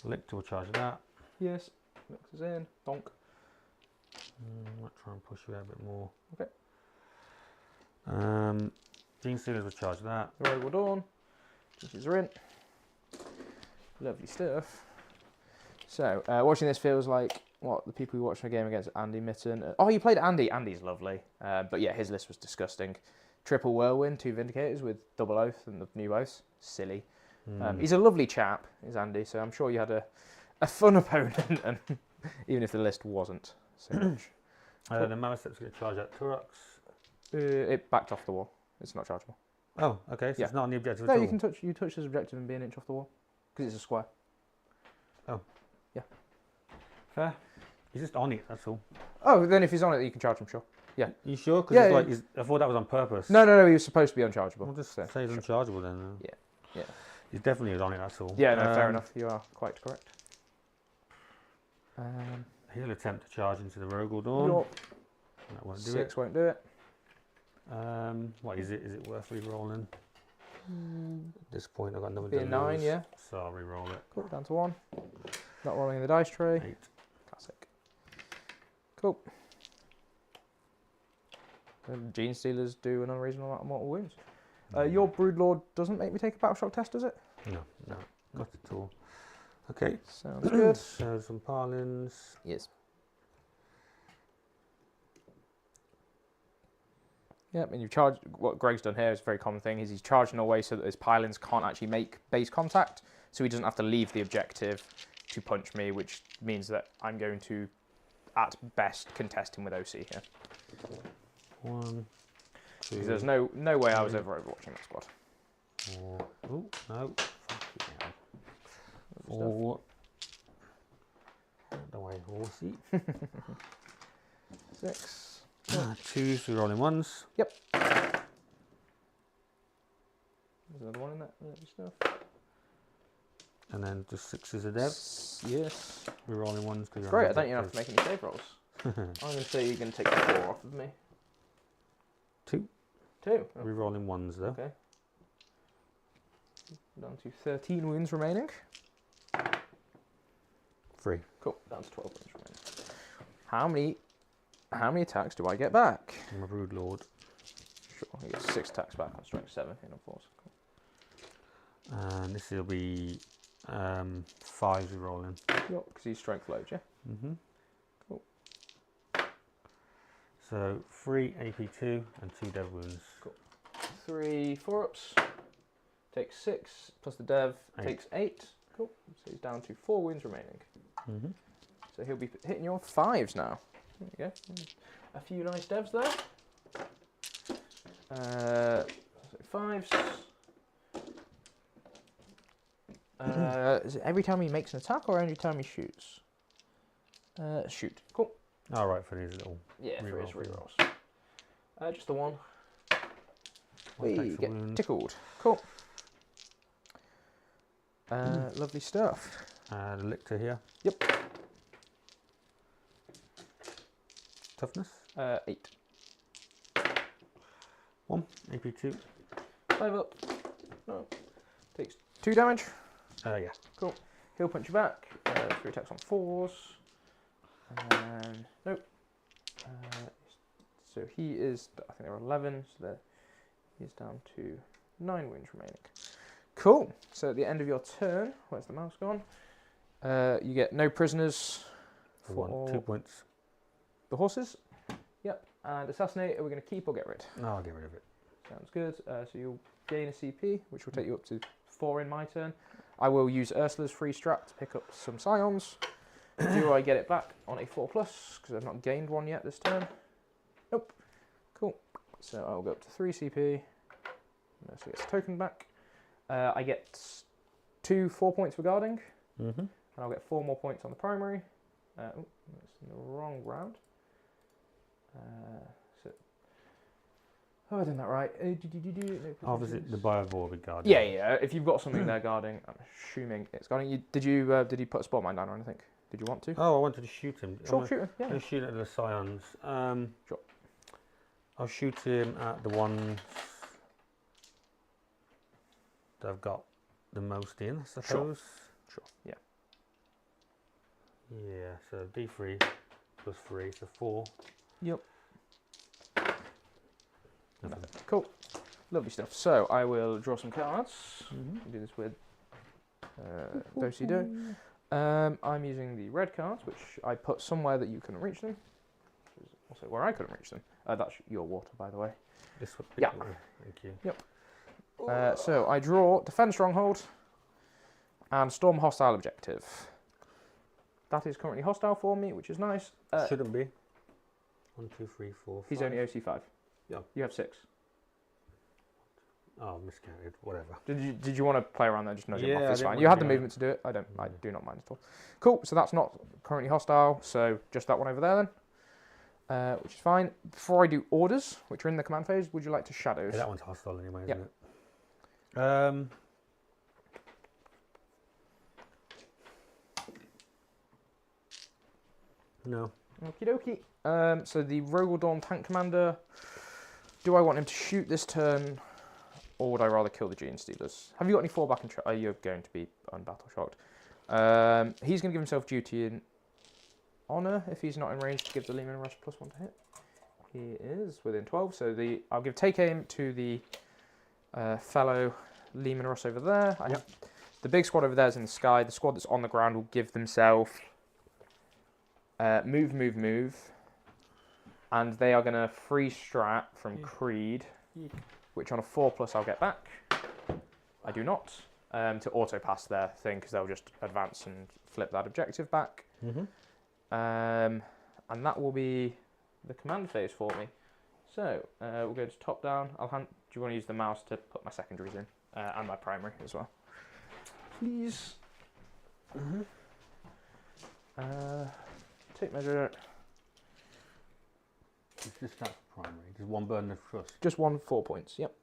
S2: Licked will charge that.
S1: Yes. Mixes in. Donk.
S2: Might try and push you out a bit more.
S1: Okay.
S2: Gene Stealers will charge that.
S1: Royal Dawn. Jinxes are in. Lovely stuff. So, watching this feels like what the people who watched my game against Andy Mitten. Oh, you played Andy. Andy's lovely. But yeah, his list was disgusting. Triple Whirlwind, 2 Vindicators with double oath and the new oaths. Silly. He's a lovely chap, is Andy. So I'm sure you had a fun opponent, and even if the list wasn't so much.
S2: The Maliceptor's going to charge at Turux.
S1: It backed off the wall. It's not chargeable.
S2: Oh, okay. So
S1: Yeah.
S2: it's not on the objective
S1: No,
S2: at all.
S1: you can touch this objective and be an inch off the wall because it's a square.
S2: Oh.
S1: Yeah.
S2: Fair. He's just on it, that's all.
S1: Oh, then if he's on it, you can charge him, sure. Yeah.
S2: You sure? Because
S1: Yeah,
S2: like, I thought that was on purpose.
S1: No, he was supposed to be unchargeable.
S2: We'll just
S1: so,
S2: say he's unchargeable then.
S1: Yeah.
S2: He definitely is on it, that's all.
S1: Yeah, no, fair enough. You are quite correct.
S2: He'll attempt to charge into the Rogel Dawn.
S1: Yup.
S2: That won't do
S1: 6 won't do it.
S2: it. What is it? Is it worth re-rolling? At this point, I've got another
S1: Be a 9, yeah.
S2: So I'll re-roll it.
S1: Cool, down to 1. Not rolling in the dice tray.
S2: 8.
S1: Classic. Cool. Gene Stealers do an unreasonable amount of mortal wounds. Your Broodlord doesn't make me take a battle shock test, does it?
S2: No, not at all. Okay.
S1: Sounds good.
S2: So some Parlins.
S1: Yes. Yep, and you charge. What Greg's done here is a very common thing. Is he's charging away so that his Pylons can't actually make base contact, so he doesn't have to leave the objective to punch me, which means that I'm going to, at best, contest him with OC here.
S2: 1, 2.
S1: There's no way I was ever overwatching that squad.
S2: 4. Oh no! Fuck you. 4. Don't worry, horsey.
S1: 6.
S2: 2, 3 rolling 1s.
S1: Yep. There's another one in that stuff.
S2: And then just 6s a dev.
S1: Yes.
S2: We're rolling 1s.
S1: Great, I don't even have to make any save rolls. I'm going to say you're going to take 4 off of me.
S2: 2.
S1: 2. Oh.
S2: We're rolling 1s though.
S1: Okay. Down to 13 wounds remaining.
S2: 3.
S1: Cool. Down to 12 wounds remaining. How many attacks do I get back?
S2: I'm a Broodlord.
S1: Sure, I get 6 attacks back on strength 7 in a force. Cool.
S2: And this will be 5s we're rolling.
S1: Yep, because he's strength load, yeah?
S2: Mm-hmm.
S1: Cool.
S2: So 3 AP2 and 2 dev wounds.
S1: Cool. 3 4-ups. Takes 6 plus the dev
S2: 8.
S1: takes 8. Cool. So he's down to 4 wounds remaining.
S2: Mm-hmm.
S1: So he'll be hitting you on 5s now. There you go. A few nice devs there. 5s. Is it every time he makes an attack or every time he shoots? Shoot. Cool.
S2: All right, for these little.
S1: Yeah, for his
S2: re-rolls.
S1: rerolls. Just the one.
S2: One
S1: We
S2: takes a
S1: get
S2: wound.
S1: tickled. Cool. Lovely stuff.
S2: The lictor here.
S1: Yep.
S2: Toughness.
S1: 8.
S2: 1 AP2.
S1: 5 up. No. Takes 2 damage.
S2: Yeah.
S1: Cool. He'll punch you back. 3 attacks on 4s. And nope. So he is, I think they're 11, so he's down to 9 wounds remaining. Cool. So at the end of your turn, where's the mouse gone? You get no prisoners for
S2: 2 points.
S1: the horses. Yep. And assassinate, are we going to keep or get rid?
S2: No, I'll get rid of it.
S1: Sounds good. So you'll gain a CP, which will take you up to 4 in my turn. I will use Ursula's free strat to pick up some scions. Do I get it back on a 4+, because I've not gained one yet this turn? Nope. Cool. So I'll go up to 3 CP. So it's token back. I get 2 4 points for guarding.
S2: Mm-hmm.
S1: And I'll get 4 more points on the primary. Oh, that's in the wrong round. Have I done that right?
S2: Obviously, the Biovore with guard.
S1: Yeah. If you've got something there guarding, I'm assuming it's guarding. Did you put a spot mine down or anything? Did you want to?
S2: Oh, I wanted to shoot him.
S1: Sure, shoot him.
S2: I'm
S1: Yeah.
S2: shoot at the scions.
S1: Sure.
S2: I'll shoot him at the ones that I've got the most in, I suppose.
S1: Sure. Yeah.
S2: Yeah. So D3 plus 3, so 4.
S1: Yep.
S2: Nothing.
S1: Cool. Lovely stuff. So I will draw some cards.
S2: Mm-hmm.
S1: Do this with do-si-do. I'm using the red cards, which I put somewhere that you couldn't reach them. Also where I couldn't reach them. That's your water, by the way.
S2: This one.
S1: Yeah.
S2: Thank you.
S1: Yep. So I draw Defend Stronghold and Storm Hostile Objective. That is currently hostile for me, which is nice.
S2: Shouldn't be. 1, 2, 3, 4, 5.
S1: He's only OC5.
S2: Yeah.
S1: You have 6.
S2: Oh, miscounted. Whatever.
S1: Did you want to play around there? Just nudge him
S2: Yeah,
S1: off.
S2: I
S1: It's
S2: didn't
S1: fine.
S2: want
S1: You
S2: to
S1: had the
S2: do
S1: movement to do it. I do not mind at all. Cool. So that's not currently hostile. So just that one over there then, which is fine. Before I do orders, which are in the command phase, would you like to shadows?
S2: Yeah, that one's hostile anyway, isn't
S1: Yep.
S2: it? No.
S1: Okie dokie. So the Rogaldorn tank commander, do I want him to shoot this turn, or would I rather kill the Gene Stealers? Have you got any fallback and are you going to be unbattle shocked? He's going to give himself duty and honor if he's not in range to give the Lehman Rush +1 to hit. He is within 12, so I'll give take aim to the fellow Lehman Russ over there. The big squad over there is in the sky. The squad that's on the ground will give themselves move, and they are going to free strat from Creed, which on a 4+ I'll get back. I do not, to auto pass their thing because they'll just advance and flip that objective back. And that will be the command phase for me. So we'll go to top down. Do you want to use the mouse to put my secondaries in and my primary as well, please? Take measure.
S2: It's just that primary. Just one burden of trust.
S1: Just 1 4 points. Yep.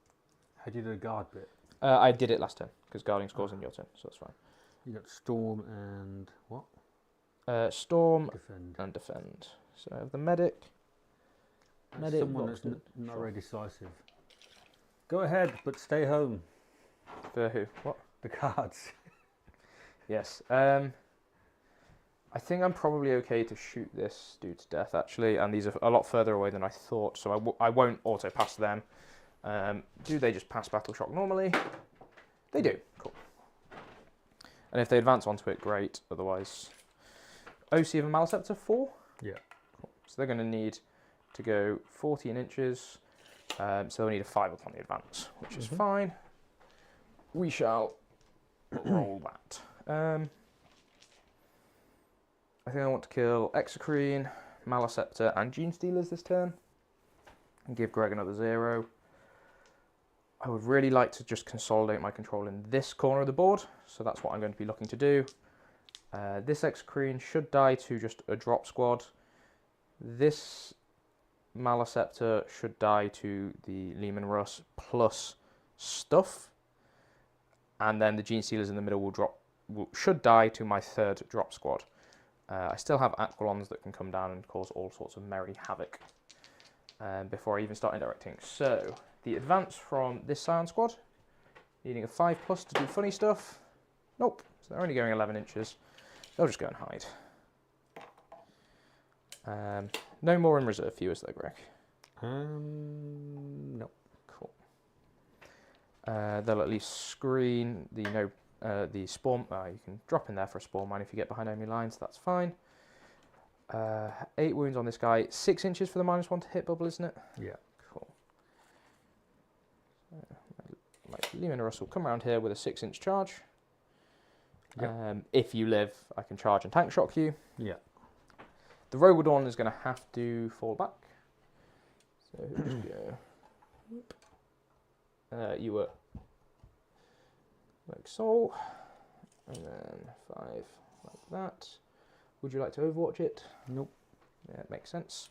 S2: How do you do the guard bit?
S1: I did it last turn because guarding scores in your turn, so that's fine.
S2: You got storm and what?
S1: Storm
S2: Defend.
S1: and defend. So I have the medic.
S2: Someone that's not very decisive. Go ahead, but stay home.
S1: For who? What?
S2: The cards.
S1: Yes. I think I'm probably okay to shoot this dude to death, actually, and these are a lot further away than I thought, so I won't auto-pass them. Do they just pass Battle Shock normally? They do. Cool. And if they advance onto it, great. Otherwise, OC of a Maleceptor 4?
S2: Yeah.
S1: Cool. So they're going to need to go 14 inches, so they'll need a 5 upon the advance, which is fine. We shall roll that. I think I want to kill Exocrine, Maleceptor, and Gene Stealers this turn, and give Greg another 0. I would really like to just consolidate my control in this corner of the board, so that's what I'm going to be looking to do. This Exocrine should die to just a drop squad. This Maleceptor should die to the Lehman Russ plus stuff, and then the Gene Stealers in the middle should die to my 3rd drop squad. I still have Aquilons that can come down and cause all sorts of merry havoc before I even start indirecting. So, the advance from this Scion squad, needing a 5+ to do funny stuff. Nope, so they're only going 11 inches. They'll just go and hide. No more in reserve viewers though, Greg.
S2: No.
S1: Cool. They'll at least screen the spawn. You can drop in there for a spawn mine if you get behind enemy lines, that's fine. 8 wounds on this guy, 6 inches for the -1 to hit bubble, isn't it?
S2: Yeah.
S1: Cool. My Lehman Russ will come around here with a 6-inch charge. Yep. If you live, I can charge and tank shock you.
S2: Yeah.
S1: The Rogaldorn is going to have to fall back. So just go. You were like so, and then 5 like that. Would you like to overwatch it?
S2: Nope.
S1: Yeah, it makes sense.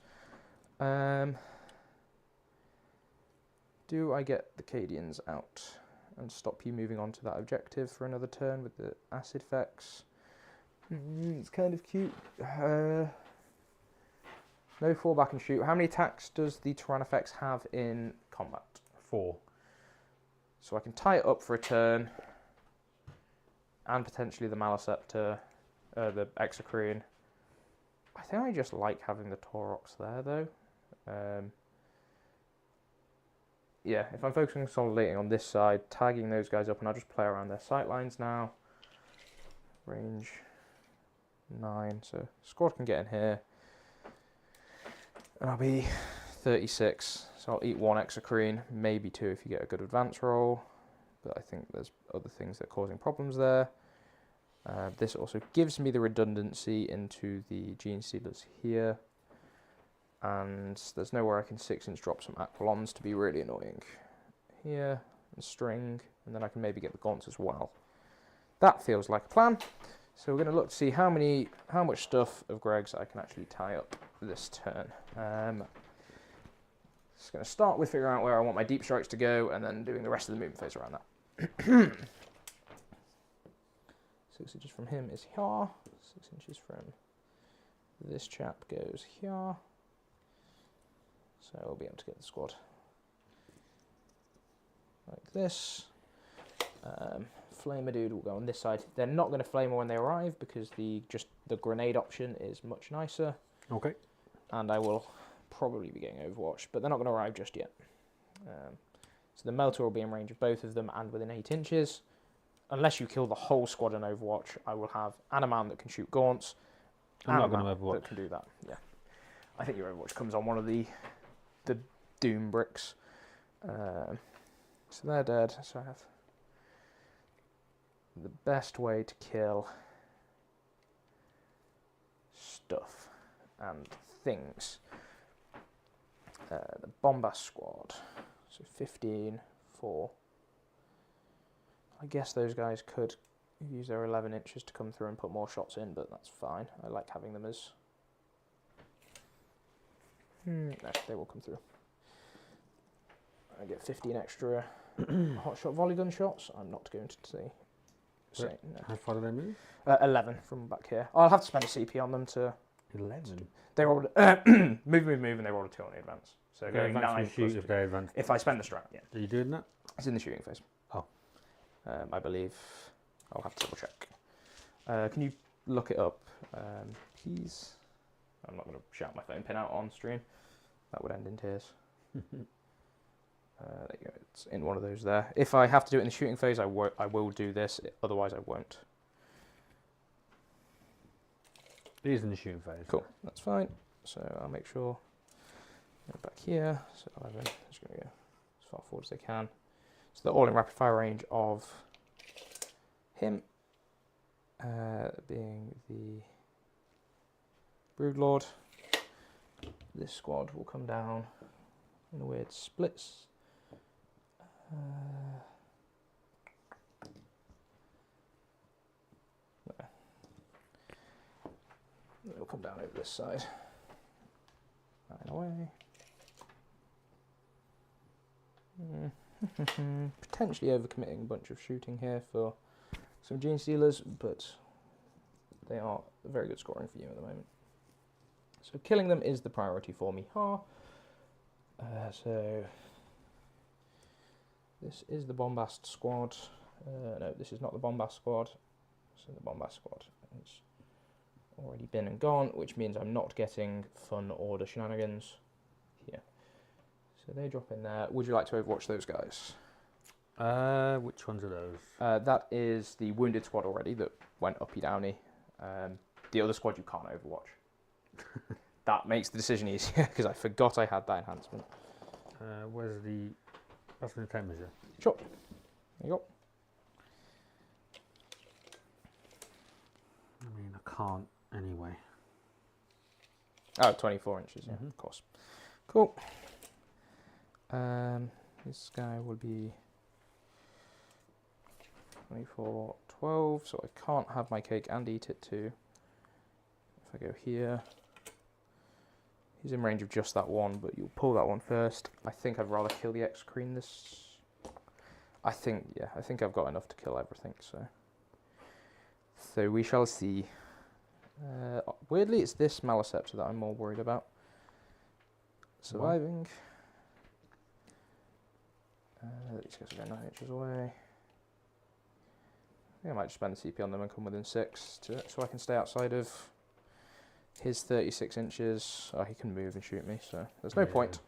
S1: Do I get the Cadians out and stop you moving on to that objective for another turn with the acid effects? It's kind of cute. No fallback and shoot. How many attacks does the Tyrannifex have in combat?
S2: 4.
S1: So I can tie it up for a turn, and potentially the Maleceptor, the Exocrine. I think I just like having the Taurox there, though. Yeah, if I'm focusing on consolidating on this side, tagging those guys up, and I'll just play around their sight lines now. Range 9, so squad can get in here. And I'll be 36, so I'll eat 1 Exocrine, maybe 2 if you get a good advance roll. But I think there's other things that are causing problems there. This also gives me the redundancy into the Gene Stealers here. And there's nowhere I can 6-inch drop some Aquilons to be really annoying. Here, and string, and then I can maybe get the Gaunts as well. That feels like a plan. So we're going to look to see how much stuff of Greg's I can actually tie up this turn. Just going to start with figuring out where I want my deep strikes to go, and then doing the rest of the movement phase around that. 6 inches from him is here. 6 inches from This chap goes here. So we'll be able to get the squad like this. Flamer dude will go on this side. They're not going to flamer when they arrive because the grenade option is much nicer.
S2: Okay.
S1: And I will probably be getting Overwatch, but they're not going to arrive just yet. So the melter will be in range of both of them and within 8 inches. Unless you kill the whole squad in Overwatch, I will have an man that can shoot gaunts.
S2: I'm not going to Overwatch.
S1: That can do that. Yeah, I think your Overwatch comes on one of the Doom bricks. So they're dead. So I have the best way to kill stuff and things. The Bombast squad. So 15, 4. I guess those guys could use their 11 inches to come through and put more shots in, but that's fine. I like having them as... No, they will come through. I get 15 extra hot shot volley gun shots. I'm not going to say no.
S2: How far do they move?
S1: 11 from back here. I'll have to spend a CP on them to...
S2: 11?
S1: They rolled... move, and they rolled a 2 on the advance. So going 9
S2: shoot if they advance.
S1: If I spend the strat, yeah.
S2: Are you doing that?
S1: It's in the shooting phase.
S2: Oh.
S1: I believe. I'll have to double check. Can you look it up, please? I'm not going to shout my phone pin out on stream. That would end in tears. There you go. It's in one of those there. If I have to do it in the shooting phase, I will do this. Otherwise, I won't.
S2: It is in the shooting phase.
S1: Cool. That's fine. So I'll make sure. Back here. So 11. I'm just going to go as far forward as they can. So they're all in rapid fire range of him, being the Broodlord. This squad will come down in a weird splits. It'll come down over this side. 9 away. Potentially overcommitting a bunch of shooting here for some Gene Stealers, but they are very good scoring for you at the moment. So killing them is the priority for me. So this is the Bombast squad. No, this is not the Bombast squad. So the Bombast squad has already been and gone, which means I'm not getting fun order shenanigans here. So they drop in there. Would you like to overwatch those guys?
S2: Which ones are those?
S1: That is the wounded squad already that went uppy downy. The other squad you can't overwatch. That makes the decision easier because I forgot I had that enhancement.
S2: Where's the... That's the tape measure.
S1: Sure. There you go.
S2: I mean, I can't anyway.
S1: Oh, 24 inches, yeah, of course. Cool. This guy will be 24, 12, so I can't have my cake and eat it too. If I go here, he's in range of just that one, but you'll pull that one first. I think I'd rather kill the X-Creen this. I think I've got enough to kill everything, so we shall see. Weirdly, it's this Maliceptor that I'm more worried about. Surviving. These guys are going 9 inches away. I think I might just spend the CP on them and come within 6 so I can stay outside of his 36 inches. Oh, he can move and shoot me, so there's no point.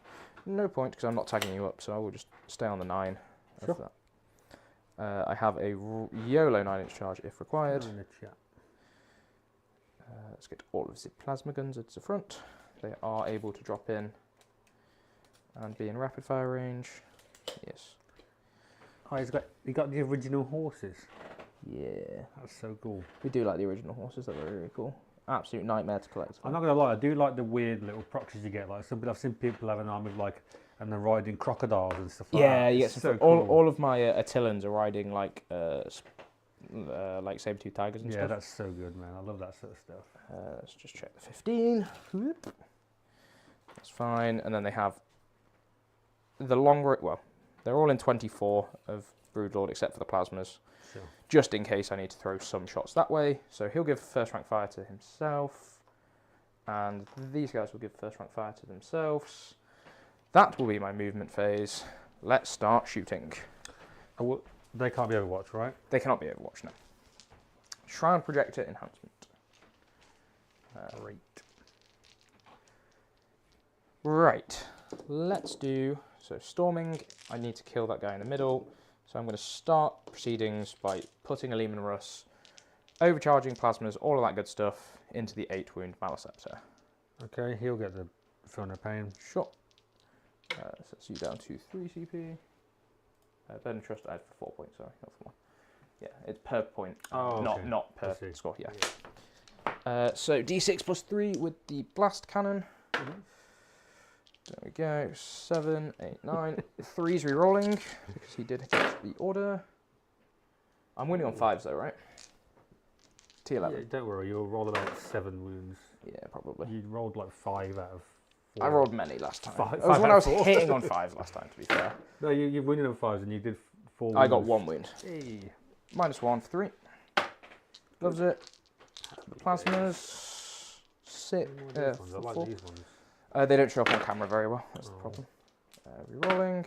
S1: No point, because I'm not tagging you up, so I will just stay on the 9 of that. I have a YOLO 9-inch charge if required. Let's get all of the plasma guns at the front. They are able to drop in and be in rapid fire range. Yes.
S2: Oh, he got the original horses.
S1: Yeah.
S2: That's so cool.
S1: We do like the original horses. They're very, very cool. Absolute nightmare to collect.
S2: I'm not gonna lie, I do like the weird little proxies you get. Like I've seen people have an arm with and they're riding crocodiles and stuff like that.
S1: Yeah, you get some.
S2: So cool.
S1: All of my Attillans are riding like saber-tooth tigers and stuff.
S2: Yeah, that's so good, man. I love that sort of stuff.
S1: Let's just check the 15. Whoop. That's fine. And then they have the well, they're all in 24 of Broodlord except for the plasmas.
S2: Sure.
S1: Just in case I need to throw some shots that way. So he'll give first rank fire to himself. And these guys will give first rank fire to themselves. That will be my movement phase. Let's start shooting.
S2: They can't be overwatched, right?
S1: They cannot be overwatched now. Shroud projector enhancement.
S2: Great.
S1: Right, let's do, so storming, I need to kill that guy in the middle, so I'm going to start proceedings by putting a Lehman Russ, overcharging plasmas, all of that good stuff, into the 8 wound Maliceptor.
S2: Okay, he'll get the feel no pain.
S1: Sure. So that's you down to 3 CP. Burden Trust I had for 4 points, sorry, not for 1. Yeah, it's per point, not per score, yeah. So D6 plus 3 with the blast cannon. There we go, 7, 8, 9. 3's re-rolling, because he did get the order. I'm winning on 5s though, right? T11.
S2: Yeah, don't worry, you'll roll about 7 wounds.
S1: Yeah, probably.
S2: You rolled like 5 out of 4.
S1: I rolled many last time.
S2: Five
S1: It was when I was
S2: out of 4.
S1: hitting on 5s last time, to be fair.
S2: No, you're winning on 5s and you did 4 wounds.
S1: I got 1 wound.
S2: Hey.
S1: -1 for 3. Loves it. The plasmas. 6.
S2: I like
S1: 4.
S2: these ones.
S1: They don't show up on camera very well, that's the problem. Re-rolling.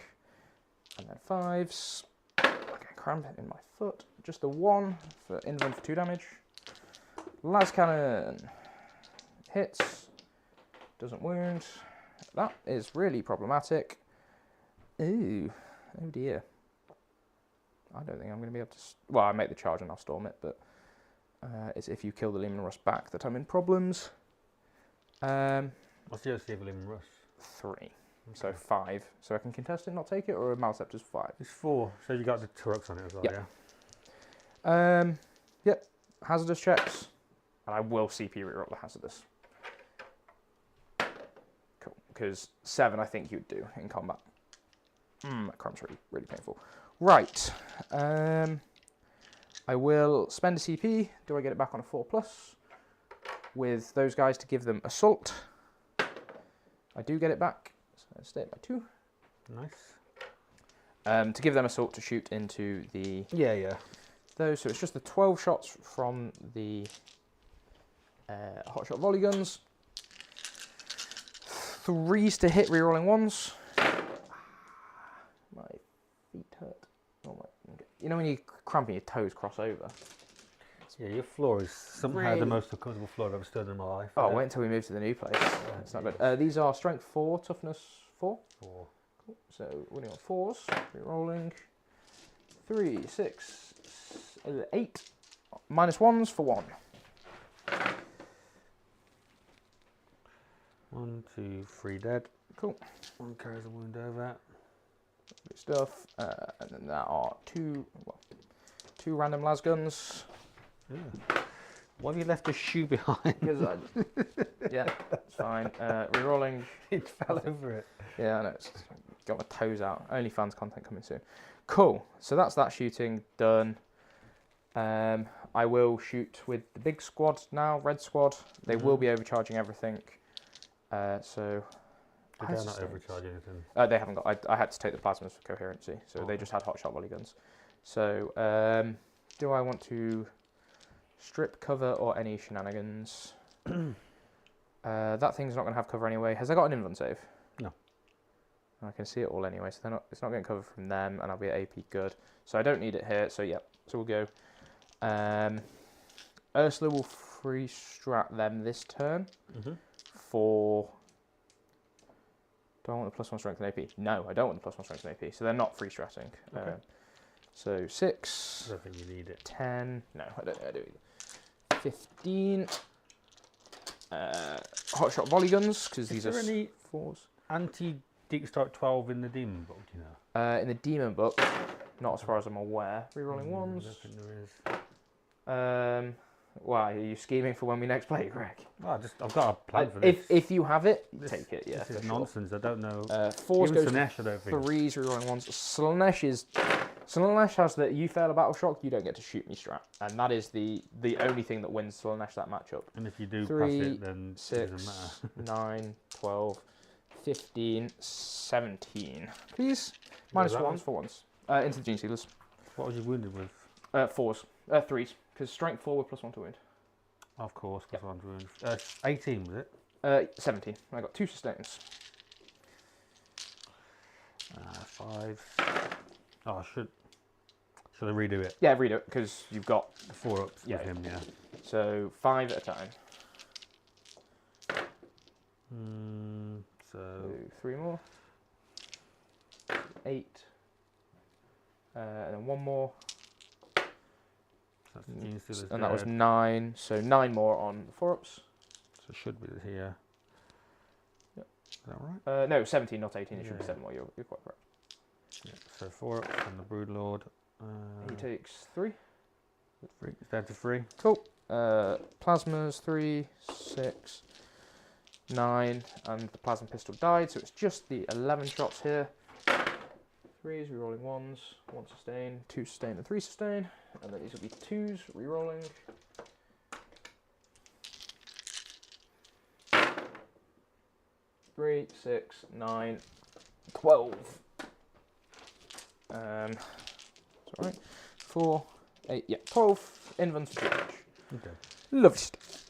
S1: And then 5s. Okay, cramp in my foot. Just the 1 for invuln for 2 damage. Las cannon. Hits. Doesn't wound. That is really problematic. Ooh. Oh dear. I don't think I'm going to be able to... Well, I make the charge and I'll storm it, but it's if you kill the Lehman Russ back that I'm in problems.
S2: What's the OC of Lehman Russ?
S1: 3. Okay. So 5. So I can contest it, not take it, or a Maliceptor's 5?
S2: It's 4. So you got the Turks on it as well,
S1: Yep.
S2: yeah?
S1: Yep. Hazardous checks. And I will CP reroll the hazardous. Cool. Because 7 I think you'd do in combat. That cramp's really, really painful. Right. I will spend a CP. Do I get it back on a 4+? With those guys to give them assault. I do get it back. So I stay at my 2.
S2: Nice.
S1: To give them assault to shoot into the...
S2: Yeah.
S1: Those. So it's just the 12 shots from the hotshot volley guns. 3s to hit, rerolling 1s. My feet hurt. Oh my. You know when you cramping your toes cross over?
S2: Yeah, your floor is somehow
S1: really...
S2: the most uncomfortable floor I've ever stood in my life.
S1: Oh, wait until we move to the new place. It's not good. These are strength 4, toughness 4.
S2: 4.
S1: Cool. So winning on 4s, rerolling. 3, 6, 8. -1s for 1.
S2: 1, 2, 3 dead.
S1: Cool.
S2: 1 carries a wound over.
S1: Good stuff. And then there are 2 random las guns.
S2: Yeah. Why have you left a shoe behind?
S1: Because yeah, it's fine. Rerolling.
S2: It fell over it.
S1: Yeah, I know. It's got my toes out. OnlyFans content coming soon. Cool. So that's that shooting done. I will shoot with the big squad now, red squad. They will be overcharging everything. So...
S2: They're not overcharging anything.
S1: They haven't got... I had to take the plasmas for coherency, so they just had hotshot volley guns. So, do I want to strip cover or any shenanigans? That thing's not going to have cover anyway. Has I got an invuln save?
S2: No.
S1: I can see it all anyway, so it's not getting cover from them, and I'll be at AP good. So I don't need it here, so yeah. So we'll go. Ursula will free strat them this turn for... Do I want the +1 strength and AP? No, I don't want the +1 strength and AP, so they're not free stratting.
S2: Okay.
S1: So 6.
S2: I don't think you need it.
S1: 10. No, I don't either. 15. Hotshot volley guns, because these are
S2: any
S1: 4s.
S2: Anti-Deep Strike 12 in the Demon book, do you know?
S1: In the Demon book, not as far as I'm aware. Rerolling 1s.
S2: I don't think there is.
S1: Why, are you scheming for when we next play, Greg?
S2: Well, I've got a plan for this.
S1: If you have it, take it, yeah.
S2: This is nonsense, I don't know.
S1: 4s goes
S2: Slanesh, I don't think.
S1: 3s, rerolling 1s. Slanesh has that you fail a battle shock, you don't get to shoot me strat. And that is the only thing that wins Slanesh that matchup.
S2: And if you do
S1: 3,
S2: pass it, then
S1: 6,
S2: it doesn't matter.
S1: 9, 12, 15, 17. Please. -1s for 1s. Into the Gene Sealers.
S2: What was you wounded with?
S1: 4s. 3s. Because strength 4 with +1 to wound.
S2: Of course, +1 wound. 18 was it?
S1: 17. I got 2 sustains.
S2: 5. Oh, should I redo it?
S1: Yeah, read it, because you've got...
S2: 4 ups
S1: Yeah.
S2: with him, yeah.
S1: So 5 at a time.
S2: So
S1: 3 more. 8. And then 1 more. And that was 9. So 9 more on the 4 ups.
S2: So it should be here.
S1: Yep.
S2: Is that right?
S1: No, 17, not 18. It should be
S2: Yeah.
S1: 7 more. You're quite correct.
S2: Yeah. So 4 ups and the Broodlord.
S1: He takes 3.
S2: 3. It's down to 3.
S1: Cool. Plasmas 3, 6, 9, and the plasma pistol died, so it's just the 11 shots here. 3s, rerolling 1s, 1 sustain, 2 sustain, and 3 sustain, and then these will be 2s, rerolling. Three, 6, 9, 12. It's alright. 4, 8, yeah, 12 invents for damage.
S2: Okay.
S1: Lovely stuff.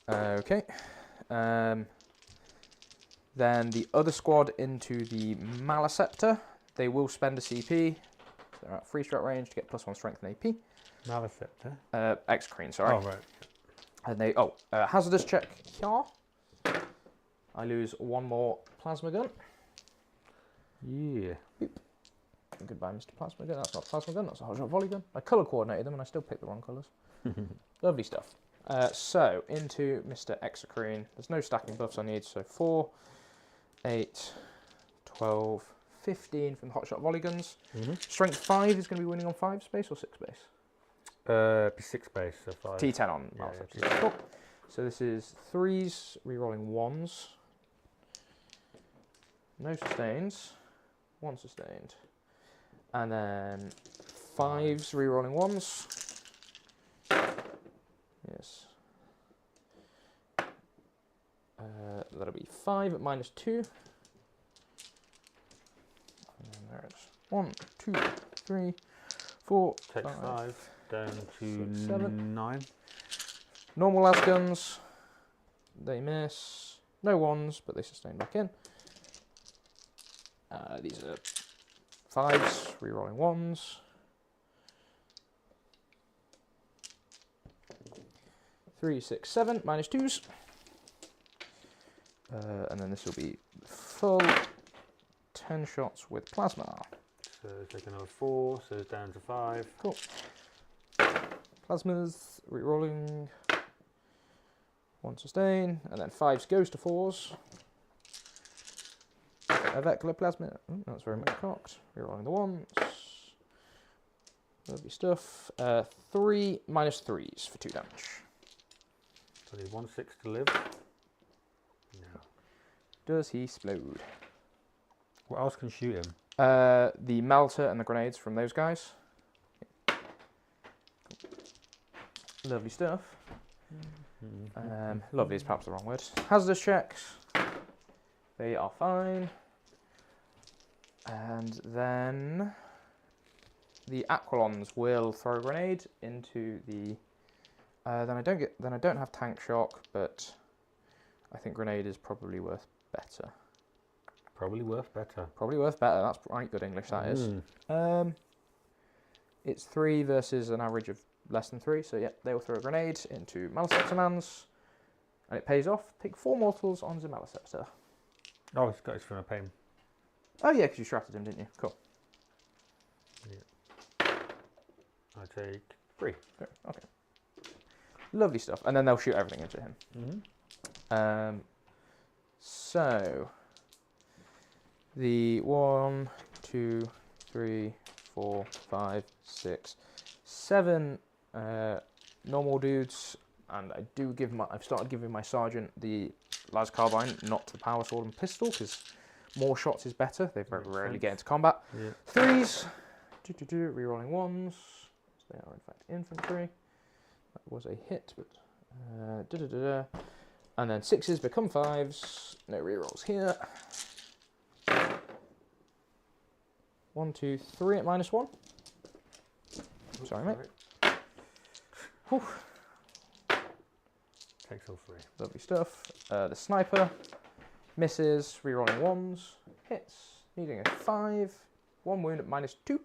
S1: Okay. Then the other squad into the Maleceptor. They will spend a CP. So they're at 3-strike range to get +1 strength and AP.
S2: Maleceptor?
S1: Exocrine, sorry.
S2: Oh, right.
S1: And they, hazardous check here. I lose 1 more plasma gun.
S2: Yeah.
S1: Boop. Goodbye, Mr. Plasma Gun. That's not a plasma gun, that's a hotshot volley gun. I colour coordinated them and I still picked the wrong colours. Lovely stuff. So, into Mr. Exocrine. There's no stacking buffs I need, so 4, 8, 12, 15 from the hotshot volley guns. Strength 5 is going to be winning on 5 space or 6 space?
S2: 6 base, so 5.
S1: T10 on
S2: Yeah,
S1: Maleceptor.
S2: yeah.
S1: Cool. So this is 3s, rerolling 1s. No sustains. 1 sustained. And then 5s, rerolling 1s. Yes. That'll be 5 at -2. And then there's 1, 2, 3, 4,
S2: Takes
S1: 5.
S2: 5 down to
S1: 6, 7.
S2: 9.
S1: Normal las guns. They miss. No 1s, but they sustain back in. These are 5s, rerolling 1s. 3, 6, 7, -2s. And then this will be full 10 shots with plasma.
S2: So take another 4, so it's down to 5.
S1: Cool. Plasmas, rerolling. 1 sustain, and then 5s goes to 4s. Avecula plasma. Ooh, that's very much cocked. Rerolling the 1s. Lovely stuff. 3 -3s for 2 damage.
S2: So I need 1/6 to live. No.
S1: Does he explode?
S2: What else can shoot him?
S1: The melter and the grenades from those guys. Lovely stuff. Lovely is perhaps the wrong word. Hazardous checks. They are fine. And then the Aquilons will throw a grenade into the. Then I don't have tank shock, but I think grenade is probably worth better.
S2: Probably worth better.
S1: Probably worth better. That's right good English, that is. It's 3 versus an average of less than 3, so yeah, they will throw a grenade into Maleceptor Mans, and it pays off. Take 4 mortals on the Maleceptor.
S2: Oh, it's got his from a pain.
S1: Oh yeah, because you shrafted him, didn't you? Cool.
S2: Yeah. I take 3.
S1: Okay. Lovely stuff. And then they'll shoot everything into him. So the 1, 2, 3, 4, 5, 6, 7 normal dudes, and I've started giving my sergeant the las carbine, not the power sword and pistol, because more shots is better. They very rarely get into combat.
S2: Yeah.
S1: 3s, rerolling 1s. They are in fact infantry. That was a hit, but and then 6s become 5s. No rerolls here. 1, 2, 3 at -1. Sorry, mate. Whew.
S2: Takes all 3.
S1: Lovely stuff. The sniper misses, rerolling 1s, hits, needing a 5, 1 wound at -2.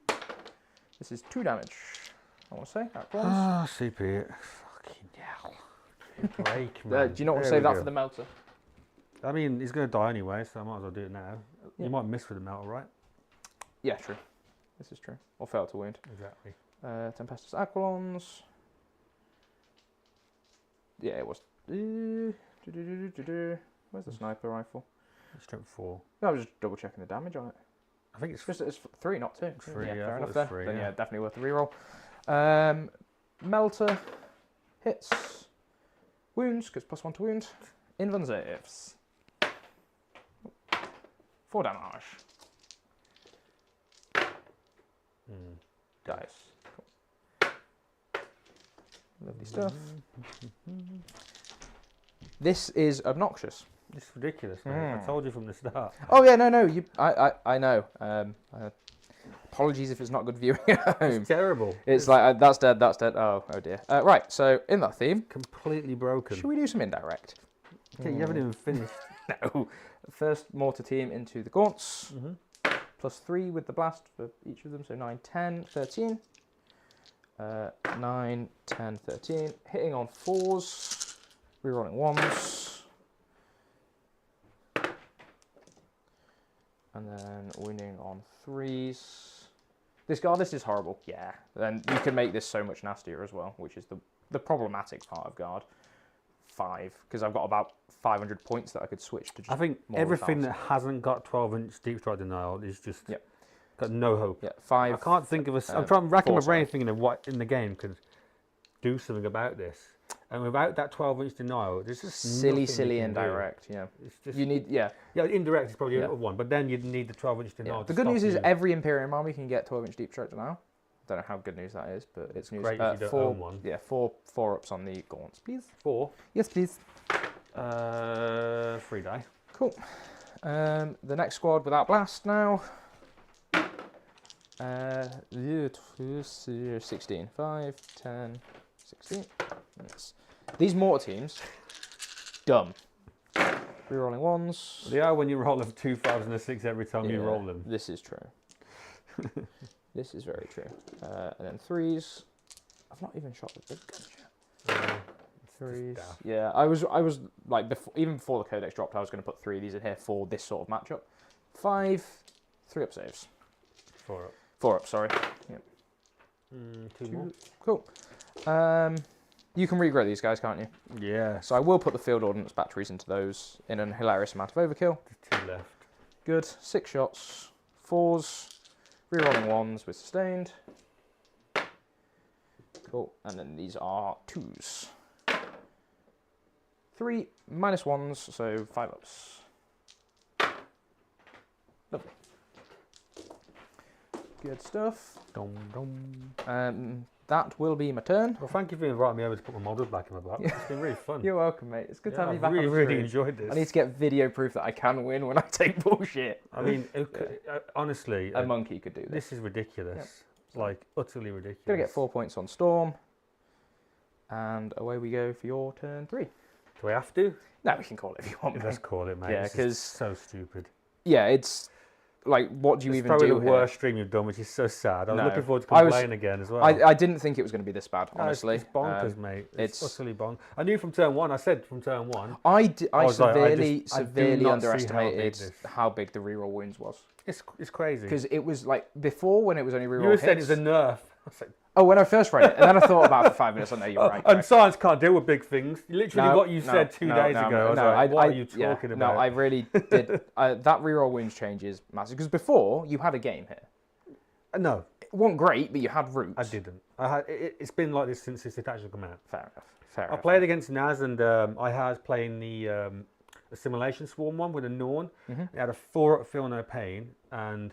S1: This is 2 damage. I want to say that ones.
S2: Ah, CP. Fucking hell. Break, man.
S1: Do you not want to save that for the melter?
S2: I mean, he's going to die anyway, so I might as well do it now.
S1: Yeah.
S2: You might miss with the melter, right?
S1: Yeah, true. This is true. Or fail to wound.
S2: Exactly.
S1: Tempestus Aquilons. Yeah, it was. Where's the sniper rifle?
S2: Strength 4.
S1: No, I was just double checking the damage on it.
S2: I think it's
S1: It's 3, not 2.
S2: 3.
S1: Yeah,
S2: Yeah,
S1: fair
S2: I
S1: enough
S2: thought it was
S1: then.
S2: 3.
S1: Then
S2: Yeah.
S1: yeah, definitely worth the reroll. Melter hits, wounds because +1 to wound. Invulneratives. 4 damage. Dice. Cool. Lovely stuff. This is obnoxious.
S2: It's ridiculous, man. I told you from the start.
S1: Oh yeah, no. I know. Apologies if it's not good viewing at home.
S2: It's terrible.
S1: It's like that's dead. Oh dear. Right. So in that theme,
S2: Completely broken.
S1: should we do some indirect?
S2: Okay, you haven't even finished.
S1: No. First mortar team into the gaunts. +3 with the blast for each of them. So 9, 10, 13. 9, 10, 13. Hitting on 4s. Rerolling 1s. And then winning on 3s. This is horrible. Yeah. Then you can make this so much nastier as well, which is the problematic part of guard. 5, because I've got about 500 points that I could switch to just
S2: I think
S1: more
S2: everything
S1: repels.
S2: that hasn't got 12-inch deep strike denial is just
S1: Yep.
S2: got no hope.
S1: Yeah, 5.
S2: I can't think of a. I'm trying racking my
S1: 4,
S2: brain thinking of what in the game could do something about this. And without that 12-inch denial, there's just
S1: silly
S2: nothing you can
S1: indirect.
S2: do.
S1: Yeah.
S2: It's just,
S1: You need yeah.
S2: indirect is probably
S1: Yeah.
S2: another one, but then you'd need the 12-inch denial.
S1: Yeah.
S2: To
S1: The good
S2: stop
S1: news is
S2: you.
S1: every Imperium army can get 12-inch deep strike now. Don't know how good news that is, but it's news.
S2: great if you don't
S1: 4,
S2: own one.
S1: Yeah, 4 ups on the gaunts, please.
S2: 4.
S1: Yes, please.
S2: 3 die.
S1: Cool. The next squad without blast now. 16. 5, 10, 16. Yes. These mortar teams, dumb. Rerolling 1s.
S2: They are when you roll a 2006 every time you
S1: Yeah,
S2: roll them.
S1: This is true. This is very true. And then 3s. I've not even shot the big guns yet. 3s.
S2: daft.
S1: Yeah, I was like even before the Codex dropped, I was going to put 3 of these in here for this sort of matchup. 5, 3 up saves.
S2: 4 up.
S1: 4 up, sorry. Yep.
S2: 2 more.
S1: Cool. You can regrow these guys, can't you?
S2: Yeah.
S1: So I will put the field ordnance batteries into those in an hilarious amount of overkill.
S2: 2 left.
S1: Good. 6 shots. 4s. Rerolling 1s with sustained. Cool. And then these are 2s. 3 -1s, so 5 ups. Lovely. Good stuff.
S2: Dum, dum.
S1: That will be my turn.
S2: Well, thank you for inviting me over to put my models back in my box. It's been really fun.
S1: You're welcome, mate. It's good to have you back
S2: I really,
S1: on the
S2: really
S1: stream.
S2: enjoyed this.
S1: I need to get video proof that I can win when I take bullshit.
S2: I mean, honestly,
S1: A monkey could do this.
S2: this is ridiculous.
S1: Yep.
S2: Like, utterly ridiculous.
S1: Gonna get 4 points on Storm. And away we go for your turn 3.
S2: Do I have to?
S1: No, we can call it if you want, mate.
S2: Let's call it, mate.
S1: Yeah,
S2: This is
S1: 'cause-
S2: so stupid.
S1: Yeah, it's like, what do you
S2: It's
S1: even
S2: probably
S1: do
S2: the
S1: here?
S2: worst stream you've done, which is so sad. I was
S1: No.
S2: looking forward to
S1: I was-
S2: playing again as well.
S1: I didn't think it was going to be this bad,
S2: No,
S1: honestly.
S2: It's bonkers, mate. It's
S1: it's-
S2: utterly bonkers. I knew from turn 1, I said from turn 1,
S1: I
S2: was like, I do
S1: severely
S2: not see
S1: underestimated
S2: how
S1: how big the reroll wounds was.
S2: it's crazy.
S1: Because it was like, before when it was only reroll
S2: You were saying
S1: hits.
S2: it's a nerf. I was like,
S1: Oh, when I first read it, and then I thought about it for 5 minutes, I know you're right.
S2: and science can't deal with big things. Literally
S1: No,
S2: what you said 2 days ago. I was like, what are you talking about?
S1: No, I really did. That reroll wounds change is massive. Because before, you had a game here.
S2: No,
S1: It wasn't great, but you had roots.
S2: I didn't. It's been like this since this actually come out.
S1: Fair enough. Fair
S2: I
S1: enough.
S2: played against Naz, and I was playing the Assimilation Swarm one with a Norn. It had a 4-up Feel No Pain, and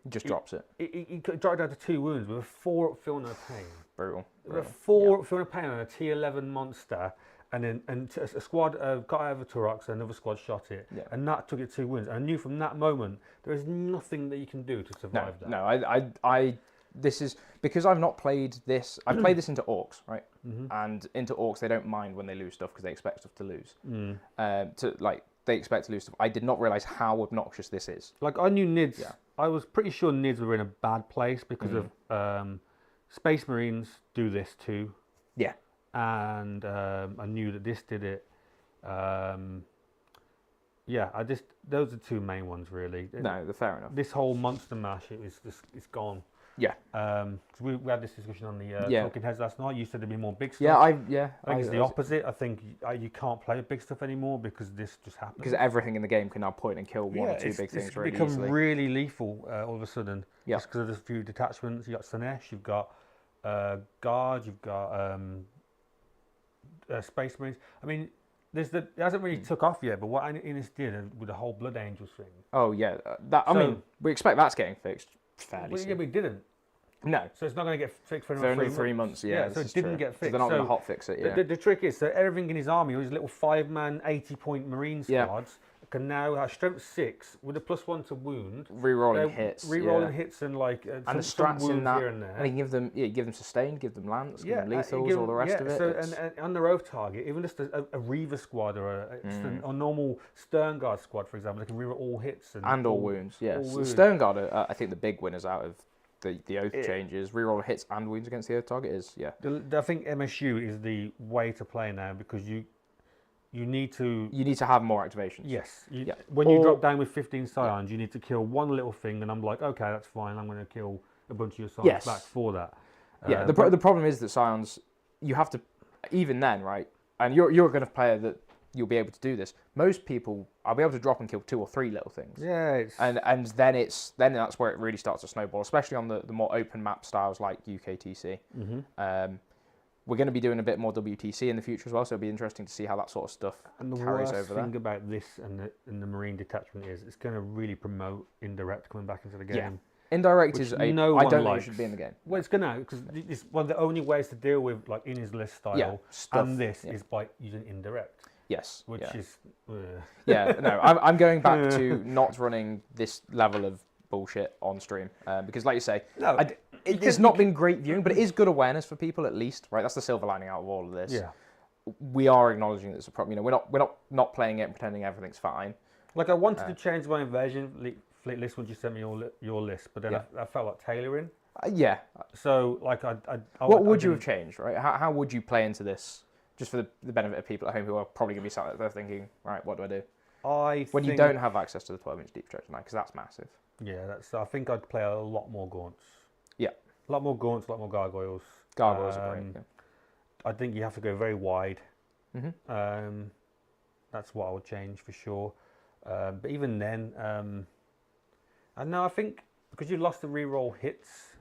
S1: Just drops it.
S2: he dropped down to 2 wounds with a 4-up Feel No Pain.
S1: Brutal.
S2: With a 4-up Feel No Pain on a T11 monster, and then a squad got over Turox, and another squad shot it,
S1: Yeah.
S2: and that took it 2 wounds. I knew from that moment there is nothing that you can do to survive that.
S1: No, I this is because I've not played this. I've played this into orcs, right?
S2: Mm-hmm.
S1: And into orcs, they don't mind when they lose stuff because they expect stuff to lose.
S2: Mm.
S1: They expect to lose stuff. I did not realize how obnoxious this is.
S2: Like I knew Nids.
S1: Yeah.
S2: I was pretty sure Nids were in a bad place because of Space Marines do this too.
S1: Yeah.
S2: And I knew that this did it. Yeah, those are two main ones really.
S1: No, they're fair enough.
S2: This whole monster mash, it's gone.
S1: Yeah.
S2: We had this discussion on the Talking Heads last night. You said there'd be more big stuff.
S1: Yeah,
S2: I think it's the opposite. I think you can't play with big stuff anymore because this just happens.
S1: Because everything in the game can now point and kill one or two big things really
S2: become
S1: easily.
S2: really lethal all of a sudden.
S1: Yeah.
S2: Just because of the few detachments. You've got Slanesh, you've got Guard, you've got Space Marines. I mean, it hasn't really took off yet, but what Innis did with the whole Blood Angels thing.
S1: Oh yeah, I mean, we expect that's getting fixed fairly soon.
S2: Yeah, we didn't.
S1: No.
S2: So it's not going to get fixed for
S1: only 3 months. Yeah,
S2: so it didn't get fixed.
S1: So they're not going to hotfix it. Yeah.
S2: The trick is, so everything in his army, all his little 5-man, 80-point Marine squads, can now have strength 6 with a +1 to wound.
S1: Rerolling hits.
S2: Rerolling hits and like
S1: and the strats in that. Here and there. And you give them sustain, give them lance, give them lethals, all the rest of it.
S2: So and on their oath target, even just a Reaver squad or a normal Stern Guard squad, for example, they can reroll all hits and
S1: all wounds. Yeah, so Stern Guard are, I think, the big winners out of the oath changes. Reroll hits and wounds against the oath target is
S2: I think MSU is the way to play now because you need to
S1: have more activations.
S2: Yes. When you drop down with 15 Scions, you need to kill one little thing, and I'm like, okay, that's fine. I'm going to kill a bunch of your Scions back for that.
S1: The problem is that Scions, you have to, even then, right? And you're a kind of player that you'll be able to do this. Most people, I'll be able to drop and kill 2 or 3 little things.
S2: Yeah.
S1: And then that's where it really starts to snowball, especially on the more open map styles like UKTC. Mm-hmm. We're going to be doing a bit more WTC in the future as well, so it'll be interesting to see how that sort of stuff carries over there.
S2: And the worst thing about this and the Marine detachment is it's going to really promote indirect coming back into the game.
S1: Yeah. Indirect is I don't think it should be in the game.
S2: Well, it's going to, because it's one of the only ways to deal with like in his list style and this is by using indirect.
S1: Yes.
S2: Which is...
S1: no, I'm going back to not running this level of bullshit on stream because, like you say, it's not been great viewing, but it is good awareness for people at least, right? That's the silver lining out of all of this.
S2: Yeah.
S1: We are acknowledging that it's a problem. We're not playing it and pretending everything's fine.
S2: Like I wanted to change my invasion fleet list when you sent me your list, but then I felt like tailoring. So like
S1: what would you have changed, right? How would you play into this? Just for the benefit of people at home who are probably going to be sat there thinking, right, what do I do? When you don't have access to the 12-inch deep stretch knife, because that's massive.
S2: Yeah, I think I'd play a lot more gaunts.
S1: Yeah.
S2: A lot more gaunts, a lot more gargoyles.
S1: Gargoyles are great. Yeah.
S2: I think you have to go very wide.
S1: Mm-hmm.
S2: That's what I would change for sure. But even then, I think because you lost the reroll hits,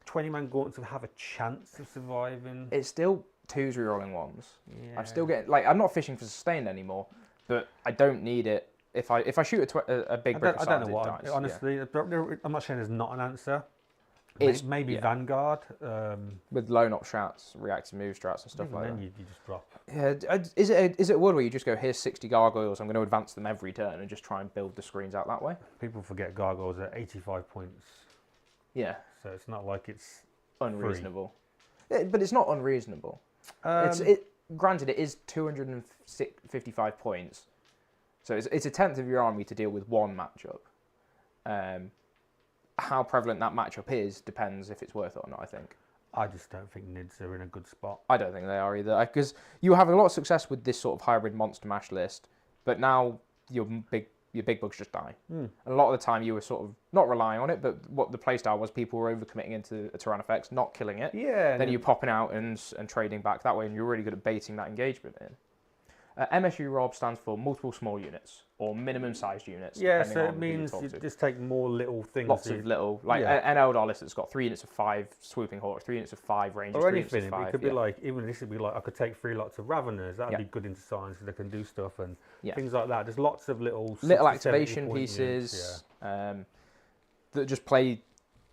S2: 20-man gaunts will have a chance of surviving.
S1: It's still 2s rerolling 1s.
S2: Yeah.
S1: I'm still getting I'm not fishing for sustain anymore, but I don't need it. If I shoot a big brick of
S2: I don't know
S1: it
S2: what.
S1: dies.
S2: Honestly, I'm not saying there's not an answer.
S1: It's
S2: maybe Vanguard
S1: with low op strats, reactive move strats, and stuff like that.
S2: Then you just drop.
S1: Yeah, is it a wood where you just go, here's 60 gargoyles, I'm going to advance them every turn and just try and build the screens out that way?
S2: People forget gargoyles are 85 points.
S1: Yeah.
S2: So it's not like it's
S1: unreasonable. But it's not unreasonable. Granted, it is 255 points, so it's a tenth of your army to deal with one matchup. How prevalent that matchup is depends if it's worth it or not, I think.
S2: I just don't think Nids are in a good spot.
S1: I don't think they are either, because you have a lot of success with this sort of hybrid monster mash list, but now your big bugs just die. And a lot of the time you were sort of not relying on it, but what the playstyle was, people were overcommitting into a Tyrannofex, not killing it.
S2: Yeah.
S1: Then you popping out and trading back that way, and you're really good at baiting that engagement in. MSU Rob stands for multiple small units, or minimum sized units.
S2: Yeah, so it means you just take more little things.
S1: Lots of little, like an Eldar list that's got 3 units of 5 swooping hawks, 3 units of 5 rangers,
S2: or
S1: 3 units
S2: anything.
S1: of 5.
S2: It could be like, even this would be like, I could take 3 lots of Raveners. That'd be good into science because they can do stuff and things like that. There's lots of little
S1: activation pieces that just play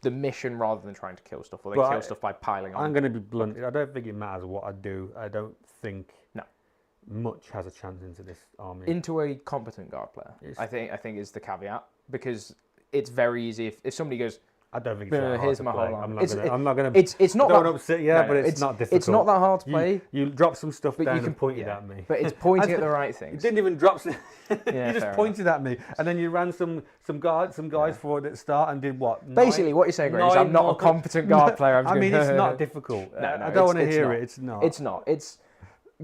S1: the mission rather than trying to kill stuff, or they kill stuff by piling on.
S2: I'm going to be blunt. I don't think it matters what I do. I don't think much has a chance into this army.
S1: Into a competent guard player, I think is the caveat, because it's very easy if somebody goes,
S2: I don't think it's that hard
S1: Here's
S2: to
S1: my
S2: play.
S1: whole
S2: I'm
S1: line.
S2: not gonna.
S1: It's not
S2: don't
S1: that
S2: upset you, but it's not difficult.
S1: It's not that hard to play.
S2: You drop some stuff down
S1: you can
S2: and pointed at me.
S1: But it's pointing at the right
S2: You
S1: things.
S2: didn't even drop.
S1: Yeah,
S2: you just pointed at me, and then you ran some guys forward at the start and did what?
S1: Basically, what you're saying, Greg, is I'm not a competent guard player.
S2: I mean, it's not difficult. I don't want to hear it. It's not.
S1: It's not. It's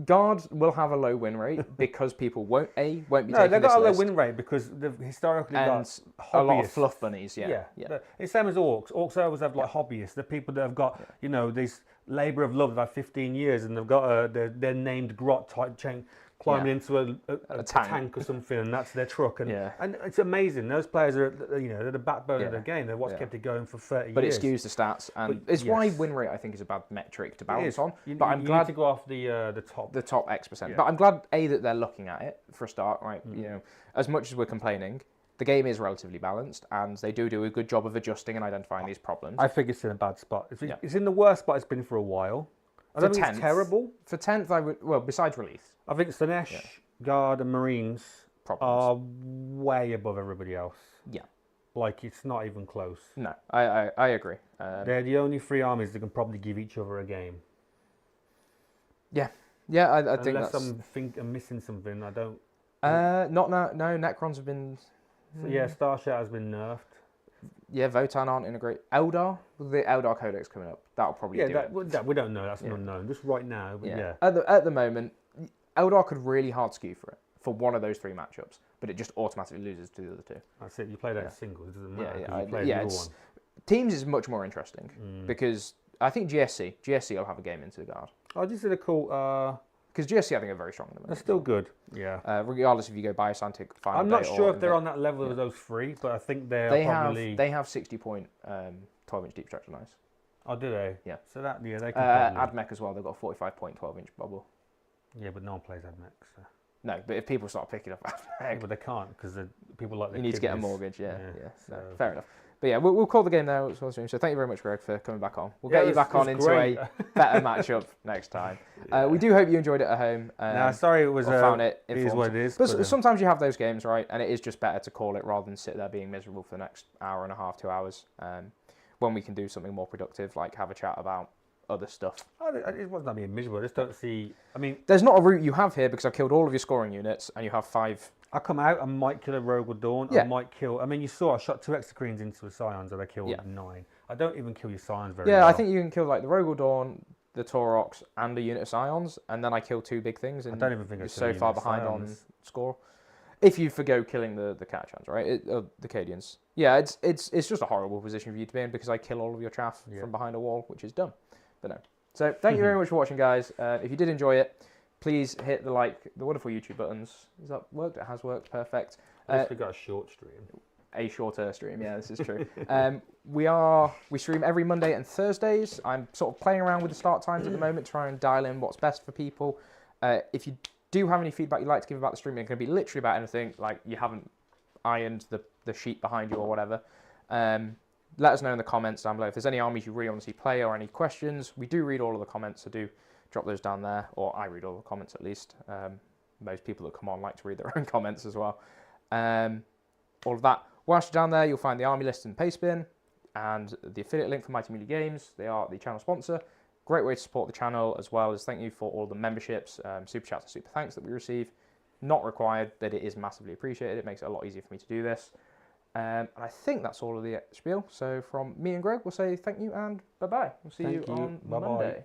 S1: guard will have a low win rate because people won't be
S2: no,
S1: taking
S2: they've got a low
S1: list,
S2: win rate because they've historically
S1: and
S2: got
S1: a lot of
S2: hobbyists.
S1: fluff bunnies. Yeah.
S2: It's same as orcs. Orcs always have like hobbyists. The people that have got this labour of love of like 15 years, and they've got their named grot type chain climbing into a tank or something, and that's their truck. And it's amazing. Those players are they're the backbone of the game. They're what's kept it going for 30 years.
S1: But it skews the stats, and it's why win rate I think is a bad metric to balance on.
S2: But I'm glad to go off the top
S1: X%. Yeah. But I'm glad that they're looking at it for a start, right? As much as we're complaining, the game is relatively balanced, and they do a good job of adjusting and identifying these problems.
S2: I think it's in a bad spot. It's in the worst spot it's been for a while. I don't think it's terrible.
S1: For 10th, I would, besides release.
S2: I think Slanesh, Guard and Marines are way above everybody else. Yeah. Like, it's not even close.
S1: No, I agree.
S2: They're the only three armies that can probably give each other a game.
S1: Yeah. Yeah, I think that's...
S2: Unless I'm missing something, I don't...
S1: Not now. No, Necrons have been...
S2: So, yeah, Starshatter has been nerfed.
S1: Yeah, Votan aren't in a great... Eldar? The Eldar Codex coming up. That'll probably do it.
S2: We don't know. That's an unknown. Just right now. But yeah.
S1: At the moment, Eldar could really hard skew for it, for one of those three matchups, but it just automatically loses to the other two.
S2: That's it. You play that in singles. It doesn't matter. You play the other one.
S1: Teams is much more interesting because I think GSC will have a game into the Guard.
S2: I just did a cool...
S1: Because GSC, I think, are very strong at the moment.
S2: They're still good, yeah.
S1: Regardless if you go Biosantic, Final
S2: I'm not
S1: Day
S2: sure
S1: or
S2: if they're on that level of those three, but I think they probably...
S1: They have 60-point 12-inch deep structure knives.
S2: Oh, do they?
S1: Yeah.
S2: So that, they can probably...
S1: AdMech as well, they've got a 45-point 12-inch bubble.
S2: Yeah, but no one plays AdMech, so...
S1: No, but if people start picking up AdMech...
S2: But they can't, because people like...
S1: You need to get a mortgage, yeah. So. Fair enough. But yeah, we'll call the game now. So thank you very much, Greg, for coming back on. We'll get you back on into a better matchup next time. We do hope you enjoyed it at home.
S2: Sorry it was...
S1: found it
S2: is what it is.
S1: But sometimes you have those games, right? And it is just better to call it rather than sit there being miserable for the next hour and a half, 2 hours. When we can do something more productive, like have a chat about other stuff.
S2: It wasn't being miserable. I just don't see... I mean...
S1: There's not a route you have here because I've killed all of your scoring units and you have 5...
S2: I come out and might kill a Rogue or Dawn. I might kill... I mean, you saw I shot 2 Exocrines into a Scions and I killed 9. I don't even kill your Scions very well.
S1: Yeah, I think you can kill like the Rogue or Dawn, the Taurox, and a unit of Scions, and then I kill 2 big things. And
S2: I don't even think
S1: you're so far behind on score. If you forgo killing the Catachans, right? The Cadians. Yeah, it's just a horrible position for you to be in because I kill all of your chaff from behind a wall, which is dumb. But no. So thank you very much for watching, guys. If you did enjoy it, please hit the wonderful YouTube buttons. Has that worked? It has worked. Perfect.
S2: We got a short stream.
S1: A shorter stream, yeah, this is true. We stream every Monday and Thursdays. I'm sort of playing around with the start times at the moment, trying to dial in what's best for people. If you do have any feedback you'd like to give about the stream, it can be literally about anything, like you haven't ironed the sheet behind you or whatever. Let us know in the comments down below. If there's any armies you really want to see play or any questions, we do read all of the comments, so do drop those down there, or I read all the comments at least. Most people that come on like to read their own comments as well. All of that. Whilst you're down there, you'll find the army list and Pastebin, and the affiliate link for Mighty Melee Games. They are the channel sponsor. Great way to support the channel, as well as thank you for all the memberships, super chats and super thanks that we receive. Not required, but it is massively appreciated. It makes it a lot easier for me to do this. And I think that's all of the spiel. So from me and Greg, we'll say thank you and bye-bye. We'll see you on Monday.